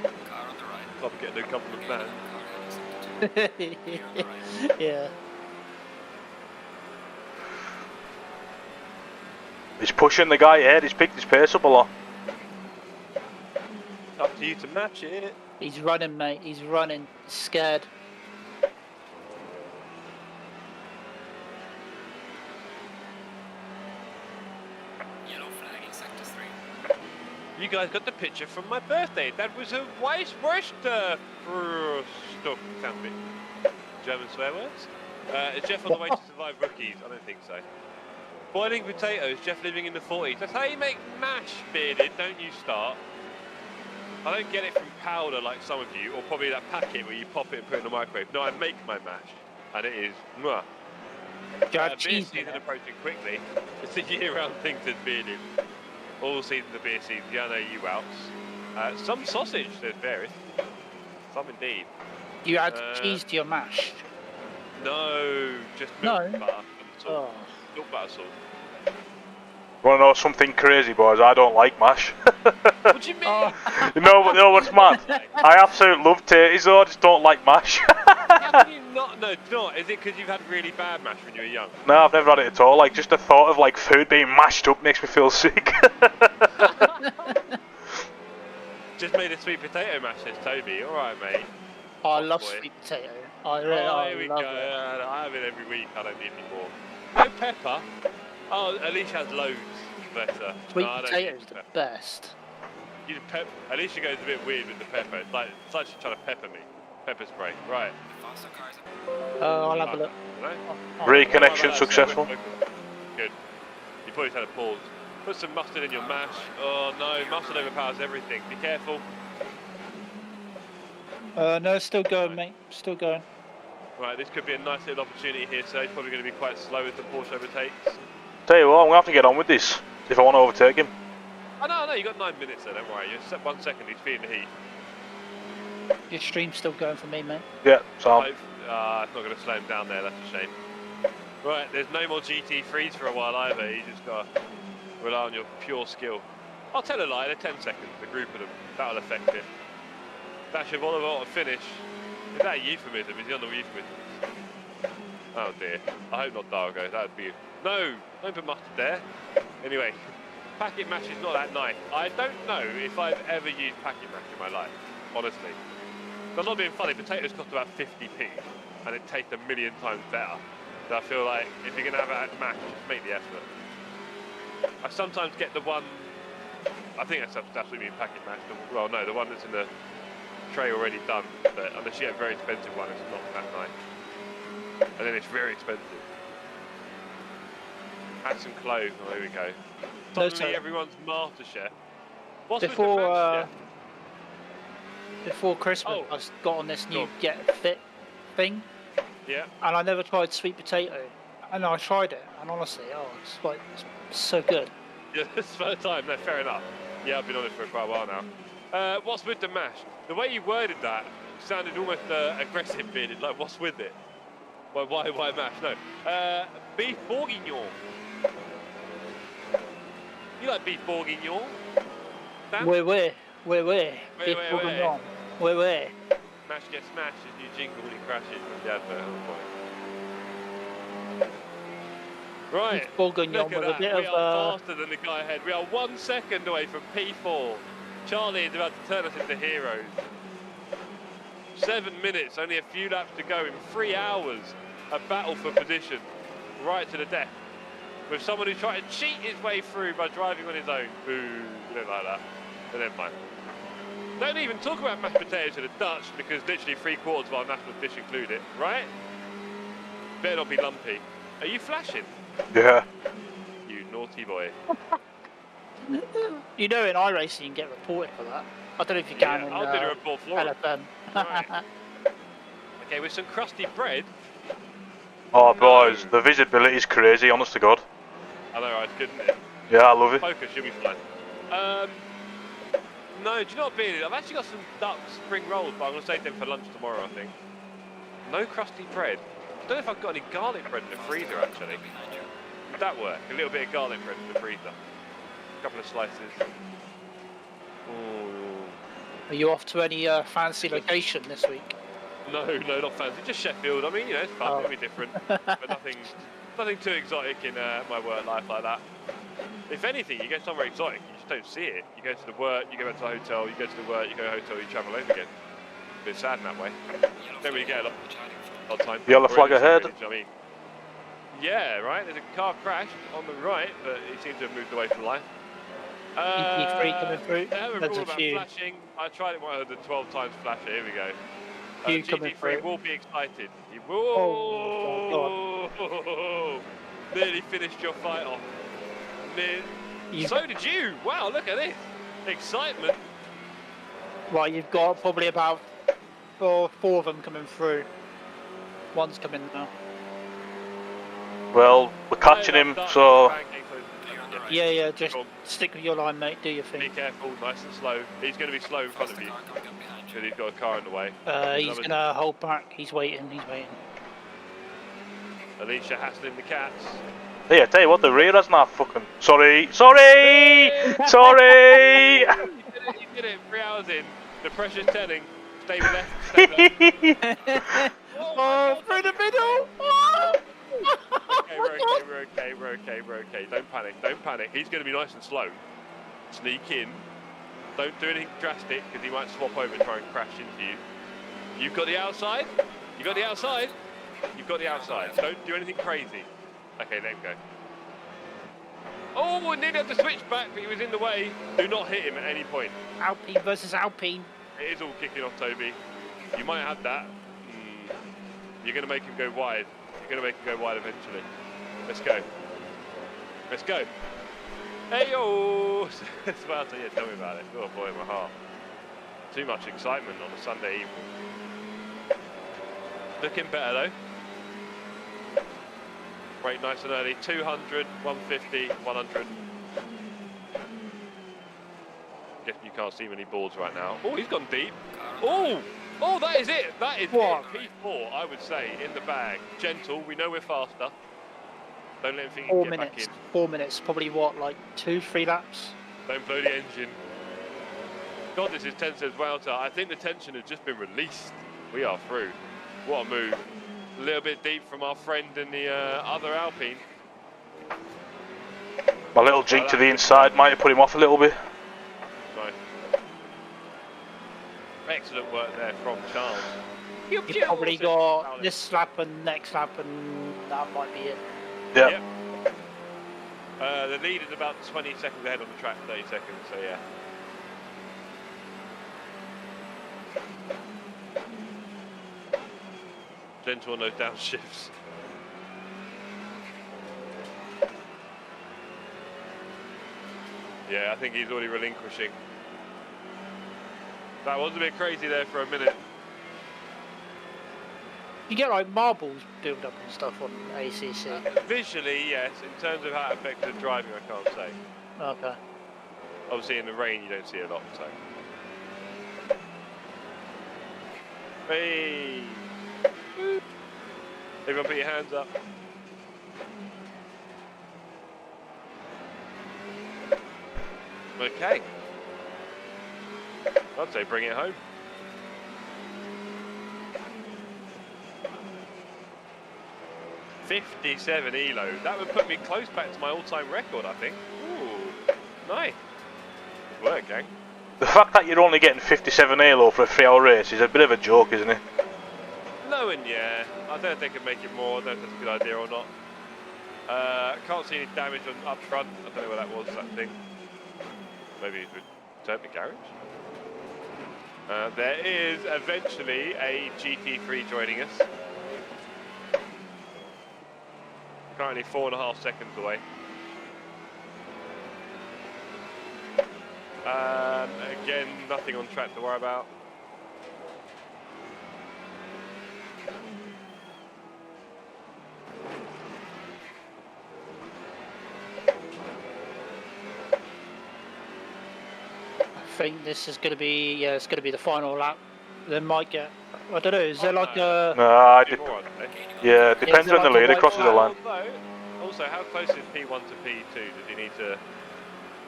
Car on the right. I'll be getting a compliment now. Yeah. He's pushing the guy ahead. He's picked his pace up a lot. Up to you to match it. He's running, mate. He's running. He's scared. Yellow flag in sector 3. You guys got the picture from my birthday. That was a worst stuff. Sound bit. German swear words. Is Jeff on the way to survive rookies? I don't think so. Boiling potatoes, Jeff living in the 40s. That's how you make mash, bearded, don't you start? I don't get it from powder like some of you, or probably that packet where you pop it and put it in the microwave. No, I make my mash, and it is mwah. Beer Season approaching quickly. It's a year-round thing, says bearded. All seasons of beer season. Yeah, I know you outs. Some sausage, says Varys. Some indeed. You add cheese to your mash? No, just milk and butter and salt. Oh. Milk, butter, salt. Want to know something crazy, boys? I don't like mash. What do you mean? Oh. You know what's mad? I absolutely love tatties, though. I just don't like mash. How can you not? No, it's not. Is it because you've had really bad mash when you were young? No, I've never had it at all. Like, just the thought of like food being mashed up makes me feel sick. Just made a sweet potato mash, says Toby. All right, mate. Oh, I Hot love boy. sweet potato. I really Here we love go. it. I have it every week. I don't need any more. No pepper. Oh, Alicia has loads. Bless her. Sweet No, I don't potato's need the pepper. best. Alicia goes a bit weird with the pepper. It's like she's trying to pepper me. Pepper spray. Right. The faster cars. I'll have a look. No? Reconnection successful. Good. You probably had a pause. Put some mustard in your mash. Oh no, mustard overpowers everything. Be careful. No, still going, mate. Still going. Right, this could be a nice little opportunity here, so he's probably going to be quite slow as the Porsche overtakes. Tell you what, I'm going to have to get on with this if I want to overtake him. Oh no, you got 9 minutes there, don't worry. You're 1 second, he's feeling the heat. Your stream's still going for me, mate. Yeah, so It's not going to slow him down there, that's a shame. Right, there's no more GT3s for a while either. You just got to rely on your pure skill. I'll tell a lie, they're 10 seconds, the group of them. That'll affect it. Dash of Oliver to finish. Is that a euphemism? Is he on the euphemisms? Oh dear. I hope not Dargo. That would be... No! Don't put mustard there. Anyway. Packet mash is not that nice. I don't know if I've ever used packet mash in my life, honestly. I'm not being funny, potatoes cost about 50p and it tastes a million times better. So I feel like if you're going to have a mash, just make the effort. I sometimes get the one, I think that's what you mean, packet mash. Well, no, the one that's in the tray already done, but unless you get a very expensive one, it's not that nice. And then it's very expensive. Add some clove, oh, here we go. Suddenly everyone's master chef. What's with the mash, chef? Before Christmas, I got on this new Get Fit thing. Yeah. And I never tried sweet potato. And I tried it, and honestly, it's so good. Yeah, it's first time. No, fair enough. Yeah, I've been on it for quite a while now. What's with the mash? The way you worded that sounded almost aggressive, being like, what's with it? Why mash? No. Beef bourguignon. You like beef bourguignon? Dan? Where? Beef bourguignon. Where? Mash gets smashed as you jingle when he crashes from the advert. Right, beef bourguignon look at with that. a bit We of are faster than the guy ahead. We are 1 second away from P4. Charlie is about to turn us into heroes. 7 minutes, only a few laps to go in 3 hours. A battle for position, right to the death. With someone who's trying to cheat his way through by driving on his own. Boo, we don't like that. But never mind. Don't even talk about mashed potatoes to the Dutch because literally 3/4 of our national dish include it, right? Better not be lumpy. Are you flashing? Yeah. You naughty boy. You know, in iRacing you can get reported for that. I don't know if you can in I'll do the report for him. LFM. Right. Okay, with some crusty bread. Oh, boys, the visibility is crazy, honest to God. I know, right? Good, isn't it? Yeah, I love it. Focus, you'll be fine. No, do you know what being? I've actually got some duck spring rolls, but I'm going to save them for lunch tomorrow, I think. No crusty bread. I don't know if I've got any garlic bread in the freezer, actually. Would that work? A little bit of garlic bread in the freezer. A couple of slices. Ooh. Are you off to any fancy location this week? No, not fancy. Just Sheffield. I mean, you know, it's fun. It'll be different. But nothing too exotic in my work life like that. If anything, you go somewhere exotic, you just don't see it. You go to the work, you go back to the hotel, you go to the work, you go to the hotel, you travel home again. A bit sad in that way. Don't really get a lot of time. Yellow flag ahead. I mean, yeah, right. There's a car crashed on the right, but he seems to have moved away from life. GT3 coming through. There's a few. Flashing. I tried it one of the 12 times flasher. Here we go. GT3 will be excited. He will. Oh, nearly finished your fight off. So did you. Wow, look at this. Excitement. Right, you've got probably about four of them coming through. One's coming now. Well, we're catching him, so... Yeah, just stick with your line, mate. Do your thing. Be careful, nice and slow. He's going to be slow in front of you. Because he's got a car in the way. He's going to hold back. He's waiting. Alicia hassling the cats. Yeah, tell you what, the rear hasn't that fucking... Sorry! You did it. 3 hours in. The pressure's telling. Stay left. Oh, through the middle! We're okay. Don't panic. He's going to be nice and slow. Sneak in. Don't do anything drastic because he might swap over and try and crash into you. You've got the outside. Don't do anything crazy. Okay, let him go. Oh, we nearly had to switch back, but he was in the way. Do not hit him at any point. Alpine versus Alpine. It is all kicking off, Toby. You might have that. You're going to make him go wide. Eventually. Let's go. Hey-yo! Sparta, yeah, tell me about it. Oh boy, my heart. Too much excitement on a Sunday evening. Looking better though. Brake nice and early. 200, 150, 100. Guessing you can't see many boards right now. Oh, he's gone deep. Oh, that is it. That is what? It. P4, I would say, in the bag. Gentle. We know we're faster. Don't let him think he can get back in. 4 minutes. Probably what, like 2-3 laps? Don't blow the engine. God, this is tense as well. I think the tension has just been released. We are through. What a move. A little bit deep from our friend in the other Alpine. My little jink to the inside might have put him off a little bit. Nice. Excellent work there from Charles. You've probably got this lap and next lap, and that might be it. Yeah. Yep. The lead is about 20 seconds ahead on the track, 30 seconds, so yeah. Gentle on those downshifts. Yeah, I think he's already relinquishing. That was a bit crazy there for a minute. You get like marbles build up and stuff on ACC. Visually, yes. In terms of how it affects the driving, I can't say. Okay. Obviously, in the rain, you don't see a lot, so. Hey! Everyone put your hands up. Okay. I'd say bring it home. .57 elo. That would put me close back to my all-time record, I think. Ooh, nice. Good work, gang. The fact that you're only getting 57 elo for a 3-hour race is a bit of a joke, isn't it? No, and yeah. I don't know if they can make it more. I don't know if that's a good idea or not. Can't see any damage on up front. I don't know where that was, that thing. Maybe it's returned to garage. There is eventually a GT3 joining us. Currently 4.5 seconds away. Again, nothing on track to worry about. I think this is going to be, yeah, it's going to be the final lap. They might get, I don't know, is there like a... No, yeah, it depends when the leader crosses the line. Also, how close is P1 to P2? Does he need to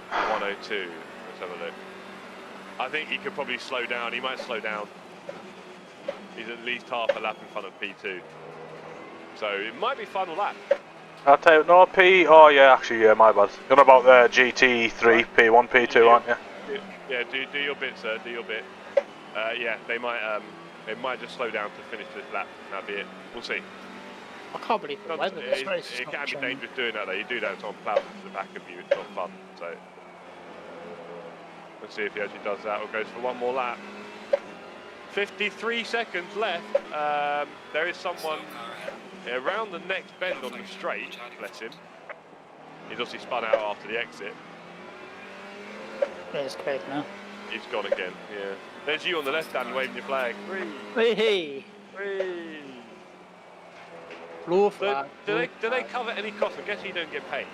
102? Let's have a look. I think he could probably slow down. He might slow down. He's at least half a lap in front of P2. So it might be final lap. I'll tell you, no, oh yeah, actually, yeah, my bad. You're on about the GT3, right. P1, P2, aren't you? Yeah, do your bit, sir, do your bit. Yeah, they might just slow down to finish this lap. That'll be it. We'll see. I can't believe the weather this race. It can be dangerous doing that though. You do that, someone plows into the back of you, it's not fun. So let's see if he actually does that or goes for one more lap. 53 seconds left. There is someone around the next bend on the straight, bless him. He's obviously spun out after the exit. There's Craig now. He's gone again, yeah. There's you on the left hand waving your flag. Hey, hey. Floor flag. Do they cover any costs? I guess you don't get paid.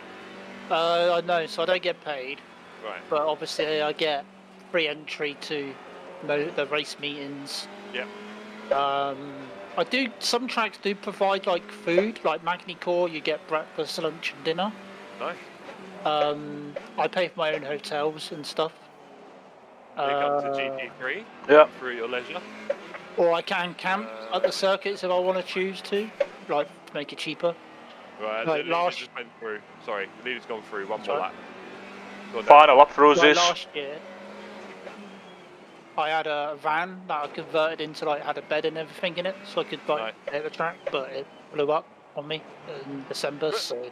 I know, so I don't get paid. Right. But obviously I get free entry to the race meetings. Yep. I do. Some tracks do provide like food, like Magny Core. You get breakfast, lunch, and dinner. Nice. I pay for my own hotels and stuff. You come to GT3. Yeah. Through your leisure. Or I can camp at the circuits if I want to choose to, like to make it cheaper. Right. Like the leader just went through. Sorry, the leader's gone through. One more lap. Final lap for us is. Last year, I had a van that I converted into like had a bed and everything in it, so I could like hit the track, but it blew up on me in December, so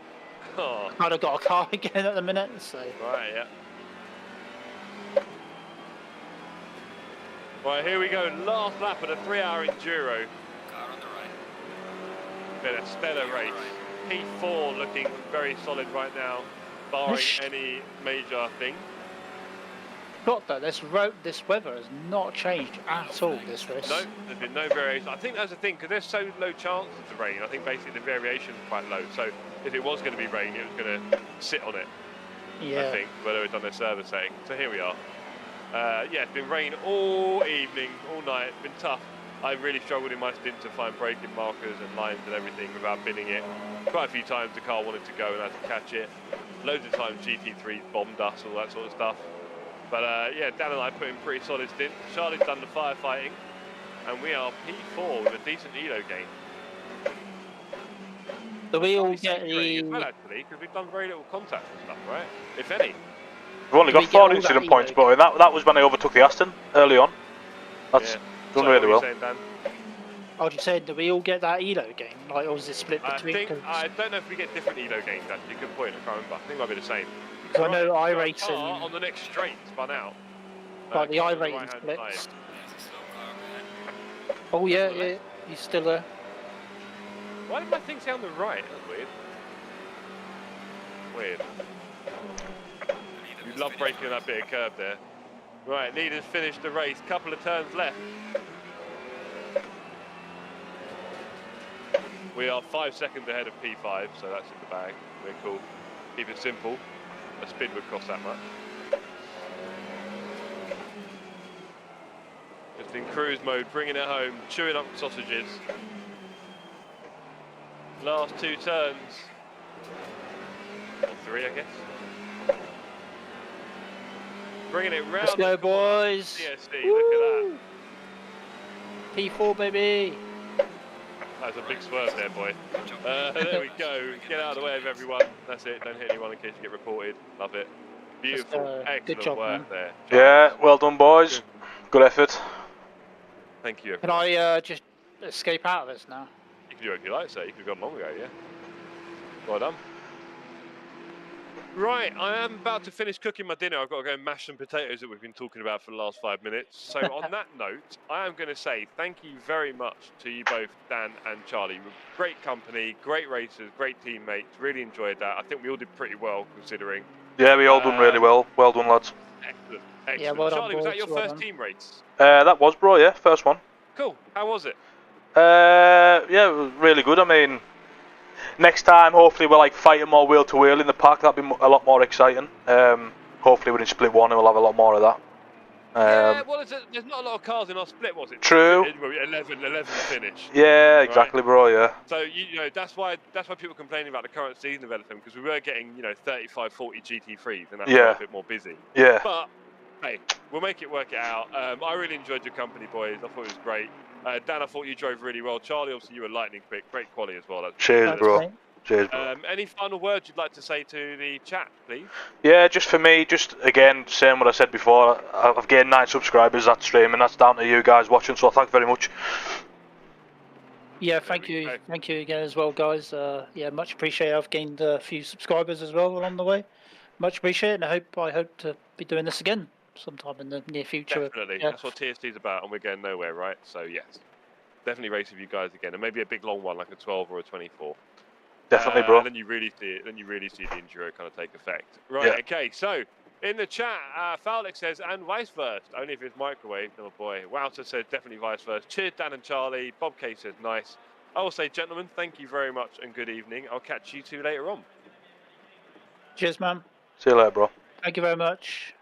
I'd have got a car again at the minute. So right, yeah. Right, here we go. Last lap of the 3-hour enduro. Car on the right. Been a stellar race. P4 looking very solid right now, barring any major thing. Got that. This weather has not changed at all this race. No, there's been no variation. I think that's the thing, because there's so low chances of rain. I think basically the variation is quite low. So if it was going to be rain, it was going to sit on it. Yeah. I think, whether it's on their server setting. So here we are. Yeah, it's been rain all evening, all night. It's been tough. I really struggled in my stint to find braking markers and lines and everything without binning it. Quite a few times the car wanted to go and I had to catch it. Loads of times GT3 bombed us, all that sort of stuff. But yeah, Dan and I put in pretty solid stint. Charlie's done the firefighting, and we are P4 with a decent elo gain. Do we all Probably get safety rating as well, the? actually, because we've done very little contact and stuff, right? If any. We've only Do got we get 4 all that incident elo points, but that was when I overtook the Aston early on. That's Yeah. done Sorry, really what well. were you saying, Dan? I was just saying, do we all get that elo game? Like, or was it split between? I don't know if we get different elo games, actually. Good point, I can't remember. I think it might be the same. Because I know Right, so our iRacing, car on the next straight spun out. like the Car on the iRacing right-hand splits. side. There's a slow car behind. Oh yeah, to the yeah, he's still there. Why did my thing say on the right? That's weird. Weird. You love breaking that bit of curb there. Right, leaders finished the race. Couple of turns left. We are 5 seconds ahead of P5, so that's in the bag. We're cool. Keep it simple. A spin would cost that much. Just in cruise mode, bringing it home, chewing up sausages. Last 2 turns. Or 3, I guess. Bringing it round. Let's go, the corner. boys. CSC, look at that. P4 baby. That's a big swerve there, boy. There we go. Get out of the way of everyone. That's it. Don't hit anyone in case you get reported. Love it. Beautiful. Good Excellent job, work man. there. Yeah, well done, boys. Good effort. Thank you. Can I just escape out of this now? You can do it if you like, sir. You could have gone long ago, yeah. Well done. Right, I am about to finish cooking my dinner. I've got to go and mash some potatoes that we've been talking about for the last 5 minutes. So on that note, I am going to say thank you very much to you both, Dan and Charlie. Great company, great racers, great teammates. Really enjoyed that. I think we all did pretty well considering. Yeah, we all done really well. Well done, lads. Excellent, excellent. Yeah, well done, Charlie, was that boys, your well first done. team race? That was, bro, yeah, first one. Cool. How was it? Yeah, it was really good. I mean, next time, hopefully, we're like fighting more wheel to wheel in the park. That'd be a lot more exciting. Hopefully, we're in split one and we'll have a lot more of that. Yeah, well, there's not a lot of cars in our split, was it? True. 11 finish. Yeah, exactly, right? bro. Yeah. So you know that's why people are complaining about the current season of anything, because we were getting 35, 40 GT3s and that's Yeah. a bit more busy. Yeah. But hey, we'll make it work it out. I really enjoyed your company, boys. I thought it was great. Dan, I thought you drove really well. Charlie, obviously you were lightning quick, great quality as well. That's Cheers, Thanks, bro. mate. Cheers, bro. Any final words you'd like to say to the chat, please? Yeah, just for me, just again, saying what I said before, I've gained 9 subscribers that stream, and that's down to you guys watching, so thank you very much. Yeah, thank you again as well, guys. Yeah, much appreciated. I've gained a few subscribers as well along the way. Much appreciated, and I hope to be doing this again sometime in the near future. Definitely, Yeah. that's what TST's about, and we're going nowhere, right? So yes, definitely race with you guys again, and maybe a big long one like a 12 or a 24. Definitely, bro. And then you really see it. Then you really see the enduro kind of take effect. Right. Yeah. Okay. So in the chat, Fowlick says, and vice versa. Only if it's microwave. Oh boy. Wouter says definitely vice versa. Cheers, Dan and Charlie. Bob K says nice. I will say, gentlemen, thank you very much and good evening. I'll catch you two later on. Cheers, man. See you later, bro. Thank you very much.